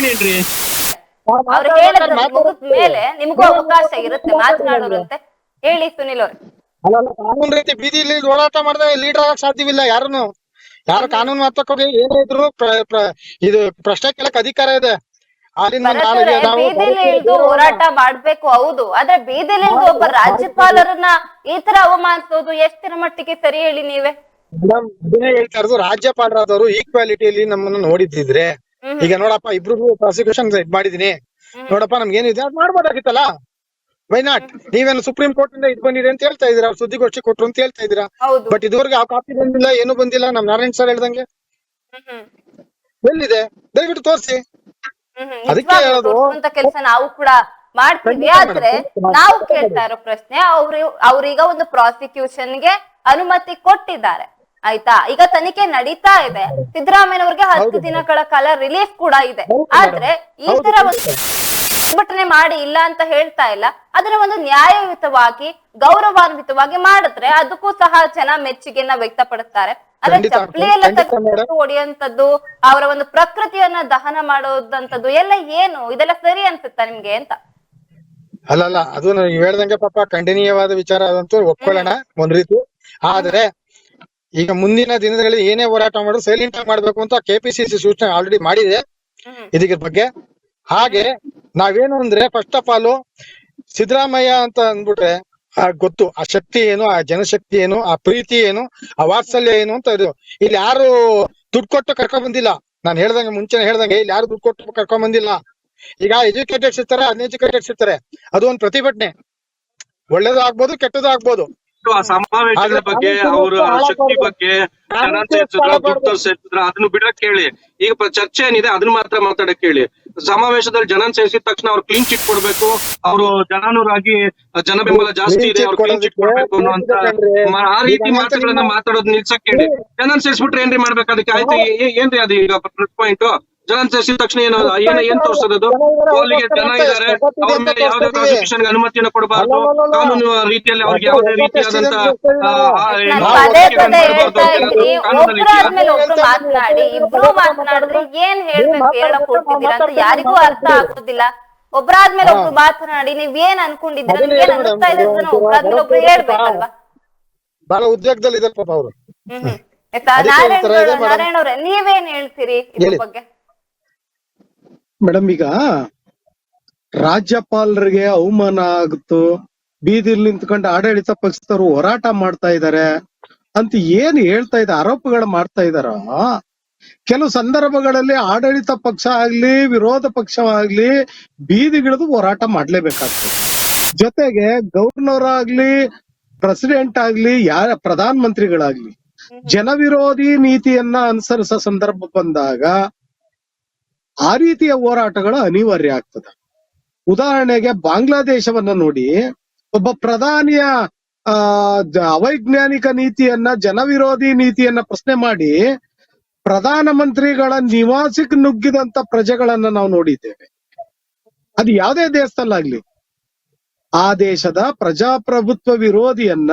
ಅವ್ರು ಹೇಳಿದ್ರು ಮುಗಿದ ಮೇಲೆ ನಿಮಗೂ ಅವಕಾಶ ಇರುತ್ತೆ ಮಾತನಾಡೋರಂತೆ. ಹೇಳಿ ಸುನಿಲ್ ಅವ್ರೆ. ಅಲ್ಲ ಕಾನೂನು ರೀತಿ ಬೀದಿಲಿ ಓಡಾಟ ಮಾಡಿದ್ರೆ ಲೀಡರ್ ಆಗಕ್ ಸಾಧ್ಯವಿಲ್ಲ. ಯಾರು ಕಾನೂನು ಮಾತಕ್ಕೆ ಏನೇ ಇದ್ರು ಇದು ಪ್ರಶ್ನೆ ಕೇಳಕ್ ಅಧಿಕಾರ ಇದೆ. ಬೀದಿಲಿ ಇಳಿದು ಹೋರಾಟ ಮಾಡ್ಬೇಕು, ಹೌದು. ಆದ್ರೆ ಬೀದಿಲಿ ಇಳಿದು ಒಬ್ಬ ರಾಜ್ಯಪಾಲರನ್ನ ಈ ತರ ಅವಮಾನಿಸೋದು ಎಷ್ಟಿನ ಮಟ್ಟಿಗೆ ಸರಿ ಹೇಳಿ ನೀವೇ? ಮೇಡಮ್ ಅದನ್ನೇ ಹೇಳ್ತಾ ಇರೋದು, ರಾಜ್ಯಪಾಲರಾದವರು ಈಕ್ವಾಲಿಟಿಯಲ್ಲಿ ನಮ್ಮನ್ನ ನೋಡಿದ್ರೆ ಈಗ ನೋಡಪ್ಪ ಇಬ್ರಿಗೂ ಪ್ರಾಸಿಕ್ಯೂಷನ್ ಮಾಡಿದೀನಿ ನೋಡಪ್ಪ ನಮ್ಗೇನಿದೆ ಅದ್ ಮಾಡ್ಬೋದಾಗಿತ್ತಲ್ಲ. Why not? ನೀವೇನು ಸುಪ್ರೀಂ ಕೋರ್ಟ್ ಇಂದ ಇದು ಬಂದಿದೆ ಅಂತ ಹೇಳ್ತಾ ಇದೀರಾ, ಸುದ್ದಿಗೋಷ್ಠಿ ಕೊಟ್ರು ಅಂತ ಹೇಳ್ತಾ ಇದೀರಾ. ಬಟ್ ಇದುವರೆಗೆ ಆ ಕಾಪಿ ಬಂದಿಲ್ಲ, ಏನು ಬಂದಿಲ್ಲ. ನಮ್ ನಾರಾಯಣ್ ಸರ್ ಹೇಳ್ದಂಗೆ ಎಲ್ಲಿದೆ ದಯವಿಟ್ಟು ತೋರಿಸಿ. ಅದಕ್ಕೆ ಹೇಳೋದು ಕೆಲಸ ನಾವು ಕೂಡ ಮಾಡ್ತೀವಿ. ಆದ್ರೆ ನಾವು ಕೇಳ್ತಾ ಇರೋ ಪ್ರಶ್ನೆ, ಅವ್ರೀಗ ಒಂದು ಪ್ರಾಸಿಕ್ಯೂಷನ್ಗೆ ಅನುಮತಿ ಕೊಟ್ಟಿದ್ದಾರೆ, ಆಯ್ತಾ? ಈಗ ತನಿಖೆ ನಡೀತಾ ಇದೆ. ಸಿದ್ದರಾಮಯ್ಯನವ್ರಿಗೆ 10 ದಿನಗಳ ಕಾಲ ರಿಲೀಫ್ ಕೂಡ ಇದೆ. ಆದ್ರೆ ಈ ತರ ಒಂದು ಪ್ರತಿಭಟನೆ ಮಾಡಿ ಇಲ್ಲ ಅಂತ ಹೇಳ್ತಾ ಇಲ್ಲ. ಅದನ್ನ ಒಂದು ನ್ಯಾಯಯುತವಾಗಿ ಗೌರವಾನ್ವಿತವಾಗಿ ಮಾಡಿದ್ರೆ ಅದಕ್ಕೂ ಸಹ ಜನ ಮೆಚ್ಚುಗೆಯನ್ನ ವ್ಯಕ್ತಪಡಿಸ್ತಾರೆ. ಅದ್ರ ಚಪ್ಪಲಿ ಎಲ್ಲ ಹೊಡಿಯುವಂತದ್ದು, ಅವರ ಒಂದು ಪ್ರಕೃತಿಯನ್ನ ದಹನ ಮಾಡೋದಂತದ್ದು ಎಲ್ಲ ಏನು ಇದೆಲ್ಲ ಸರಿ ಅನ್ಸುತ್ತಾ ನಿಮ್ಗೆ ಅಂತ? ಅಲ್ಲ ಅದು ನೀವು ಹೇಳ್ದಂಗೆ ಪಾಪ ಖಂಡನೀಯವಾದ ವಿಚಾರ ಅದಂತೂ ಒಪ್ಕೊಳ್ಳೋಣ ಒಂದ್ ರೀತಿ. ಆದ್ರೆ ಈಗ ಮುಂದಿನ ದಿನಗಳಲ್ಲಿ ಏನೇ ಹೋರಾಟ ಮಾಡೋದು ಸೈಲೆಂಟ್ ಆಗಿ ಮಾಡ್ಬೇಕು ಅಂತ ಕೆಪಿಸಿಸಿ ಸೂಚನೆ ಆಲ್ರೆಡಿ ಮಾಡಿದೆ ಇದರ ಬಗ್ಗೆ. ಹಾಗೆ ನಾವೇನು ಅಂದ್ರೆ ಫಸ್ಟ್ ಆಫ್ ಆಲ್ ಸಿದ್ದರಾಮಯ್ಯ ಅಂತ ಅಂದ್ಬಿಟ್ರೆ ಗೊತ್ತು ಆ ಶಕ್ತಿ ಏನು, ಆ ಜನಶಕ್ತಿ ಏನು, ಆ ಪ್ರೀತಿ ಏನು, ಆ ವಾತ್ಸಲ್ಯ ಏನು ಅಂತ. ಇದು ಇಲ್ಲಿ ಯಾರು ದುಡ್ಡು ಕೊಟ್ಟು ಕರ್ಕೊಂಡ್ ಬಂದಿಲ್ಲ. ನಾನು ಹೇಳ್ದಂಗೆ ಮುಂಚೆನೆ ಹೇಳ್ದಂಗೆ ಇಲ್ಲಿ ಯಾರು ದುಡ್ಡು ಕೊಟ್ಟು ಕರ್ಕೊಂಡ್ ಬಂದಿಲ್ಲ. ಈಗ ಎಜುಕೇಟೆಡ್ಸ್ ಇರ್ತಾರೆ, ಅನ್ಎಜುಕೇಟೆಡ್ಸ್ ಇರ್ತಾರೆ. ಅದು ಒಂದು ಪ್ರತಿಭಟನೆ, ಒಳ್ಳೇದು ಆಗ್ಬೋದು ಕೆಟ್ಟದ್ದು ಆಗ್ಬೋದು. ಸಮಾವೇಶದ ಬಗ್ಗೆ, ಅವರ ಶಕ್ತಿ ಬಗ್ಗೆ ಜನ ಸೇರ್ಸಿದ್ರ ದುಡ್ಡು ಸೇರ್ಸಿದ್ರ ಅದನ್ನು ಬಿಡಕ್ ಕೇಳಿ. ಈಗ ಚರ್ಚೆ ಏನಿದೆ ಅದನ್ನ ಮಾತ್ರ ಮಾತಾಡಕ್ ಕೇಳಿ. ಸಮಾವೇಶದಲ್ಲಿ ಜನ ಸೇರಿಸಿದ ತಕ್ಷಣ ಅವ್ರು ಕ್ಲೀನ್ ಚಿಟ್ ಕೊಡ್ಬೇಕು, ಅವರು ಜನಾನುರಾಗಿ ಜನ ಬೆಂಬಲ ಜಾಸ್ತಿ ಇದೆ, ಅವ್ರು ಕ್ಲೀನ್ ಚಿಟ್ ಕೊಡ್ಬೇಕು ಅನ್ನುವಂತ ಆ ರೀತಿ ಮಾತುಗಳನ್ನ ಮಾತಾಡೋದು ನಿಲ್ಸಕ್ ಕೇಳಿ. ಜನ ಸೇರಿಸ್ಬಿಟ್ರೆ ಏನ್ರಿ ಮಾಡ್ಬೇಕು? ಅದಕ್ಕೆ ಆಯ್ತು ಏನ್ರಿ ಅದು ಈಗ ಪ್ಲಸ್ ಪಾಯಿಂಟ್? ಜನ ಸೇರಿಸಿದ ತಕ್ಷಣ ಏನ್ ತೋರ್ಸೋದು? ಅಲ್ಲಿಗೆ ಜನ ಇದಾರೆ, ಅವ್ರ ಮೇಲೆ ಯಾವುದೇ ಪ್ರಾಸಿಕ್ಯೂಷನ್ ಅನುಮತಿಯನ್ನು ಕೊಡಬಾರ್ದು, ಕಾನೂನು ರೀತಿಯಲ್ಲಿ ಅವ್ರಿಗೆ ಯಾವುದೇ ರೀತಿಯಾದಂತ ಮಾತನಾಡಿ ಇಬ್ರು ಮಾತನಾಡಿದ್ರೆ ಏನ್ ಹೇಳ್ಬೇಕು, ಹೇಳಕ್ ಕೊಡ್ತಿದ್ದೀರಾ ಅಂತ ಯಾರಿಗೂ ಅರ್ಥ ಆಗೋದಿಲ್ಲ. ಒಬ್ರಾದ್ಮೇಲೆ ಒಬ್ರು ಮಾತನಾಡಿ ನೀವ್ ಏನ್ ಅನ್ಕೊಂಡಿದ್ದೀರಾ, ನಿಮ್ಗೆ ಏನ್ ಅನಿಸ್ತಾ ಇದೆ ಅದನ್ನ ಒಬ್ರಾದ್ಮೇಲೆ ಒಬ್ರು ಹೇಳ್ಬೇಕಲ್ವಾ? ಬಹಳ ಉದ್ಯೋಗದಲ್ಲಿ ಇದೆ ಪಾಪ ಅವರು. ನಾರಾಯಣ ಅವ್ರೆ, ನೀವೇನ್ ಹೇಳ್ತೀರಿ ಇದ್ರ ಬಗ್ಗೆ? ಮೇಡಮ್, ಈಗ ರಾಜ್ಯಪಾಲರಿಗೆ ಅವಮಾನ ಆಗುತ್ತೋ, ಬೀದಿಲಿ ನಿಂತ್ಕೊಂಡು ಆಡಳಿತ ಪಕ್ಷದವರು ಹೋರಾಟ ಮಾಡ್ತಾ ಇದಾರೆ ಅಂತ ಏನ್ ಹೇಳ್ತಾ ಇದ್ದಾರೆ, ಆರೋಪಗಳು ಮಾಡ್ತಾ ಇದಾರ. ಕೆಲವು ಸಂದರ್ಭಗಳಲ್ಲಿ ಆಡಳಿತ ಪಕ್ಷ ಆಗ್ಲಿ ವಿರೋಧ ಪಕ್ಷವಾಗ್ಲಿ ಬೀದಿಗಿಳಿದು ಹೋರಾಟ ಮಾಡ್ಲೇಬೇಕಾಗ್ತದೆ. ಜೊತೆಗೆ ಗವರ್ನರ್ ಆಗ್ಲಿ ಪ್ರೆಸಿಡೆಂಟ್ ಆಗ್ಲಿ ಪ್ರಧಾನ ಮಂತ್ರಿಗಳಾಗ್ಲಿ ಜನವಿರೋಧಿ ನೀತಿಯನ್ನ ಅನುಸರಿಸೋ ಸಂದರ್ಭ ಬಂದಾಗ ಆ ರೀತಿಯ ಹೋರಾಟಗಳು ಅನಿವಾರ್ಯ ಆಗ್ತದೆ. ಉದಾಹರಣೆಗೆ ಬಾಂಗ್ಲಾದೇಶವನ್ನ ನೋಡಿ, ಒಬ್ಬ ಪ್ರಧಾನಿಯ ಅವೈಜ್ಞಾನಿಕ ನೀತಿಯನ್ನ, ಜನವಿರೋಧಿ ನೀತಿಯನ್ನ ಪ್ರಶ್ನೆ ಮಾಡಿ ಪ್ರಧಾನ ಮಂತ್ರಿಗಳ ನಿವಾಸಕ್ಕೆ ನುಗ್ಗಿದಂತ ಪ್ರಜೆಗಳನ್ನ ನಾವು ನೋಡಿದ್ದೇವೆ. ಅದು ಯಾವುದೇ ದೇಶದಲ್ಲಾಗ್ಲಿ ಆ ದೇಶದ ಪ್ರಜಾಪ್ರಭುತ್ವ ವಿರೋಧಿಯನ್ನ,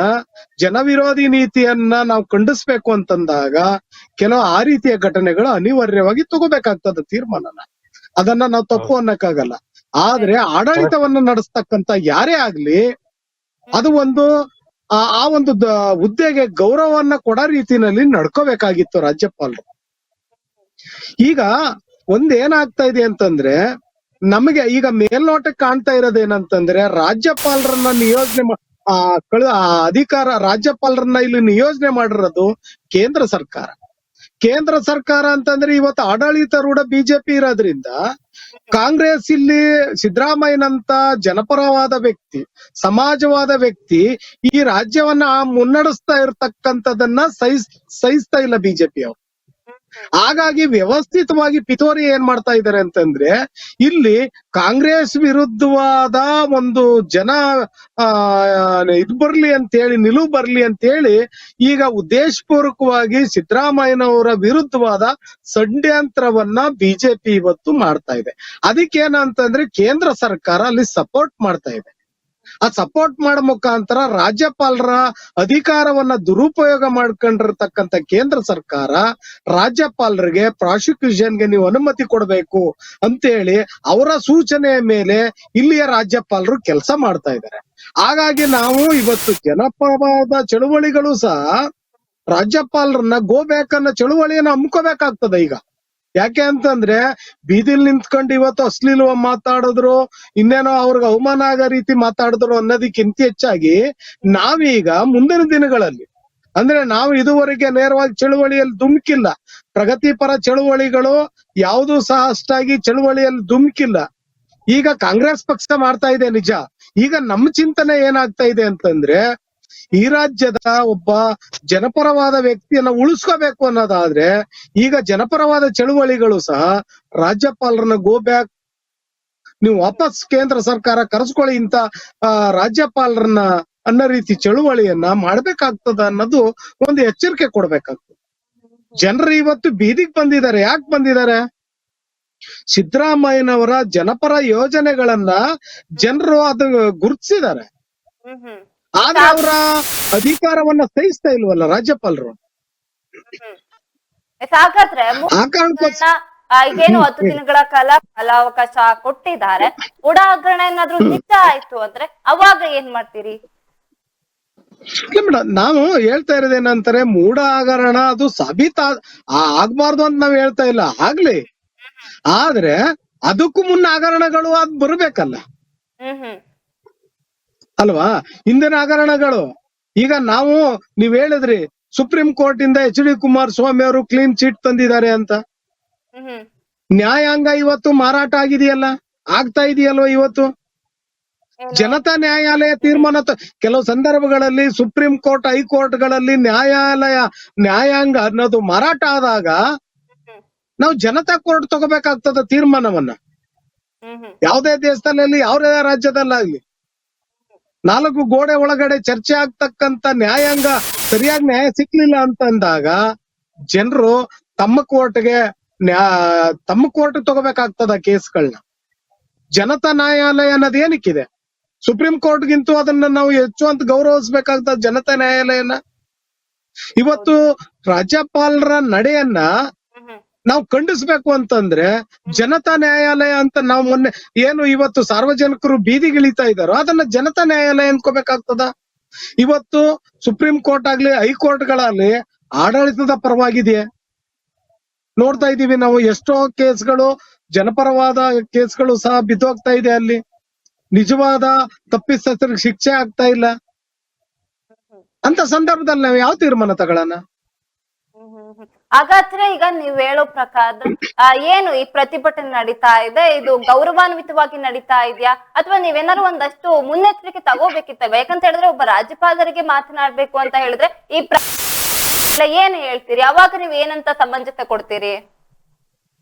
ಜನವಿರೋಧಿ ನೀತಿಯನ್ನ ನಾವು ಖಂಡಿಸ್ಬೇಕು ಅಂತಂದಾಗ ಕೆಲವು ಆ ರೀತಿಯ ಘಟನೆಗಳು ಅನಿವಾರ್ಯವಾಗಿ ತಗೋಬೇಕಾಗ್ತದ ತೀರ್ಮಾನನ. ಅದನ್ನ ನಾವು ತಪ್ಪು ಅನ್ನಕ್ಕಾಗಲ್ಲ. ಆದ್ರೆ ಆಡಳಿತವನ್ನ ನಡೆಸ್ತಕ್ಕಂತ ಯಾರೇ ಆಗ್ಲಿ ಅದು ಒಂದು ಆ ಒಂದು ಹುದ್ದೆಗೆ ಗೌರವವನ್ನ ಕೊಡೋ ರೀತಿನಲ್ಲಿ ನಡ್ಕೋಬೇಕಾಗಿತ್ತು ರಾಜ್ಯಪಾಲರು. ಈಗ ಒಂದೇನಾಗ್ತಾ ಇದೆ ಅಂತಂದ್ರೆ, ನಮಗೆ ಈಗ ಮೇಲ್ನೋಟಕ್ಕೆ ಕಾಣ್ತಾ ಇರೋದೇನಂತಂದ್ರೆ, ರಾಜ್ಯಪಾಲರನ್ನ ನಿಯೋಜನೆ ಅಧಿಕಾರ ರಾಜ್ಯಪಾಲರನ್ನ ಇಲ್ಲಿ ನಿಯೋಜನೆ ಮಾಡಿರೋದು ಕೇಂದ್ರ ಸರ್ಕಾರ. ಕೇಂದ್ರ ಸರ್ಕಾರ ಅಂತಂದ್ರೆ ಇವತ್ತು ಆಡಳಿತಾರೂಢ ಬಿಜೆಪಿ ಇರೋದ್ರಿಂದ ಕಾಂಗ್ರೆಸ್ ಇಲ್ಲಿ ಸಿದ್ದರಾಮಯ್ಯನಂತ ಜನಪರವಾದ ವ್ಯಕ್ತಿ, ಸಮಾಜವಾದ ವ್ಯಕ್ತಿ ಈ ರಾಜ್ಯವನ್ನ ಮುನ್ನಡೆಸ್ತಾ ಇರ್ತಕ್ಕಂಥದನ್ನ ಸಹಿಸ್ತಾ ಇಲ್ಲ ಬಿಜೆಪಿ ಅವರು. ಹಾಗಾಗಿ ವ್ಯವಸ್ಥಿತವಾಗಿ ಪಿತೋರಿ ಏನ್ ಮಾಡ್ತಾ ಇದ್ದಾರೆ ಅಂತಂದ್ರೆ, ಇಲ್ಲಿ ಕಾಂಗ್ರೆಸ್ ವಿರುದ್ಧವಾದ ಒಂದು ನಿಲುವು ಬರ್ಲಿ ಅಂತೇಳಿ ಈಗ ಉದ್ದೇಶಪೂರ್ವಕವಾಗಿ ಸಿದ್ದರಾಮಯ್ಯನವರ ವಿರುದ್ಧವಾದ ಷಡ್ಯಂತ್ರವನ್ನ ಬಿಜೆಪಿ ಇವತ್ತು ಮಾಡ್ತಾ ಇದೆ. ಅದಕ್ಕೇನಂತಂದ್ರೆ ಕೇಂದ್ರ ಸರ್ಕಾರ ಅಲ್ಲಿ ಸಪೋರ್ಟ್ ಮಾಡ್ತಾ ಇದೆ. ಆ ಸಪೋರ್ಟ್ ಮಾಡೋ ಮುಖಾಂತರ ರಾಜ್ಯಪಾಲರ ಅಧಿಕಾರವನ್ನ ದುರುಪಯೋಗ ಮಾಡ್ಕೊಂಡಿರ್ತಕ್ಕಂಥ ಕೇಂದ್ರ ಸರ್ಕಾರ ರಾಜ್ಯಪಾಲರಿಗೆ ಪ್ರಾಸಿಕ್ಯೂಷನ್ಗೆ ನೀವು ಅನುಮತಿ ಕೊಡಬೇಕು ಅಂತೇಳಿ ಅವರ ಸೂಚನೆಯ ಮೇಲೆ ಇಲ್ಲಿಯ ರಾಜ್ಯಪಾಲರು ಕೆಲಸ ಮಾಡ್ತಾ ಇದ್ದಾರೆ. ಹಾಗಾಗಿ ನಾವು ಇವತ್ತು ಜನಪರವಾದ ಚಳುವಳಿಗಳು ಸಹ ರಾಜ್ಯಪಾಲರನ್ನ ಗೋ ಬ್ಯಾಕ್ ಅನ್ನೋ ಚಳುವಳಿಯನ್ನ ಹಮ್ಕೋಬೇಕಾಗ್ತದೆ ಈಗ. ಯಾಕೆ ಅಂತಂದ್ರೆ ಬೀದಿಲ್ ನಿಂತ್ಕೊಂಡು ಇವತ್ತು ಅಶ್ಲೀಲ ಮಾತಾಡಿದ್ರು, ಇನ್ನೇನೋ ಅವ್ರಿಗೆ ಅವಮಾನ ಆಗೋ ರೀತಿ ಮಾತಾಡಿದ್ರು ಅನ್ನೋದಕ್ಕಿಂತ ಹೆಚ್ಚಾಗಿ ನಾವೀಗ ಮುಂದಿನ ದಿನಗಳಲ್ಲಿ ಅಂದ್ರೆ ನಾವು ಇದುವರೆಗೆ ನೇರವಾಗಿ ಚಳುವಳಿಯಲ್ಲಿ ಧುಮುಕಿಲ್ಲ, ಪ್ರಗತಿಪರ ಚಳುವಳಿಗಳು ಯಾವುದು ಸಹ ಅಷ್ಟಾಗಿ ಚಳುವಳಿಯಲ್ಲಿ ಧುಮುಕಿಲ್ಲ. ಈಗ ಕಾಂಗ್ರೆಸ್ ಪಕ್ಷ ಮಾಡ್ತಾ ಇದೆ ನಿಜ. ಈಗ ನಮ್ಮ ಚಿಂತನೆ ಏನಾಗ್ತಾ ಇದೆ ಅಂತಂದ್ರೆ ಈ ರಾಜ್ಯದ ಒಬ್ಬ ಜನಪರವಾದ ವ್ಯಕ್ತಿಯನ್ನ ಉಳಿಸ್ಕೋಬೇಕು ಅನ್ನೋದಾದ್ರೆ ಈಗ ಜನಪರವಾದ ಚಳುವಳಿಗಳು ಸಹ ರಾಜ್ಯಪಾಲರನ್ನ ಗೋ ಬ್ಯಾಕ್, ನೀವು ವಾಪಸ್ ಕೇಂದ್ರ ಸರ್ಕಾರ ಕರೆಸ್ಕೊಳ್ಳಿ ಇಂತ ರಾಜ್ಯಪಾಲರನ್ನ ಅನ್ನೋ ರೀತಿ ಚಳುವಳಿಯನ್ನ ಮಾಡ್ಬೇಕಾಗ್ತದ ಅನ್ನೋದು ಒಂದು ಎಚ್ಚರಿಕೆ ಕೊಡ್ಬೇಕಾಗ್ತದೆ. ಜನರು ಇವತ್ತು ಬೀದಿಗೆ ಬಂದಿದ್ದಾರೆ. ಯಾಕೆ ಬಂದಿದ್ದಾರೆ? ಸಿದ್ದರಾಮಯ್ಯನವರ ಜನಪರ ಯೋಜನೆಗಳನ್ನ ಜನರು ಅದು ಗುರುತಿಸಿದ್ದಾರೆ. ಆದ್ರೆ ಅವರ ಅಧಿಕಾರವನ್ನ ಸಹಿಸ್ತಾ ಇಲ್ವಲ್ಲ ರಾಜ್ಯಪಾಲರು. ಹಾಗಾದ್ರೆ ಆ ಕಾರಣಕ್ಕೋಸ್ಕರ ಈಗೇನು 10 ದಿನಗಳ ಕಾಲ ಕಾಲಾವಕಾಶ ಕೊಟ್ಟಿದ್ದಾರೆ. ಉಡ ಹಗರಣ ಏನಾದ್ರು ನಿಜ ಆಯ್ತು ಅಂದ್ರೆ ಅವಾಗ ಏನ್ ಮಾಡ್ತೀರಿ? ಮೇಡಮ್, ನಾವು ಹೇಳ್ತಾ ಇರೋದೇನಂತಾರೆ, ಮೂಢ ಹಗರಣ ಅದು ಆಗ್ಬಾರ್ದು ಅಂತ ನಾವ್ ಹೇಳ್ತಾ ಇಲ್ಲ, ಆಗ್ಲಿ. ಆದ್ರೆ ಅದಕ್ಕೂ ಮುನ್ನ ಹಗರಣಗಳು ಅದ್ ಬರ್ಬೇಕಲ್ಲ ಅಲ್ವಾ? ಹಿಂದಿನ ಹಗರಣಗಳು ಈಗ ನೀವ್ ಹೇಳಿದ್ರಿ ಸುಪ್ರೀಂ ಕೋರ್ಟ್ ಇಂದ HD ಕುಮಾರಸ್ವಾಮಿ ಅವರು ಕ್ಲೀನ್ ಚಿಟ್ ತಂದಿದ್ದಾರೆ ಅಂತ. ನ್ಯಾಯಾಂಗ ಇವತ್ತು ಮಾರಾಟ ಆಗಿದೆಯಲ್ಲ, ಆಗ್ತಾ ಇದೆಯಲ್ವ ಇವತ್ತು? ಜನತಾ ನ್ಯಾಯಾಲಯ ತೀರ್ಮಾನ ಕೆಲವು ಸಂದರ್ಭಗಳಲ್ಲಿ ಸುಪ್ರೀಂ ಕೋರ್ಟ್, ಹೈಕೋರ್ಟ್ ಗಳಲ್ಲಿ ನ್ಯಾಯಾಂಗ ಅನ್ನೋದು ಮಾರಾಟ ಆದಾಗ ನಾವು ಜನತಾ ಕೋರ್ಟ್ ತಗೋಬೇಕಾಗ್ತದ ತೀರ್ಮಾನವನ್ನ. ಯಾವುದೇ ದೇಶದಲ್ಲಿ ಯಾವುದೇ ರಾಜ್ಯದಲ್ಲಾಗ್ಲಿ 4 ಗೋಡೆ ಒಳಗಡೆ ಚರ್ಚೆ ಆಗ್ತಕ್ಕಂತ ನ್ಯಾಯಾಂಗ ಸರಿಯಾಗಿ ನ್ಯಾಯ ಸಿಕ್ಲಿಲ್ಲ ಅಂತಂದಾಗ ಜನರು ತಮ್ಮ ಕೋರ್ಟ್ ತಗೋಬೇಕಾಗ್ತದ ಕೇಸ್ಗಳನ್ನ. ಜನತಾ ನ್ಯಾಯಾಲಯ ಅನ್ನೋದು ಏನಕ್ಕಿದೆ? ಸುಪ್ರೀಂ ಕೋರ್ಟ್ಗಿಂತೂ ಅದನ್ನ ನಾವು ಹೆಚ್ಚು ಅಂತ ಗೌರವಿಸ್ಬೇಕಾಗ್ತದ ಜನತಾ ನ್ಯಾಯಾಲಯನ. ಇವತ್ತು ರಾಜ್ಯಪಾಲರ ನಡೆಯನ್ನ ನಾವು ಖಂಡಿಸ್ಬೇಕು ಅಂತಂದ್ರೆ ಜನತಾ ನ್ಯಾಯಾಲಯ ಅಂತ ನಾವು ಮೊನ್ನೆ ಏನು ಇವತ್ತು ಸಾರ್ವಜನಿಕರು ಬೀದಿಗಿಳಿತಾ ಇದ್ದಾರೋ ಅದನ್ನ ಜನತಾ ನ್ಯಾಯಾಲಯ ಅನ್ಕೋಬೇಕಾಗ್ತದ. ಇವತ್ತು ಸುಪ್ರೀಂ ಕೋರ್ಟ್ ಆಗ್ಲಿ ಹೈಕೋರ್ಟ್ಗಳಲ್ಲಿ ಆಡಳಿತದ ಪರವಾಗಿದೆಯೇ? ನೋಡ್ತಾ ಇದೀವಿ ನಾವು, ಎಷ್ಟೋ ಕೇಸ್ಗಳು ಜನಪರವಾದ ಕೇಸ್ಗಳು ಸಹ ಬಿದ್ದೋಗ್ತಾ ಇದೆ. ಅಲ್ಲಿ ನಿಜವಾದ ತಪ್ಪಿತಸ್ಥರಿಗೆ ಶಿಕ್ಷೆ ಆಗ್ತಾ ಇಲ್ಲ. ಅಂತ ಸಂದರ್ಭದಲ್ಲಿ ನಾವು ಯಾವ ತೀರ್ಮಾನ ತಗೊಳ್ಳೋಣ? ಹಾಗಾದ್ರೆ ಈಗ ನೀವ್ ಹೇಳೋ ಪ್ರಕಾರ ಏನು ಈ ಪ್ರತಿಭಟನೆ ನಡೀತಾ ಇದೆ, ಇದು ಗೌರವಾನ್ವಿತವಾಗಿ ನಡೀತಾ ಇದೆಯಾ ಅಥವಾ ನೀವೇನಾದ್ರು ಒಂದಷ್ಟು ಮುನ್ನೆಚ್ಚರಿಕೆ ತಗೋಬೇಕಿತ್ತ? ಯಾಕಂತ ಹೇಳಿದ್ರೆ ಒಬ್ಬ ರಾಜ್ಯಪಾಲರಿಗೆ ಮಾತನಾಡ್ಬೇಕು ಅಂತ ಹೇಳಿದ್ರೆ ಈ ಏನ್ ಹೇಳ್ತೀರಿ? ಅವಾಗ ನೀವ್ ಏನಂತ ಸಮಂಜಸ ಕೊಡ್ತೀರಿ?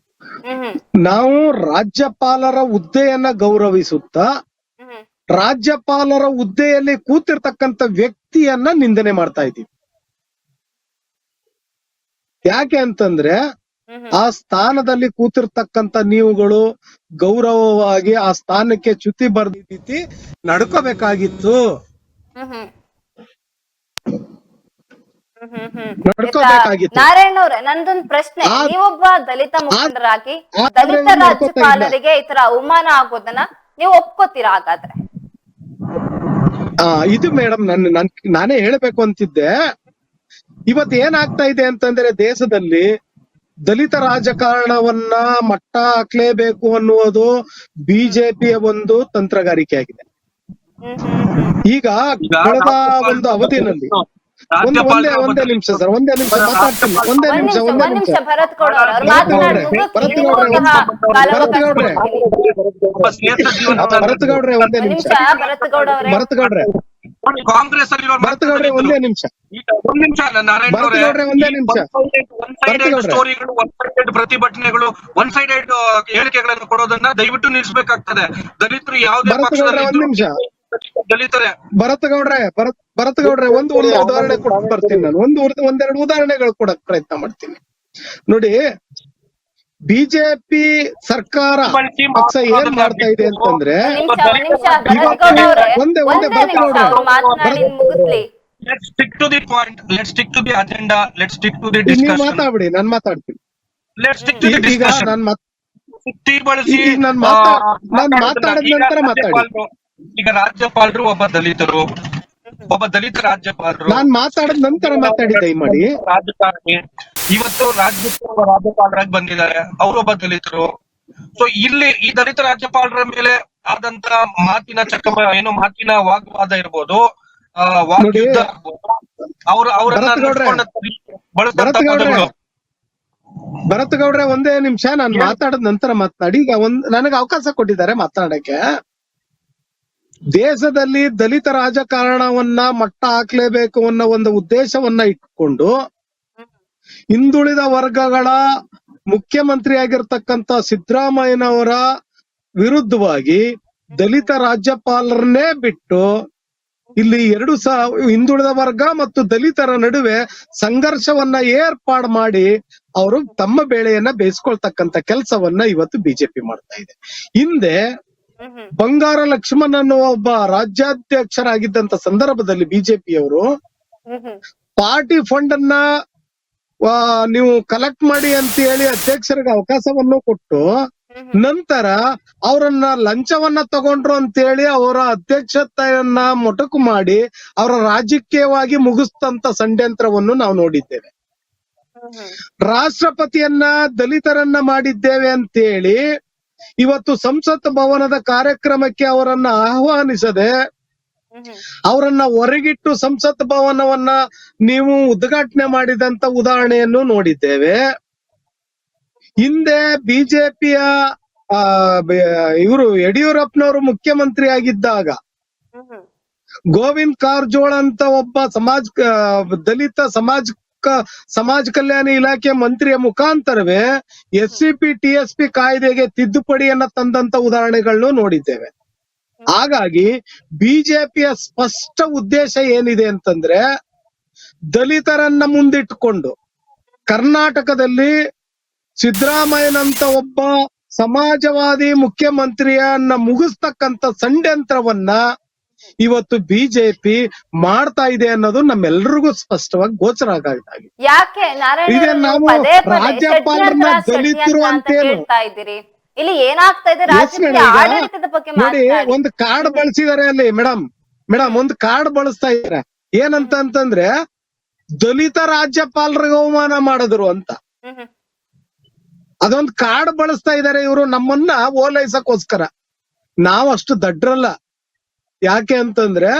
ನಾವು ರಾಜ್ಯಪಾಲರ ಹುದ್ದೆಯನ್ನ ಗೌರವಿಸುತ್ತಾ ರಾಜ್ಯಪಾಲರ ಹುದ್ದೆಯಲ್ಲಿ ಕೂತಿರ್ತಕ್ಕಂಥ ವ್ಯಕ್ತಿಯನ್ನ ನಿಂದನೆ ಮಾಡ್ತಾ ಇದ್ದೀವಿ. ಯಾಕೆ ಅಂತಂದ್ರೆ ಆ ಸ್ಥಾನದಲ್ಲಿ ಕೂತಿರ್ತಕ್ಕಂಥ ನೀವುಗಳು ಗೌರವವಾಗಿ ಆ ಸ್ಥಾನಕ್ಕೆ ಚ್ಯುತಿ ಬರ್ದ ರೀತಿ ನಡ್ಕೋಬೇಕಾಗಿತ್ತು. ನಾರಾಯಣ ಅವ್ರೆ, ನಂದೊಂದು ಪ್ರಶ್ನೆ. ನೀವೊಬ್ಬ ದಲಿತ ಮುಖಂಡರಾಗಿ ದಲಿತ ರಾಜ್ಯಪಾಲರಿಗೆ ಈ ತರ ಅವಮಾನ ಆಗೋದನ್ನ ನೀವು ಒಪ್ಕೋತೀರಾ? ಹಾಗಾದ್ರೆ ಇದು ಮೇಡಮ್ ನಾನೇ ಹೇಳ್ಬೇಕು ಅಂತಿದ್ದೆ. ಇವತ್ತು ಏನಾಗ್ತಾ ಇದೆ ಅಂತಂದ್ರೆ ದೇಶದಲ್ಲಿ ದಲಿತ ರಾಜಕಾರಣವನ್ನ ಮಟ್ಟ ಹಾಕ್ಲೇಬೇಕು ಅನ್ನುವುದು ಬಿಜೆಪಿಯ ಒಂದು ತಂತ್ರಗಾರಿಕೆ ಆಗಿದೆ. ಈಗ ಕಳೆದ ಒಂದು ಅವಧಿನಲ್ಲಿ ಒಂದೇ ನಿಮಿಷ ಸರ್, ಒಂದೇ ನಿಮಿಷ ಮಾತಾಡ್ತೀನಿ. ಒಂದೇ ನಿಮಿಷ ಭರತ್ ಗೌಡ್ರೆ ಒಂದೇ ನಿಮಿಷ. ಕಾಂಗ್ರೆಸ್ ಅಲ್ಲಿ ಒಂದೇ ನಿಮಿಷ ಸ್ಟೋರಿಗಳು, ಒನ್ ಸೈಡೆಡ್ ಪ್ರತಿಭಟನೆಗಳು, ಒನ್ ಸೈಡೆಡ್ ಹೇಳಿಕೆಗಳನ್ನು ಕೊಡೋದನ್ನ ದಯವಿಟ್ಟು ನಿಲ್ಲಿಸಬೇಕಾಗ್ತದೆ. ದಲಿತರು ಯಾವುದೇ ಪಕ್ಷದಲ್ಲಿ ದಲಿತರೇ. ಭರತ್ ಗೌಡ್ರೆ ಒಂದು ಉದಾಹರಣೆ ಕೊಟ್ಟು ಬರ್ತೀನಿ ನಾನು. ಒಂದೆರಡು ಉದಾಹರಣೆಗಳು ಕೊಡಕ್ ಪ್ರಯತ್ನ ಮಾಡ್ತೀನಿ ನೋಡಿ. ಬಿಜೆಪಿ ಸರ್ಕಾರ ಪಕ್ಷ ಏನ್ ಮಾಡ್ತಾ ಇದೆ ಅಂತಂದ್ರೆ ಒಂದ್ ನಿಮಿಷ ಭರತ್ ಗೌಡ ಅವ್ರೆ, ಒಂದೇ ಒಂದೇ ಭರತ್ ನಿಮಿಷ ಗೌಡ್ರೆ. ಅವ್ರು ಮಾತನಾಡಿ ಮುಗಿಸ್ಲಿ. Let's stick to the point. Let's stick to the agenda. Let's stick to the ನೀವ್ discussion. ಮಾತಾಡ್ಬಿಡಿ, ನಾನ್ ಮಾತಾಡ್ತೀನಿ. Let's stick to the ಈಗ discussion. ನಾನ್ ಸುತ್ತಿ ಬಳಸಿ ಈಗ ನಾನ್ ಮಾತಾಡಿದ ನಂತರ ಮಾತಾಡಿ. ಈಗ ರಾಜ್ಯಪಾಲರು ಒಬ್ಬ ದಲಿತರು, ಒಬ್ಬ ದಲಿತ ರಾಜ್ಯಪಾಲರು, ನಾನ್ ಮಾತಾಡಿದ ನಂತರ ಮಾತಾಡಿ ದಯಮಾಡಿ. ರಾಜಕಾರಣಿ ಇವತ್ತು ರಾಜ್ಯಪಾಲರಾಗಿ ಬಂದಿದ್ದಾರೆ, ಅವರೊಬ್ಬ ದಲಿತರು. ಸೊ ಇಲ್ಲಿ ಈ ದಲಿತ ರಾಜ್ಯಪಾಲರ ಮೇಲೆ ಆದಂತ ಮಾತಿನ ಏನೋ ಮಾತಿನ ವಾಗ್ವಾದ ಇರ್ಬೋದು, ವಾಗ್ಯುದ್ಧ ಆಗ್ಬೋದು, ಅವರನ್ನ ಬಳಸಿದಂತ ಪದಗಳು. ಭರತ್ ಗೌಡ್ರೆ ಒಂದೇ ನಿಮಿಷ, ನಾನ್ ಮಾತಾಡಿದ ನಂತರ ಮಾತನಾಡಿ. ಈಗ ನನಗೆ ಅವಕಾಶ ಕೊಟ್ಟಿದ್ದಾರೆ ಮಾತನಾಡಕ್ಕೆ. ದೇಶದಲ್ಲಿ ದಲಿತ ರಾಜಕಾರಣವನ್ನ ಮಟ್ಟ ಹಾಕ್ಲೇಬೇಕು ಅನ್ನೋ ಒಂದು ಉದ್ದೇಶವನ್ನ ಇಟ್ಕೊಂಡು ಹಿಂದುಳಿದ ವರ್ಗಗಳ ಮುಖ್ಯಮಂತ್ರಿ ಆಗಿರ್ತಕ್ಕಂತ ಸಿದ್ದರಾಮಯ್ಯನವರ ವಿರುದ್ಧವಾಗಿ ದಲಿತ ರಾಜ್ಯಪಾಲರನ್ನೇ ಬಿಟ್ಟು ಇಲ್ಲಿ ಹಿಂದುಳಿದ ವರ್ಗ ಮತ್ತು ದಲಿತರ ನಡುವೆ ಸಂಘರ್ಷವನ್ನ ಏರ್ಪಾಡು ಮಾಡಿ ಅವರು ತಮ್ಮ ಬೇಳೆಯನ್ನ ಬೇಯಿಸ್ಕೊಳ್ತಕ್ಕಂತ ಕೆಲಸವನ್ನ ಇವತ್ತು ಬಿಜೆಪಿ ಮಾಡ್ತಾ ಇದೆ. ಹಿಂದೆ ಬಂಗಾರ ಲಕ್ಷ್ಮಣ್ ಅನ್ನುವ ಒಬ್ಬ ರಾಜ್ಯಾಧ್ಯಕ್ಷರಾಗಿದ್ದಂತ ಸಂದರ್ಭದಲ್ಲಿ ಬಿಜೆಪಿಯವರು ಪಾರ್ಟಿ ಫಂಡ್ ಅನ್ನ ನೀವು ಕಲೆಕ್ಟ್ ಮಾಡಿ ಅಂತ ಹೇಳಿ ಅಧ್ಯಕ್ಷರಿಗೆ ಅವಕಾಶವನ್ನು ಕೊಟ್ಟು ನಂತರ ಅವರನ್ನ ಲಂಚವನ್ನ ತಗೊಂಡ್ರು ಅಂತ ಹೇಳಿ ಅವರ ಅಧ್ಯಕ್ಷತೆಯನ್ನ ಮೊಟಕು ಮಾಡಿ ಅವರ ರಾಜಕೀಯವಾಗಿ ಮುಗಿಸ್ತಂತ ಷಡ್ಯಂತ್ರವನ್ನು ನಾವು ನೋಡಿದ್ದೇವೆ. ರಾಷ್ಟ್ರಪತಿಯನ್ನ ದಲಿತರನ್ನ ಮಾಡಿದ್ದೇವೆ ಅಂತೇಳಿ ಇವತ್ತು ಸಂಸತ್ ಭವನದ ಕಾರ್ಯಕ್ರಮಕ್ಕೆ ಅವರನ್ನ ಆಹ್ವಾನಿಸದೆ ಅವರನ್ನ ಹೊರಗಿಟ್ಟು ಸಂಸತ್ ಭವನವನ್ನ ನೀವು ಉದ್ಘಾಟನೆ ಮಾಡಿದಂತ ಉದಾಹರಣೆಯನ್ನು ನೋಡಿದ್ದೇವೆ. ಹಿಂದೆ ಬಿಜೆಪಿಯ ಇವರು ಯಡಿಯೂರಪ್ಪನವರು ಮುಖ್ಯಮಂತ್ರಿ ಆಗಿದ್ದಾಗ ಗೋವಿಂದ್ ಕಾರಜೋಳ ಅಂತ ಒಬ್ಬ ದಲಿತ ಸಮಾಜ ಕಲ್ಯಾಣ ಇಲಾಖೆ ಮಂತ್ರಿಯ ಮುಖಾಂತರವೇ SCP TSP ಕಾಯ್ದೆಗೆ ತಿದ್ದುಪಡಿಯನ್ನ ತಂದಂತ ಉದಾಹರಣೆಗಳನ್ನು ನೋಡಿದ್ದೇವೆ. ಹಾಗಾಗಿ ಬಿಜೆಪಿಯ ಸ್ಪಷ್ಟ ಉದ್ದೇಶ ಏನಿದೆ ಅಂತಂದ್ರೆ ದಲಿತರನ್ನ ಮುಂದಿಟ್ಟುಕೊಂಡು ಕರ್ನಾಟಕದಲ್ಲಿ ಸಿದ್ದರಾಮಯ್ಯನಂತ ಒಬ್ಬ ಸಮಾಜವಾದಿ ಮುಖ್ಯಮಂತ್ರಿಯನ್ನ ಮುಗಿಸ್ತಕ್ಕಂತ ಷಡ್ಯಂತ್ರವನ್ನ ಇವತ್ತು ಬಿಜೆಪಿ ಮಾಡ್ತಾ ಇದೆ ಅನ್ನೋದು ನಮ್ಮೆಲ್ಲರಿಗೂ ಸ್ಪಷ್ಟವಾಗಿ ಗೋಚರ ಆಗಿದೆ. ಯಾಕೆ ಈಗ ನಾವು ರಾಜ್ಯಪಾಲರನ್ನ ದಲಿತರು ಅಂತೇನು ಇಲ್ಲಿ ಏನಾಗ್ತಾ ಇದೆ ರಾಜಕೀಯ ಆಡಳಿತದ ಬಗ್ಗೆ ನೋಡಿ, ಒಂದು ಕಾರ್ಡ್ ಬಳಸಿದಾರೆ ಅಲ್ಲಿ ಮೇಡಮ್ ಒಂದು ಕಾರ್ಡ್ ಬಳಸ್ತಾ ಇದಾರೆ. ಏನಂತಂದ್ರೆ ದಲಿತ ರಾಜ್ಯಪಾಲರಿಗೆ ಅವಮಾನ ಮಾಡಿದ್ರು ಅಂತ ಅದೊಂದು ಕಾರ್ಡ್ ಬಳಸ್ತಾ ಇದಾರೆ ಇವರು ನಮ್ಮನ್ನ ಓಲೈಸಕ್ಕೋಸ್ಕರ. ನಾವಷ್ಟು ದಡ್ರಲ್ಲ. ಯಾಕೆ ಅಂತಂದ್ರೆ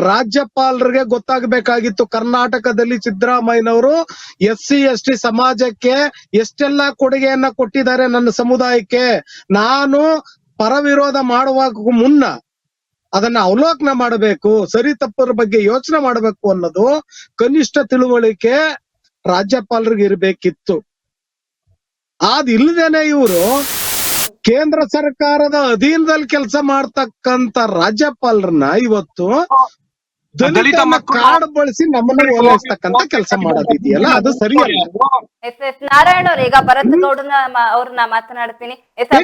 ರಾಜ್ಯಪಾಲರಿಗೆ ಗೊತ್ತಾಗಬೇಕಾಗಿತ್ತು ಕರ್ನಾಟಕದಲ್ಲಿ ಸಿದ್ದರಾಮಯ್ಯನವರು SC ST ಸಮಾಜಕ್ಕೆ ಎಷ್ಟೆಲ್ಲಾ ಕೊಡುಗೆಯನ್ನ ಕೊಟ್ಟಿದ್ದಾರೆ, ನನ್ನ ಸಮುದಾಯಕ್ಕೆ ನಾನು ಪರ ವಿರೋಧ ಮಾಡುವಾಗ ಮುನ್ನ ಅದನ್ನ ಅವಲೋಕನ ಮಾಡಬೇಕು, ಸರಿ ತಪ್ಪರ ಬಗ್ಗೆ ಯೋಚನೆ ಮಾಡಬೇಕು ಅನ್ನೋದು ಕನಿಷ್ಠ ತಿಳುವಳಿಕೆ ರಾಜ್ಯಪಾಲರಿಗೆ ಇರ್ಬೇಕಿತ್ತು. ಅದಿಲ್ಲದೇನೆ ಇವರು ಕೇಂದ್ರ ಸರ್ಕಾರದ ಅಧೀನದಲ್ಲಿ ಕೆಲಸ ಮಾಡ್ತಕ್ಕಂತ ರಾಜ್ಯಪಾಲರನ್ನ ಇವತ್ತು ದಲಿತ ಕಾರ್ಡ್ ಬಳಸಿ ನಮ್ಮನ್ನ ಓಲೈಸ್ತಕ್ಕಂತ ಕೆಲಸ ಮಾಡೋದಿದೆಯಲ್ಲ, ಅದು ಸರಿಯಲ್ಲ. ನಾರಾಯಣ ಅವ್ರ, ಈಗ ಭರತ್ ಗೌಡನ ಅವ್ರನ್ನ ಮಾತನಾಡ್ತೀನಿ.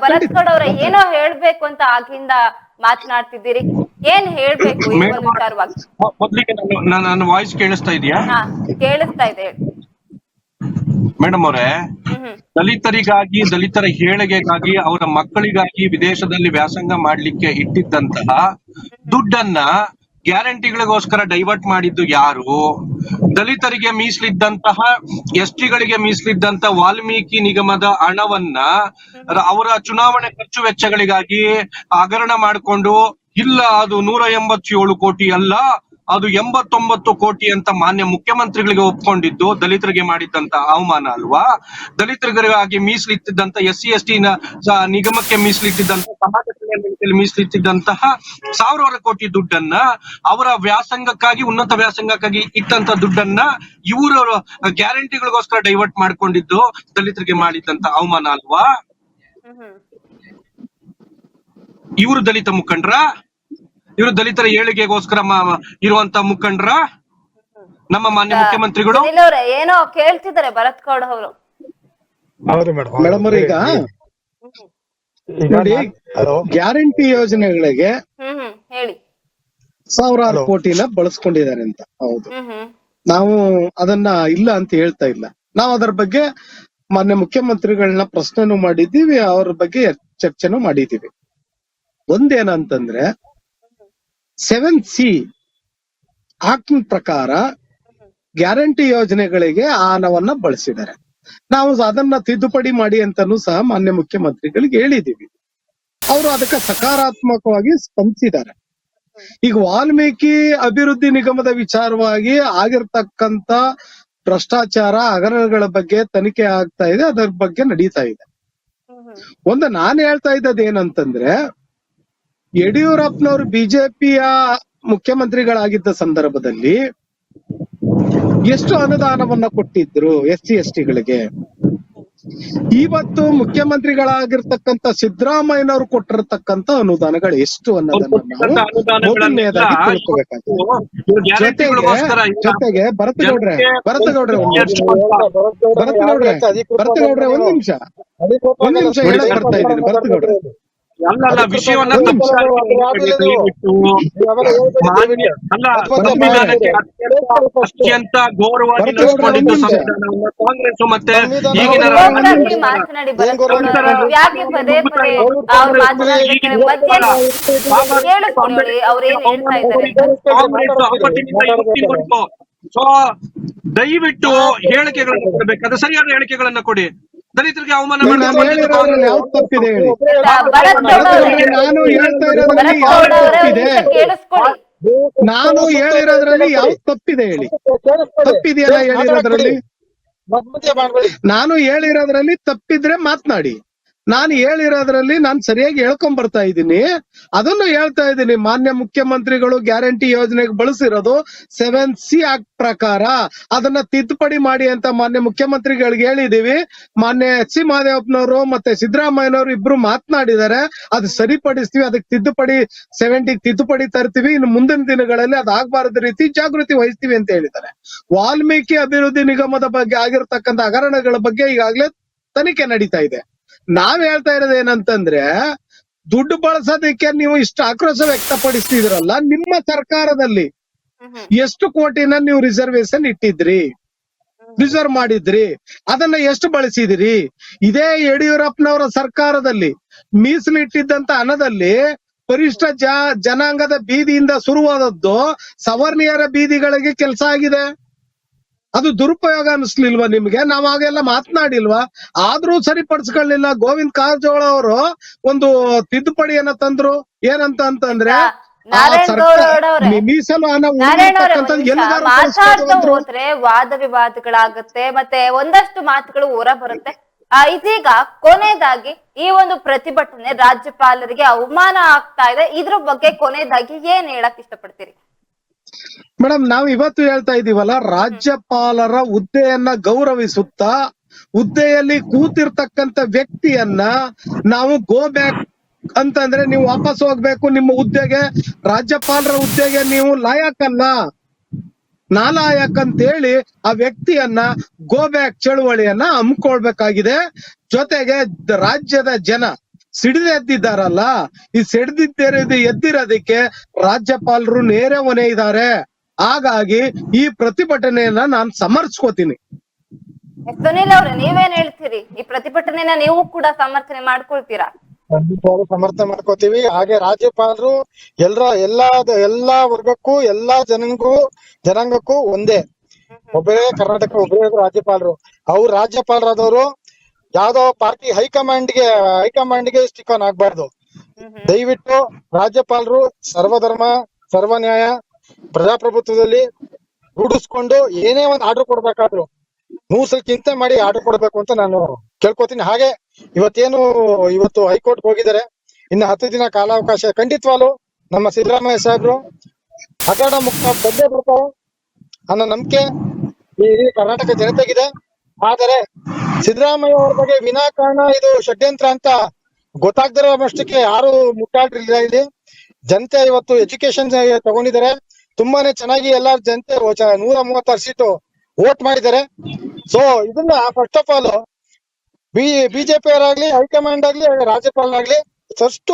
ಭರತ್ ಗೌಡ ಅವ್ರ ಏನೋ ಹೇಳ್ಬೇಕು ಅಂತ ಆಗಿಂದ ಮಾತನಾಡ್ತಿದ್ದೀರಿ, ಏನ್ ಹೇಳ್ಬೇಕು ಈ ಒಂದು ವಿಚಾರವಾಗಿ? ಮೊದ್ಲಿಗೆ ನನ್ನ ವಾಯ್ಸ್ ಕೇಳಿಸ್ತಾ ಇದೆಯಾ? ಕೇಳಿಸ್ತಾ ಇದೆ. ಮೇಡಮ್ ಅವರೇ, ದಲಿತರಿಗಾಗಿ, ದಲಿತರ ಏಳಿಗೆಗಾಗಿ, ಅವರ ಮಕ್ಕಳಿಗಾಗಿ ವಿದೇಶದಲ್ಲಿ ವ್ಯಾಸಂಗ ಮಾಡ್ಲಿಕ್ಕೆ ಇಟ್ಟಿದ್ದಂತಹ ದುಡ್ಡನ್ನ ಗ್ಯಾರಂಟಿಗಳಿಗೋಸ್ಕರ ಡೈವರ್ಟ್ ಮಾಡಿದ್ದು ಯಾರು? ದಲಿತರಿಗೆ ಮೀಸಲಿದ್ದಂತಹ STಗಳಿಗೆ ಮೀಸಲಿದ್ದಂತ ವಾಲ್ಮೀಕಿ ನಿಗಮದ ಹಣವನ್ನ ಅವರ ಚುನಾವಣೆ ಖರ್ಚು ವೆಚ್ಚಗಳಿಗಾಗಿ ಹಗರಣ ಮಾಡಿಕೊಂಡು, ಇಲ್ಲ ಅದು 187 ಕೋಟಿ ಅಲ್ಲ, ಅದು 89 ಕೋಟಿ ಅಂತ ಮಾನ್ಯ ಮುಖ್ಯಮಂತ್ರಿಗಳಿಗೆ ಒಪ್ಕೊಂಡಿದ್ದು ದಲಿತರಿಗೆ ಮಾಡಿದ್ದಂತ ಅವಮಾನ ಅಲ್ವಾ? ದಲಿತರಿಗಾಗಿ ಮೀಸಲಿಟ್ಟಿದ್ದಂತ SC ST ನಿಗಮಕ್ಕೆ ಮೀಸಲಿಟ್ಟಿದ್ದಂತ ಸಮಾಜ ಕಲ್ಯಾಣ ಮೀಸಲಿಟ್ಟಿದ್ದಂತಹ ಸಾವಿರಾರು ಕೋಟಿ ದುಡ್ಡನ್ನ ಅವರ ವ್ಯಾಸಂಗಕ್ಕಾಗಿ, ಉನ್ನತ ವ್ಯಾಸಂಗಕ್ಕಾಗಿ ಇಟ್ಟಂತ ದುಡ್ಡನ್ನ ಇವರು ಗ್ಯಾರಂಟಿಗಳಿಗೋಸ್ಕರ ಡೈವರ್ಟ್ ಮಾಡ್ಕೊಂಡಿದ್ದು ದಲಿತರಿಗೆ ಮಾಡಿದ್ದಂತ ಅವಮಾನ ಅಲ್ವಾ? ಇವರು ದಲಿತ ಮುಖಂಡ್ರ? ಇವರು ದಲಿತರ ಏಳಿಗೆಗೋಸ್ಕರ ಇರುವಂತ ಮುಖಂಡ್ರ ನಮ್ಮ ಮಾನ್ಯ ಮುಖ್ಯಮಂತ್ರಿಗಳು? ಏನೋ ಕೇಳ್ತಿದ್ದಾರೆ ಭರತ್ ಗೌಡ ಅವರು. ಹೌದು ಮೇಡಮ್. ಮೇಡಮ್ ಅವ್ರೆ, ಈಗ ನೋಡಿ, ಗ್ಯಾರಂಟಿ ಯೋಜನೆಗಳಿಗೆ ಹೇಳಿ. ಸಾವಿರಾರು ಕೋಟಿನ ಬಳಸ್ಕೊಂಡಿದ್ದಾರೆ ಅಂತ. ಹೌದು, ನಾವು ಅದನ್ನ ಇಲ್ಲ ಅಂತ ಹೇಳ್ತಾ ಇಲ್ಲ. ನಾವು ಅದರ ಬಗ್ಗೆ ಮಾನ್ಯ ಮುಖ್ಯಮಂತ್ರಿಗಳನ್ನ ಪ್ರಶ್ನೆನೂ ಮಾಡಿದ್ದೀವಿ, ಅವ್ರ ಬಗ್ಗೆ ಚರ್ಚೆನೂ ಮಾಡಿದ್ದೀವಿ. ಒಂದೇನಂತಂದ್ರೆ 7C ಆಕ್ಟ್ ಪ್ರಕಾರ ಗ್ಯಾರಂಟಿ ಯೋಜನೆಗಳಿಗೆ ಆ ಹಣವನ್ನ ಬಳಸಿದ್ದಾರೆ. ನಾವು ಅದನ್ನ ತಿದ್ದುಪಡಿ ಮಾಡಿ ಅಂತಾನೂ ಸಹ ಮಾನ್ಯ ಮುಖ್ಯಮಂತ್ರಿಗಳಿಗೆ ಹೇಳಿದೀವಿ. ಅವರು ಅದಕ್ಕೆ ಸಕಾರಾತ್ಮಕವಾಗಿ ಸ್ಪಂದಿಸಿದ್ದಾರೆ. ಈಗ ವಾಲ್ಮೀಕಿ ಅಭಿವೃದ್ಧಿ ನಿಗಮದ ವಿಚಾರವಾಗಿ ಆಗಿರ್ತಕ್ಕಂತ ಭ್ರಷ್ಟಾಚಾರ ಹಗರಣಗಳ ಬಗ್ಗೆ ತನಿಖೆ ಆಗ್ತಾ ಇದೆ, ಅದರ ಬಗ್ಗೆ ನಡೀತಾ ಇದೆ. ಒಂದು ನಾನು ಹೇಳ್ತಾ ಇದ್ದದ್ದು ಏನಂತಂದ್ರೆ, ಯಡಿಯೂರಪ್ಪನವರು ಬಿಜೆಪಿಯ ಮುಖ್ಯಮಂತ್ರಿಗಳಾಗಿದ್ದ ಸಂದರ್ಭದಲ್ಲಿ ಎಷ್ಟು ಅನುದಾನವನ್ನ ಕೊಟ್ಟಿದ್ರು SC/ST ಗಳಿಗೆ. ಇವತ್ತು ಮುಖ್ಯಮಂತ್ರಿಗಳಾಗಿರ್ತಕ್ಕಂಥ ಸಿದ್ದರಾಮಯ್ಯನವರು ಕೊಟ್ಟಿರತಕ್ಕಂತ ಅನುದಾನಗಳು ಎಷ್ಟು ಅನ್ನೋದನ್ನ ನಾವು ಮೊದಲನೇದಾಗಿ ತಿಳ್ಕೋಬೇಕಾಗಿದೆ. ಜೊತೆಗೆ ಭರತಗೌಡ್ರೆ ಒಂದ್ ನಿಮಿಷ ಹೇಳಕ್ ಬರ್ತಾ ಇದ್ದೀನಿ. ಭರತಗೌಡ್ರೆ, ಅಲ್ಲ ವಿಷಯವನ್ನ ಸಂವಿಧಾನಕ್ಕೆ ಅತ್ಯಂತ ಗೌರವವಾಗಿ ನಡೆಸಿಕೊಂಡಿದ್ದು ಸಂವಿಧಾನವನ್ನ ಕಾಂಗ್ರೆಸ್ ಮತ್ತೆ ಈಗಿನ ಮಾತನಾಡಿ ಯಾಕೆ ಪದೇ ಪದೇ ಅವ್ರು ಮಾತನಾಡ್ಬೇಕಾದ್ರೆ ಕೇಳಿಸ್ಕೊಳ್ಳಿ ಅವ್ರೇನ್ ಹೇಳ್ತಾ ಇದ್ದಾರೆ. ಕಾಂಗ್ರೆಸ್ ಅವತ್ತಿನಿಂದ ಸೊ ದಯವಿಟ್ಟು ಹೇಳಿಕೆಗಳನ್ನ ಕೊಡ್ಬೇಕಾದ್ರೆ ಸರಿಯಾದ ಹೇಳಿಕೆಗಳನ್ನ ಕೊಡಿ. ದಲಿತರಿಗೆ ಅವಮಾನ ಯಾವ್ದು ತಪ್ಪಿದೆ ಹೇಳಿ. ನಾನು ಹೇಳ್ತಾ ಇರೋದ್ರಲ್ಲಿ ಯಾವ್ದು ತಪ್ಪಿದೆ ಹೇಳಿ. ತಪ್ಪಿದೆಯಲ್ಲ ಹೇಳಿರೋದ್ರಲ್ಲಿ? ನಾನು ಹೇಳಿರೋದ್ರಲ್ಲಿ ತಪ್ಪಿದ್ರೆ ಮಾತನಾಡಿ. ನಾನು ಹೇಳಿರೋದ್ರಲ್ಲಿ ನಾನು ಸರಿಯಾಗಿ ಹೇಳ್ಕೊಂಡ್ ಬರ್ತಾ ಇದ್ದೀನಿ. ಅದನ್ನು ಹೇಳ್ತಾ ಇದ್ದೀನಿ. ಮಾನ್ಯ ಮುಖ್ಯಮಂತ್ರಿಗಳು ಗ್ಯಾರಂಟಿ ಯೋಜನೆಗೆ ಬಳಸಿರೋದು 7C ಆಕ್ಟ್ ಪ್ರಕಾರ. ಅದನ್ನ ತಿದ್ದುಪಡಿ ಮಾಡಿ ಅಂತ ಮಾನ್ಯ ಮುಖ್ಯಮಂತ್ರಿಗಳಿಗೆ ಹೇಳಿದೀವಿ. ಮಾನ್ಯ H.C. ಮಹದೇವಪ್ಪನವರು ಮತ್ತೆ ಸಿದ್ದರಾಮಯ್ಯನವರು ಇಬ್ರು ಮಾತನಾಡಿದ್ದಾರೆ. ಅದು ಸರಿಪಡಿಸ್ತೀವಿ, ಅದಕ್ಕೆ ತಿದ್ದುಪಡಿ 70 ತಿದ್ದುಪಡಿ ತರ್ತೀವಿ. ಇನ್ನು ಮುಂದಿನ ದಿನಗಳಲ್ಲಿ ಅದಾಗಬಾರದ ರೀತಿ ಜಾಗೃತಿ ವಹಿಸ್ತೀವಿ ಅಂತ ಹೇಳಿದ್ದಾರೆ. ವಾಲ್ಮೀಕಿ ಅಭಿವೃದ್ಧಿ ನಿಗಮದ ಬಗ್ಗೆ ಆಗಿರ್ತಕ್ಕಂಥ ಹಗರಣಗಳ ಬಗ್ಗೆ ಈಗಾಗಲೇ ತನಿಖೆ ನಡೀತಾ ಇದೆ. ನಾವ್ ಹೇಳ್ತಾ ಇರೋದು ಏನಂತಂದ್ರೆ, ದುಡ್ಡು ಬಳಸೋದಕ್ಕೆ ನೀವು ಇಷ್ಟು ಆಕ್ರೋಶ ವ್ಯಕ್ತಪಡಿಸ್ತಿದ್ರಲ್ಲ, ನಿಮ್ಮ ಸರ್ಕಾರದಲ್ಲಿ ಎಷ್ಟು ಕೋಟಿನ ನೀವು ರಿಸರ್ವೇಶನ್ ಇಟ್ಟಿದ್ರಿ, ರಿಸರ್ವ್ ಮಾಡಿದ್ರಿ, ಅದನ್ನ ಎಷ್ಟು ಬಳಸಿದಿರಿ? ಇದೇ ಯಡಿಯೂರಪ್ಪನವರ ಸರ್ಕಾರದಲ್ಲಿ ಮೀಸಲಿಟ್ಟಿದ್ದಂತ ಹಣದಲ್ಲಿ ಪರಿಷ್ಠ ಜನಾಂಗದ ಬೀದಿಯಿಂದ ಶುರುವಾದದ್ದು ಸವರ್ಣೀಯರ ಬೀದಿಗಳಿಗೆ ಕೆಲಸ ಆಗಿದೆ. ಅದು ದುರುಪಯೋಗ ಅನಿಸ್ಲಿಲ್ವಾ ನಿಮ್ಗೆ? ನಾವ್ ಆಗೆಲ್ಲ ಮಾತನಾಡಿಲ್ವಾ? ಆದ್ರೂ ಸರಿಪಡಿಸ್ಕೊಳ್ಳಿಲ್ಲ. ಗೋವಿಂದ ಕಾರಜೋಳ ಅವರು ಒಂದು ತಿದ್ದುಪಡಿಯನ್ನ ತಂದ್ರು. ಏನಂತ ಅಂತಂದ್ರೆ, ಮೀಸಲು ಹಣ ಮಾತಾಡ್ತಾ ಹೋದ್ರೆ ವಾದ ವಿವಾದಗಳಾಗುತ್ತೆ, ಮತ್ತೆ ಒಂದಷ್ಟು ಮಾತುಗಳು ಹೊರ ಬರುತ್ತೆ. ಇದೀಗ ಕೊನೆಯದಾಗಿ ಈ ಒಂದು ಪ್ರತಿಭಟನೆ ರಾಜ್ಯಪಾಲರಿಗೆ ಅವಮಾನ ಆಗ್ತಾ ಇದೆ. ಇದ್ರ ಬಗ್ಗೆ ಕೊನೆಯದಾಗಿ ಏನ್ ಹೇಳಕ್ ಇಷ್ಟಪಡ್ತೀರಿ? ಮೇಡಮ್, ನಾವು ಇವತ್ತು ಹೇಳ್ತಾ ಇದೀವಲ್ಲ, ರಾಜ್ಯಪಾಲರ ಹುದ್ದೆಯನ್ನ ಗೌರವಿಸುತ್ತಾ ಹುದ್ದೆಯಲ್ಲಿ ಕೂತಿರ್ತಕ್ಕಂಥ ವ್ಯಕ್ತಿಯನ್ನ ನಾವು ಗೋ ಬ್ಯಾಕ್ ಅಂತಂದ್ರೆ ನೀವು ವಾಪಸ್ ಹೋಗ್ಬೇಕು ನಿಮ್ಮ ಹುದ್ದೆಗೆ, ರಾಜ್ಯಪಾಲರ ಹುದ್ದೆಗೆ ನೀವು ಲಾಯಕಲ್ಲ, ನಾಲಾಯಕ್ ಅಂತ ಹೇಳಿ ಆ ವ್ಯಕ್ತಿಯನ್ನ ಗೋ ಬ್ಯಾಕ್ ಚಳುವಳಿಯನ್ನ ಹಮ್ಮಿಕೊಳ್ಬೇಕಾಗಿದೆ. ಜೊತೆಗೆ ರಾಜ್ಯದ ಜನ ಸಿಡಿದೆದ್ದಿದ್ದಾರಲ್ಲ, ಈ ಎದ್ದಿರೋದಕ್ಕೆ ರಾಜ್ಯಪಾಲರು ನೇರ ಹೊಣೆ ಇದ್ದಾರೆ. ಹಾಗಾಗಿ ಈ ಪ್ರತಿಭಟನೆಯನ್ನ ನಾನು ಸಮರ್ಥಿಸ್ಕೋತೀನಿ. ಸುನಿಲ್ ಅವ್ರೆ, ನೀವೇನ್ ಹೇಳ್ತೀರಿ? ಈ ಪ್ರತಿಭಟನೆನ ನೀವು ಕೂಡ ಸಮರ್ಥನೆ ಮಾಡ್ಕೊಳ್ತೀರಾ? ಸಮರ್ಥನೆ ಮಾಡ್ಕೋತೀವಿ. ಹಾಗೆ ರಾಜ್ಯಪಾಲರು ಎಲ್ಲಾ ವರ್ಗಕ್ಕೂ ಎಲ್ಲಾ ಜನಾಂಗಕ್ಕೂ ಒಂದೇ, ಒಬ್ಬರೇ ಕರ್ನಾಟಕ ಒಬ್ಬರೇ ರಾಜ್ಯಪಾಲರು. ಅವ್ರು ರಾಜ್ಯಪಾಲರಾದವರು ಯಾವ್ದೋ ಪಾರ್ಟಿ ಹೈಕಮಾಂಡ್ಗೆ ಸ್ಟಿಕ್ ಆನ್ ಆಗ್ಬಾರ್ದು. ದಯವಿಟ್ಟು ರಾಜ್ಯಪಾಲರು ಸರ್ವಧರ್ಮ ಸರ್ವನ್ಯಾಯ ಪ್ರಜಾಪ್ರಭುತ್ವದಲ್ಲಿ ರೂಢಿಸ್ಕೊಂಡು ಏನೇ ಒಂದು ಆರ್ಡರ್ ಕೊಡ್ಬೇಕಾದ್ರು 100 ಸಲ ಚಿಂತೆ ಮಾಡಿ ಆರ್ಡರ್ ಕೊಡ್ಬೇಕು ಅಂತ ನಾನು ಕೇಳ್ಕೊತೀನಿ. ಹಾಗೆ ಇವತ್ತು ಹೈಕೋರ್ಟ್ ಹೋಗಿದ್ದಾರೆ. ಇನ್ನು 10 ದಿನ ಕಾಲಾವಕಾಶ. ಖಂಡಿತವಾಗ್ಲು ನಮ್ಮ ಸಿದ್ದರಾಮಯ್ಯ ಸಾಹೇಬ್ರು ಹಗರಣ ಮುಕ್ತ ಬಂದೇ ಬರ್ತಾರೆ ಅನ್ನೋ ನಂಬಿಕೆ ಈ ಕರ್ನಾಟಕ ಜನತೆಗಿದೆ. ಆದರೆ ಸಿದ್ದರಾಮಯ್ಯ ಅವ್ರ ಬಗ್ಗೆ ವಿನಾಕಾರಣ ಇದು ಷಡ್ಯಂತ್ರ ಅಂತ ಗೊತ್ತಾಗ್ದಿರೋಷ್ಟಕ್ಕೆ ಯಾರು ಮುಟ್ಟಾಡ್ರಿಲ್ಲ. ಇಲ್ಲಿ ಜನತೆ ಇವತ್ತು ಎಜುಕೇಶನ್ ತಗೊಂಡಿದ್ದಾರೆ. ತುಂಬಾನೇ ಚೆನ್ನಾಗಿ ಎಲ್ಲಾ ಜನತೆ 136 ಸೀಟು ವೋಟ್ ಮಾಡಿದ್ದಾರೆ. ಸೊ ಇದನ್ನ ಫಸ್ಟ್ ಆಫ್ ಆಲ್ ಬಿಜೆಪಿ ಅವರಾಗ್ಲಿ, ಹೈಕಮಾಂಡ್ ಆಗ್ಲಿ, ರಾಜ್ಯಪಾಲರಾಗ್ಲಿ ಫಸ್ಟ್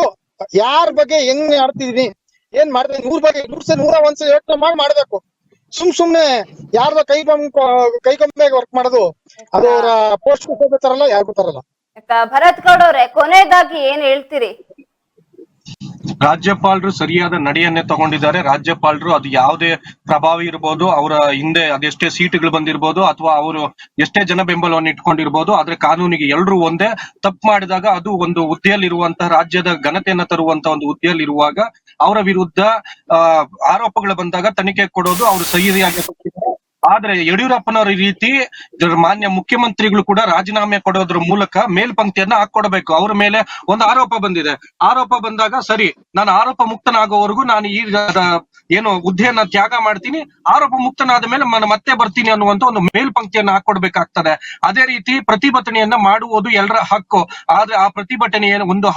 ಯಾರ ಬಗ್ಗೆ ಹೆಂಗ್ ಆಡ್ತಿದೀನಿ, ಏನ್ ಮಾಡ್ತೀನಿ, 100 ಬಗ್ಗೆ 101 ಯೋಚನೆ ಮಾಡ್ಬೇಕು. ಸುಮ್ನೆ ಯಾರ್ದೋ ಕೈಗೊಂಬೆಗೆ ವರ್ಕ್ ಮಾಡೋದು, ಅದು ಅವರ ಪೋಸ್ಟ್ ತರಲ್ಲ, ಯಾರಿಗೂ ತರಲ್ಲ. ಭರತ್ ಗೌಡ ಅವ್ರೆ, ಕೊನೆಯದಾಗಿ ಏನ್ ಹೇಳ್ತೀರಿ? ರಾಜ್ಯಪಾಲರು ಸರಿಯಾದ ನಡೆಯನ್ನೇ ತಗೊಂಡಿದ್ದಾರೆ. ರಾಜ್ಯಪಾಲರು ಅದು ಯಾವುದೇ ಪ್ರಭಾವಿ ಇರ್ಬೋದು, ಅವರ ಹಿಂದೆ ಅದೆಷ್ಟೇ ಸೀಟುಗಳು ಬಂದಿರ್ಬೋದು, ಅಥವಾ ಅವರು ಎಷ್ಟೇ ಜನ ಬೆಂಬಲವನ್ನು ಇಟ್ಕೊಂಡಿರ್ಬೋದು, ಆದ್ರೆ ಕಾನೂನಿಗೆ ಎಲ್ಲರೂ ಒಂದೇ. ತಪ್ಪು ಮಾಡಿದಾಗ ಅದು ಒಂದು ಹುದ್ದೆಯಲ್ಲಿರುವಂತಹ, ರಾಜ್ಯದ ಘನತೆಯನ್ನ ತರುವಂತಹ ಒಂದು ಹುದ್ದೆಯಲ್ಲಿರುವಾಗ ಅವರ ವಿರುದ್ಧ ಆರೋಪಗಳು ಬಂದಾಗ ತನಿಖೆ ಕೊಡೋದು ಅವರು ಸರಿಯಾಗಿ. ಆದ್ರೆ ಯಡಿಯೂರಪ್ಪನವರ ರೀತಿ ಮಾನ್ಯ ಮುಖ್ಯಮಂತ್ರಿಗಳು ಕೂಡ ರಾಜೀನಾಮೆ ಕೊಡೋದ್ರ ಮೂಲಕ ಮೇಲ್ಪಂಕ್ತಿಯನ್ನ ಹಾಕೊಡ್ಬೇಕು. ಅವ್ರ ಮೇಲೆ ಒಂದು ಆರೋಪ ಬಂದಿದೆ, ಆರೋಪ ಬಂದಾಗ ಸರಿ, ನಾನು ಆರೋಪ ಮುಕ್ತನಾಗೋವರೆಗೂ ನಾನು ಈ ಏನು ಹುದ್ದೆಯನ್ನ ತ್ಯಾಗ ಮಾಡ್ತೀನಿ, ಆರೋಪ ಮುಕ್ತನಾದ ಮೇಲೆ ನಾನು ಮತ್ತೆ ಬರ್ತೀನಿ ಅನ್ನುವಂತ ಒಂದು ಮೇಲ್ಪಂಕ್ತಿಯನ್ನ ಹಾಕೊಡ್ಬೇಕಾಗ್ತದೆ. ಅದೇ ರೀತಿ ಪ್ರತಿಭಟನೆಯನ್ನ ಮಾಡುವುದು ಎಲ್ಲರ ಹಕ್ಕು. ಆದ್ರೆ ಆ ಪ್ರತಿಭಟನೆ ಒಂದು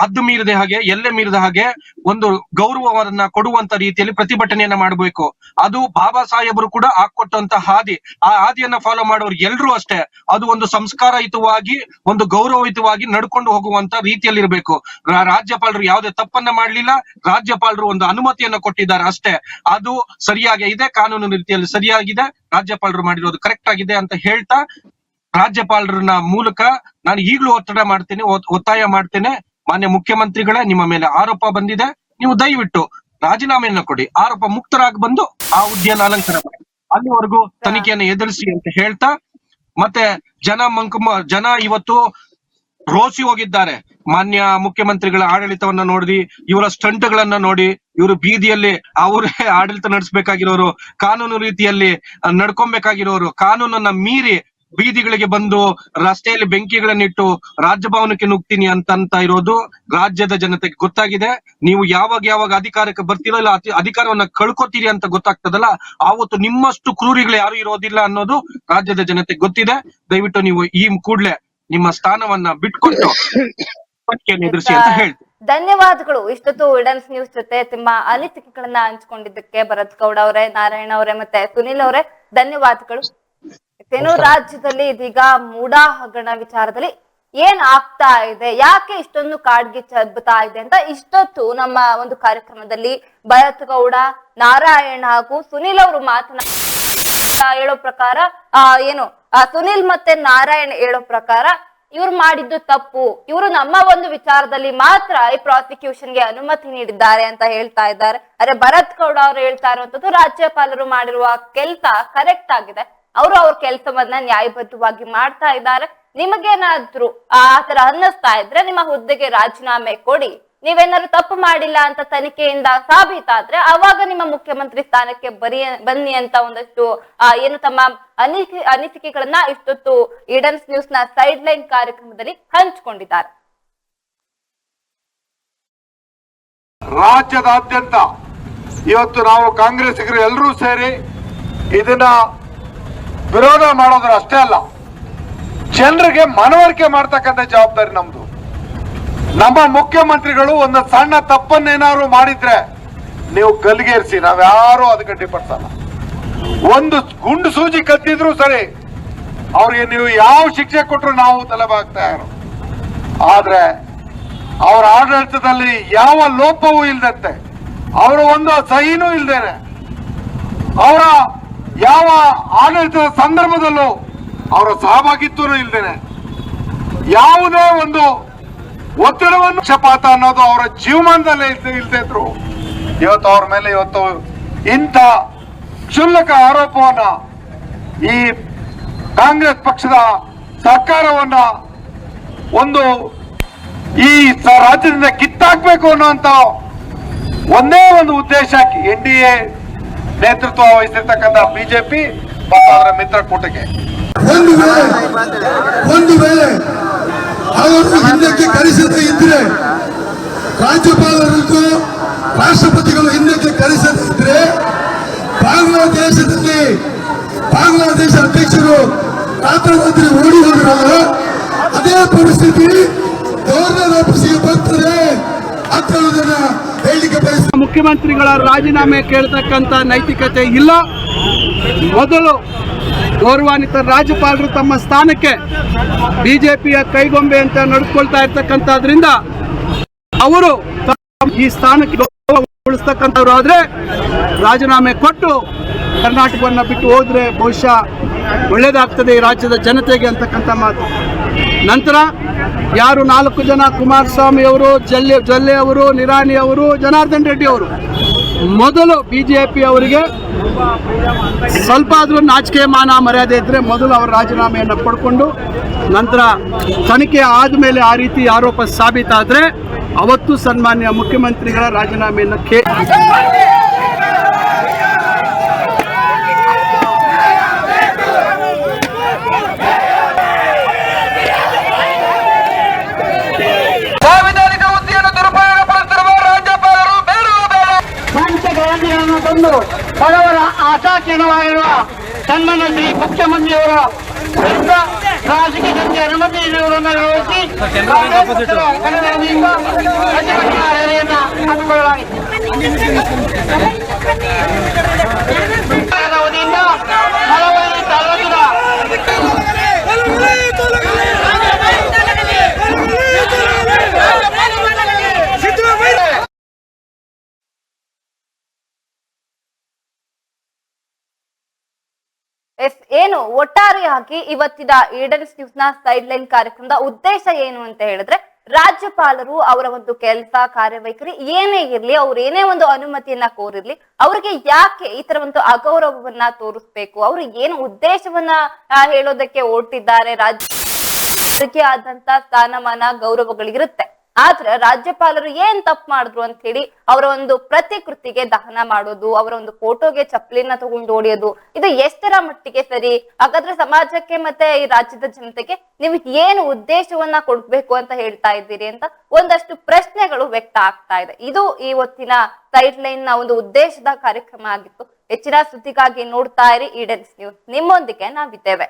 ಹದ್ದು ಮೀರಿದ ಹಾಗೆ, ಎಲ್ಲೆ ಮೀರಿದ ಹಾಗೆ ಒಂದು ಗೌರವವನ್ನ ಕೊಡುವಂತ ರೀತಿಯಲ್ಲಿ ಪ್ರತಿಭಟನೆಯನ್ನ ಮಾಡಬೇಕು. ಅದು ಬಾಬಾ ಸಾಹೇಬರು ಕೂಡ ಹಾಕೊಟ್ಟಂತ ಹಾದಿ, ಆ ಹಾದಿಯನ್ನ ಫಾಲೋ ಮಾಡೋರು ಎಲ್ರೂ ಅಷ್ಟೇ. ಅದು ಒಂದು ಸಂಸ್ಕಾರಯುತವಾಗಿ, ಒಂದು ಗೌರವಯುತವಾಗಿ ನಡ್ಕೊಂಡು ಹೋಗುವಂತ ರೀತಿಯಲ್ಲಿ ಇರಬೇಕು. ರಾಜ್ಯಪಾಲರು ಯಾವುದೇ ತಪ್ಪನ್ನ ಮಾಡ್ಲಿಲ್ಲ, ರಾಜ್ಯಪಾಲರು ಒಂದು ಅನುಮತಿಯನ್ನ ಕೊಟ್ಟಿದ್ದಾರೆ ಅಷ್ಟೇ. ಅದು ಸರಿಯಾಗಿ ಇದೆ, ಕಾನೂನು ರೀತಿಯಲ್ಲಿ ಸರಿಯಾಗಿದೆ, ರಾಜ್ಯಪಾಲರು ಮಾಡಿರೋದು ಕರೆಕ್ಟ್ ಆಗಿದೆ ಅಂತ ಹೇಳ್ತಾ, ರಾಜ್ಯಪಾಲರನ್ನ ಮೂಲಕ ನಾನು ಈಗಲೂ ಒತ್ತಾಯ ಮಾಡ್ತೇನೆ, ಮಾನ್ಯ ಮುಖ್ಯಮಂತ್ರಿಗಳೇ, ನಿಮ್ಮ ಮೇಲೆ ಆರೋಪ ಬಂದಿದೆ, ನೀವು ದಯವಿಟ್ಟು ರಾಜೀನಾಮೆಯನ್ನ ಕೊಡಿ, ಆರೋಪ ಮುಕ್ತರಾಗಿ ಬಂದು ಆ ಹುದ್ದೆಯನ್ನು ಅಲಂಕಾರ ಮಾಡಿ, ಅಲ್ಲಿವರೆಗೂ ತನಿಖೆಯನ್ನು ಎದುರಿಸಿ ಅಂತ ಹೇಳ್ತಾ, ಮತ್ತೆ ಜನ ಇವತ್ತು ರೋಸಿ ಹೋಗಿದ್ದಾರೆ. ಮಾನ್ಯ ಮುಖ್ಯಮಂತ್ರಿಗಳ ಆಡಳಿತವನ್ನ ನೋಡಿ, ಇವರ ಸ್ಟಂಟ್ಗಳನ್ನ ನೋಡಿ, ಇವರು ಬೀದಿಯಲ್ಲಿ ಅವರೇ ಆಡಳಿತ ನಡೆಸಬೇಕಾಗಿರೋರು, ಕಾನೂನು ರೀತಿಯಲ್ಲಿ ನಡ್ಕೊಬೇಕಾಗಿರೋರು, ಕಾನೂನನ್ನ ಮೀರಿ ಬೀದಿಗಳಿಗೆ ಬಂದು ರಸ್ತೆಯಲ್ಲಿ ಬೆಂಕಿಗಳನ್ನಿಟ್ಟು ರಾಜಭವನಕ್ಕೆ ನುಗ್ತೀನಿ ಅಂತ ಇರೋದು ರಾಜ್ಯದ ಜನತೆಗೆ ಗೊತ್ತಾಗಿದೆ. ನೀವು ಯಾವಾಗ ಅಧಿಕಾರಕ್ಕೆ ಬರ್ತೀರೋ ಇಲ್ಲ ಅಧಿಕಾರವನ್ನ ಕಳ್ಕೊತೀರಿ ಅಂತ ಗೊತ್ತಾಗ್ತದಲ್ಲ, ಆವತ್ತು ನಿಮ್ಮಷ್ಟು ಕ್ರೂರಿಗಳು ಯಾರು ಇರೋದಿಲ್ಲ ಅನ್ನೋದು ರಾಜ್ಯದ ಜನತೆಗೆ ಗೊತ್ತಿದೆ. ದಯವಿಟ್ಟು ನೀವು ಈ ಕೂಡ್ಲೆ ನಿಮ್ಮ ಸ್ಥಾನವನ್ನ ಬಿಟ್ಕೊಟ್ಟು ಎದುರಿಸಿ ಅಂತ ಹೇಳ್ತೀನಿ. ಧನ್ಯವಾದಗಳು. ಇಷ್ಟೊತ್ತು ಇಡನ್ಸ್ ನ್ಯೂಸ್ ಜೊತೆ ನಿಮ್ಮ ಅನಿಸಿಕೆಗಳನ್ನ ಹಂಚಿಕೊಂಡಿದ್ದಕ್ಕೆ ಭರತ್ ಗೌಡ ಅವರೇ, ನಾರಾಯಣ ಅವರೇ, ಮತ್ತೆ ಸುನಿಲ್ ಅವರೇ, ಧನ್ಯವಾದಗಳು. ಏನು ರಾಜ್ಯದಲ್ಲಿ ಇದೀಗ ಮೂಡಾ ಹಗರಣ ವಿಚಾರದಲ್ಲಿ ಏನ್ ಆಗ್ತಾ ಇದೆ, ಯಾಕೆ ಇಷ್ಟೊಂದು ಕಾಡ್ಗಿಚ್ಚು ಹಬ್ಬುತ್ತಾ ಇದೆ ಅಂತ ಇಷ್ಟೊತ್ತು ನಮ್ಮ ಒಂದು ಕಾರ್ಯಕ್ರಮದಲ್ಲಿ ಭರತ್ ಗೌಡ, ನಾರಾಯಣ ಹಾಗೂ ಸುನಿಲ್ ಅವರು ಹೇಳೋ ಪ್ರಕಾರ ಸುನಿಲ್ ಮತ್ತೆ ನಾರಾಯಣ್ ಹೇಳೋ ಪ್ರಕಾರ ಇವ್ರು ಮಾಡಿದ್ದು ತಪ್ಪು, ಇವರು ನಮ್ಮ ಒಂದು ವಿಚಾರದಲ್ಲಿ ಮಾತ್ರ ಈ ಪ್ರಾಸಿಕ್ಯೂಷನ್ಗೆ ಅನುಮತಿ ನೀಡಿದ್ದಾರೆ ಅಂತ ಹೇಳ್ತಾ ಇದ್ದಾರೆ. ಅರೆ ಭರತ್ ಗೌಡ ಅವರು ಹೇಳ್ತಾ ಇರುವಂತದ್ದು ರಾಜ್ಯಪಾಲರು ಮಾಡಿರುವ ಕೆಲಸ ಕರೆಕ್ಟ್ ಆಗಿದೆ, ಅವರು ಅವ್ರ ಕೆಲಸವನ್ನ ನ್ಯಾಯಬದ್ಧವಾಗಿ ಮಾಡ್ತಾ ಇದ್ದಾರೆ. ನಿಮಗೇನಾದ್ರೂ ಆ ತರ ಅನ್ನಿಸ್ತಾ ಇದ್ರೆ ನಿಮ್ಮ ಹುದ್ದೆಗೆ ರಾಜೀನಾಮೆ ಕೊಡಿ, ನೀವೇನಾದ್ರು ತಪ್ಪು ಮಾಡಿಲ್ಲ ಅಂತ ತನಿಖೆಯಿಂದ ಸಾಬೀತಾದ್ರೆ ಅವಾಗ ನಿಮ್ಮ ಮುಖ್ಯಮಂತ್ರಿ ಸ್ಥಾನಕ್ಕೆ ಬನ್ನಿ ಅಂತ ಒಂದಷ್ಟು ತಮ್ಮ ಅನಿಸಿಕೆಗಳನ್ನ ಇಷ್ಟೊತ್ತು ಇಡನ್ಸ್ ನ್ಯೂಸ್ ನ ಸೈಡ್ ಲೈನ್ ಕಾರ್ಯಕ್ರಮದಲ್ಲಿ ಹಂಚಿಕೊಂಡಿದ್ದಾರೆ. ರಾಜ್ಯದಾದ್ಯಂತ ಇವತ್ತು ನಾವು ಕಾಂಗ್ರೆಸ್ಸಿಗರು ಎಲ್ಲರೂ ಸೇರಿ ಇದನ್ನ ವಿರೋಧ ಮಾಡೋದ್ರ ಅಷ್ಟೇ ಅಲ್ಲ, ಜನರಿಗೆ ಮನವರಿಕೆ ಮಾಡ್ತಕ್ಕಂಥ ಜವಾಬ್ದಾರಿ ನಮ್ದು. ನಮ್ಮ ಮುಖ್ಯಮಂತ್ರಿಗಳು ಒಂದು ಸಣ್ಣ ತಪ್ಪನ್ನೇನಾದ್ರು ಮಾಡಿದ್ರೆ ನೀವು ಗಲ್ಲಿಗೇರಿಸಿ, ನಾವ್ಯಾರು ಅದಕ್ಕೆ ಅಡ್ಡಿಪಡಿಸಲ್ಲ. ಒಂದು ಗುಂಡು ಸೂಜಿ ಕದ್ದಿದ್ರು ಸರಿ, ಅವ್ರಿಗೆ ನೀವು ಯಾವ ಶಿಕ್ಷೆ ಕೊಟ್ಟರು ನಾವು ತಲೆಬಾಗ್ತಾ ಇರೋ. ಆದ್ರೆ ಅವರ ಆಡಳಿತದಲ್ಲಿ ಯಾವ ಲೋಪವೂ ಇಲ್ದಂತೆ, ಅವರ ಒಂದು ಸಹಿನೂ ಇಲ್ದೇನೆ, ಅವರ ಯಾವ ಆಡಳಿತದ ಸಂದರ್ಭದಲ್ಲೂ ಅವರ ಸಹಭಾಗಿತ್ವನೂ ಇಲ್ದೇನೆ, ಯಾವುದೇ ಒಂದು ಒತ್ತಡವನ್ನು ಪಕ್ಷಪಾತ ಅನ್ನೋದು ಅವರ ಜೀವಮಾನದಲ್ಲೇ ಇಲ್ದೇ ಇದ್ರು ಇವತ್ತು ಅವ್ರ ಮೇಲೆ ಇಂಥ ಕ್ಷುಲ್ಲಕ ಆರೋಪವನ್ನ ಈ ಕಾಂಗ್ರೆಸ್ ಪಕ್ಷದ ಸರ್ಕಾರವನ್ನ ಈ ರಾಜ್ಯದಿಂದ ಕಿತ್ತಾಕ್ಬೇಕು ಅನ್ನುವಂತ ಒಂದೇ ಒಂದು ಉದ್ದೇಶ NDA ನೇತೃತ್ವ ವಹಿಸಿರ್ತಕ್ಕಂಥ ಬಿಜೆಪಿ ಮತ್ತು ಅವರ ಮಿತ್ರಕೂಟಕ್ಕೆ ಒಂದು ವೇಳೆ ಅವರು ಹಿಂದಕ್ಕೆ ಕರೆಸದೇ ಇದ್ರೆ, ರಾಜ್ಯಪಾಲರನ್ನು ರಾಷ್ಟ್ರಪತಿಗಳು ಹಿಂದಕ್ಕೆ ಕರೆಸದೇ ಇದ್ರೆ, ಬಾಂಗ್ಲಾದೇಶ ಅಧ್ಯಕ್ಷರು ರಾತ್ರಿ ಓಡಿ ಹೋದ್ರಲ್ಲ, ಅದೇ ಪರಿಸ್ಥಿತಿ ಗವರ್ನರ್ ಆಫೀಸಿಗೆ ಬರ್ತದೆ ಅಂತ ಹೇಳುವುದನ್ನ ಹೇಳಲಿಕ್ಕೆ ಬಯಸ್ತಾರೆ. ಮುಖ್ಯಮಂತ್ರಿಗಳ ರಾಜೀನಾಮೆ ಕೇಳ್ತಕ್ಕಂತ ನೈತಿಕತೆ ಇಲ್ಲ. ಮೊದಲು ಗೌರವಾನ್ವಿತ ರಾಜ್ಯಪಾಲರು ತಮ್ಮ ಸ್ಥಾನಕ್ಕೆ ಬಿಜೆಪಿಯ ಕೈಗೊಂಬೆ ಅಂತ ನಡೆದುಕೊಳ್ತಾ ಇರ್ತಕ್ಕಂಥದ್ರಿಂದ ಅವರು ಈ ಸ್ಥಾನಕ್ಕೆ ಉಳಿಸ್ತಕ್ಕಂಥವ್ರು ಆದ್ರೆ ರಾಜೀನಾಮೆ ಕೊಟ್ಟು ಕರ್ನಾಟಕವನ್ನ ಬಿಟ್ಟು ಹೋದ್ರೆ ಬಹುಶಃ ಒಳ್ಳೇದಾಗ್ತದೆ ಈ ರಾಜ್ಯದ ಜನತೆಗೆ ಅಂತಕ್ಕಂಥ ಮಾತು. ನಂತರ ಯಾರು 4 ಜನ, ಕುಮಾರಸ್ವಾಮಿ ಅವರು, ಜೊಲ್ಲೆ ಅವರು, ನಿರಾಣಿ ಅವರು, ಜನಾರ್ದನ್ ರೆಡ್ಡಿ ಅವರು, ಮೊದಲು ಬಿಜೆಪಿ ಅವರಿಗೆ ಸ್ವಲ್ಪ ಆದ್ರೂ ನಾಚಿಕೆ ಮಾನ ಮರ್ಯಾದೆ ಇದ್ರೆ ಮೊದಲು ಅವರ ರಾಜೀನಾಮೆಯನ್ನು ಪಡ್ಕೊಂಡು ನಂತರ ತನಿಖೆ ಆದ್ಮೇಲೆ ಆ ರೀತಿ ಆರೋಪ ಸಾಬೀತಾದ್ರೆ ಅವತ್ತು ಸನ್ಮಾನ್ಯ ಮುಖ್ಯಮಂತ್ರಿಗಳ ರಾಜೀನಾಮೆಯನ್ನು ಸಾಂವಿಧಾನಿಕ ಹುದ್ದೆಯನ್ನು ದುರುಪಯೋಗಪಡಿಸಿರುವ ರಾಜ್ಯಪಾಲರು ಪಂಚಗಾಂಧಿಗಳನ್ನು ತಂದು ಬಡವರ ಆಶಾಕಿರಣವಾಗಿರುವ ಸನ್ಮಾನ್ಯ ಶ್ರೀ ಮುಖ್ಯಮಂತ್ರಿಯವರ ವಿರುದ್ಧ ರಾಜಕೀಯ ಸಂಖ್ಯೆ ಅನುಮತಿ ನೀಡುವುದನ್ನು ವಿರೋಧಿಸಿ ಕನ್ನಡದಿಂದ ಪ್ರತಿಭಟನಾ ರ್ಯಾಲಿಯನ್ನು ಹಮ್ಮಿಕೊಳ್ಳಲಾಗಿದೆ. ಅವಧಿಯಿಂದ ಹಲವಾರು ತಾಲೂಕಿನ ಏನು ಒಟ್ಟಾರೆಯಾಗಿ ಇವತ್ತಿನ ಈಡನ್ಸ್ ನ್ಯೂಸ್ ನ ಸೈಡ್ ಲೈನ್ ಕಾರ್ಯಕ್ರಮದ ಉದ್ದೇಶ ಏನು ಅಂತ ಹೇಳಿದ್ರೆ, ರಾಜ್ಯಪಾಲರು ಅವರ ಒಂದು ಕೆಲಸ ಕಾರ್ಯವೈಖರಿ ಏನೇ ಇರ್ಲಿ, ಅವ್ರು ಏನೇ ಒಂದು ಅನುಮತಿಯನ್ನ ಕೋರಿರ್ಲಿ, ಅವ್ರಿಗೆ ಯಾಕೆ ಈ ತರ ಒಂದು ಅಗೌರವವನ್ನ ತೋರಿಸ್ಬೇಕು, ಅವ್ರು ಏನು ಉದ್ದೇಶವನ್ನ ಹೇಳೋದಕ್ಕೆ ಹೊರಟಿದ್ದಾರೆ, ರಾಜ್ಯಕ್ಕೆ ಆದಂತ ಸ್ಥಾನಮಾನ ಗೌರವಗಳಿರುತ್ತೆ. ಆದ್ರೆ ರಾಜ್ಯಪಾಲರು ಏನ್ ತಪ್ಪು ಮಾಡಿದ್ರು ಅಂತ ಹೇಳಿ ಅವರ ಒಂದು ಪ್ರತಿಕೃತಿಗೆ ದಹನ ಮಾಡೋದು, ಅವರ ಒಂದು ಫೋಟೋಗೆ ಚಪ್ಪಲಿನ ತಗೊಂಡು ಹೊಡೆಯೋದು, ಇದು ಎಷ್ಟರ ಮಟ್ಟಿಗೆ ಸರಿ? ಹಾಗಾದ್ರೆ ಸಮಾಜಕ್ಕೆ ಮತ್ತೆ ಈ ರಾಜ್ಯದ ಜನತೆಗೆ ನೀವು ಏನು ಉದ್ದೇಶವನ್ನ ಕೊಡ್ಬೇಕು ಅಂತ ಹೇಳ್ತಾ ಇದ್ದೀರಿ ಅಂತ ಒಂದಷ್ಟು ಪ್ರಶ್ನೆಗಳು ವ್ಯಕ್ತ ಆಗ್ತಾ ಇದೆ. ಇದು ಇವತ್ತಿನ ಸೈಡ್ ಲೈನ್ ನ ಒಂದು ಉದ್ದೇಶದ ಕಾರ್ಯಕ್ರಮ ಆಗಿತ್ತು. ಹೆಚ್ಚಿನ ಸುದ್ದಿಗಾಗಿ ನೋಡ್ತಾ ಇರಿ ಈಡನ್ಸ್ ನ್ಯೂಸ್. ನಿಮ್ಮೊಂದಿಗೆ ನಾವಿದ್ದೇವೆ.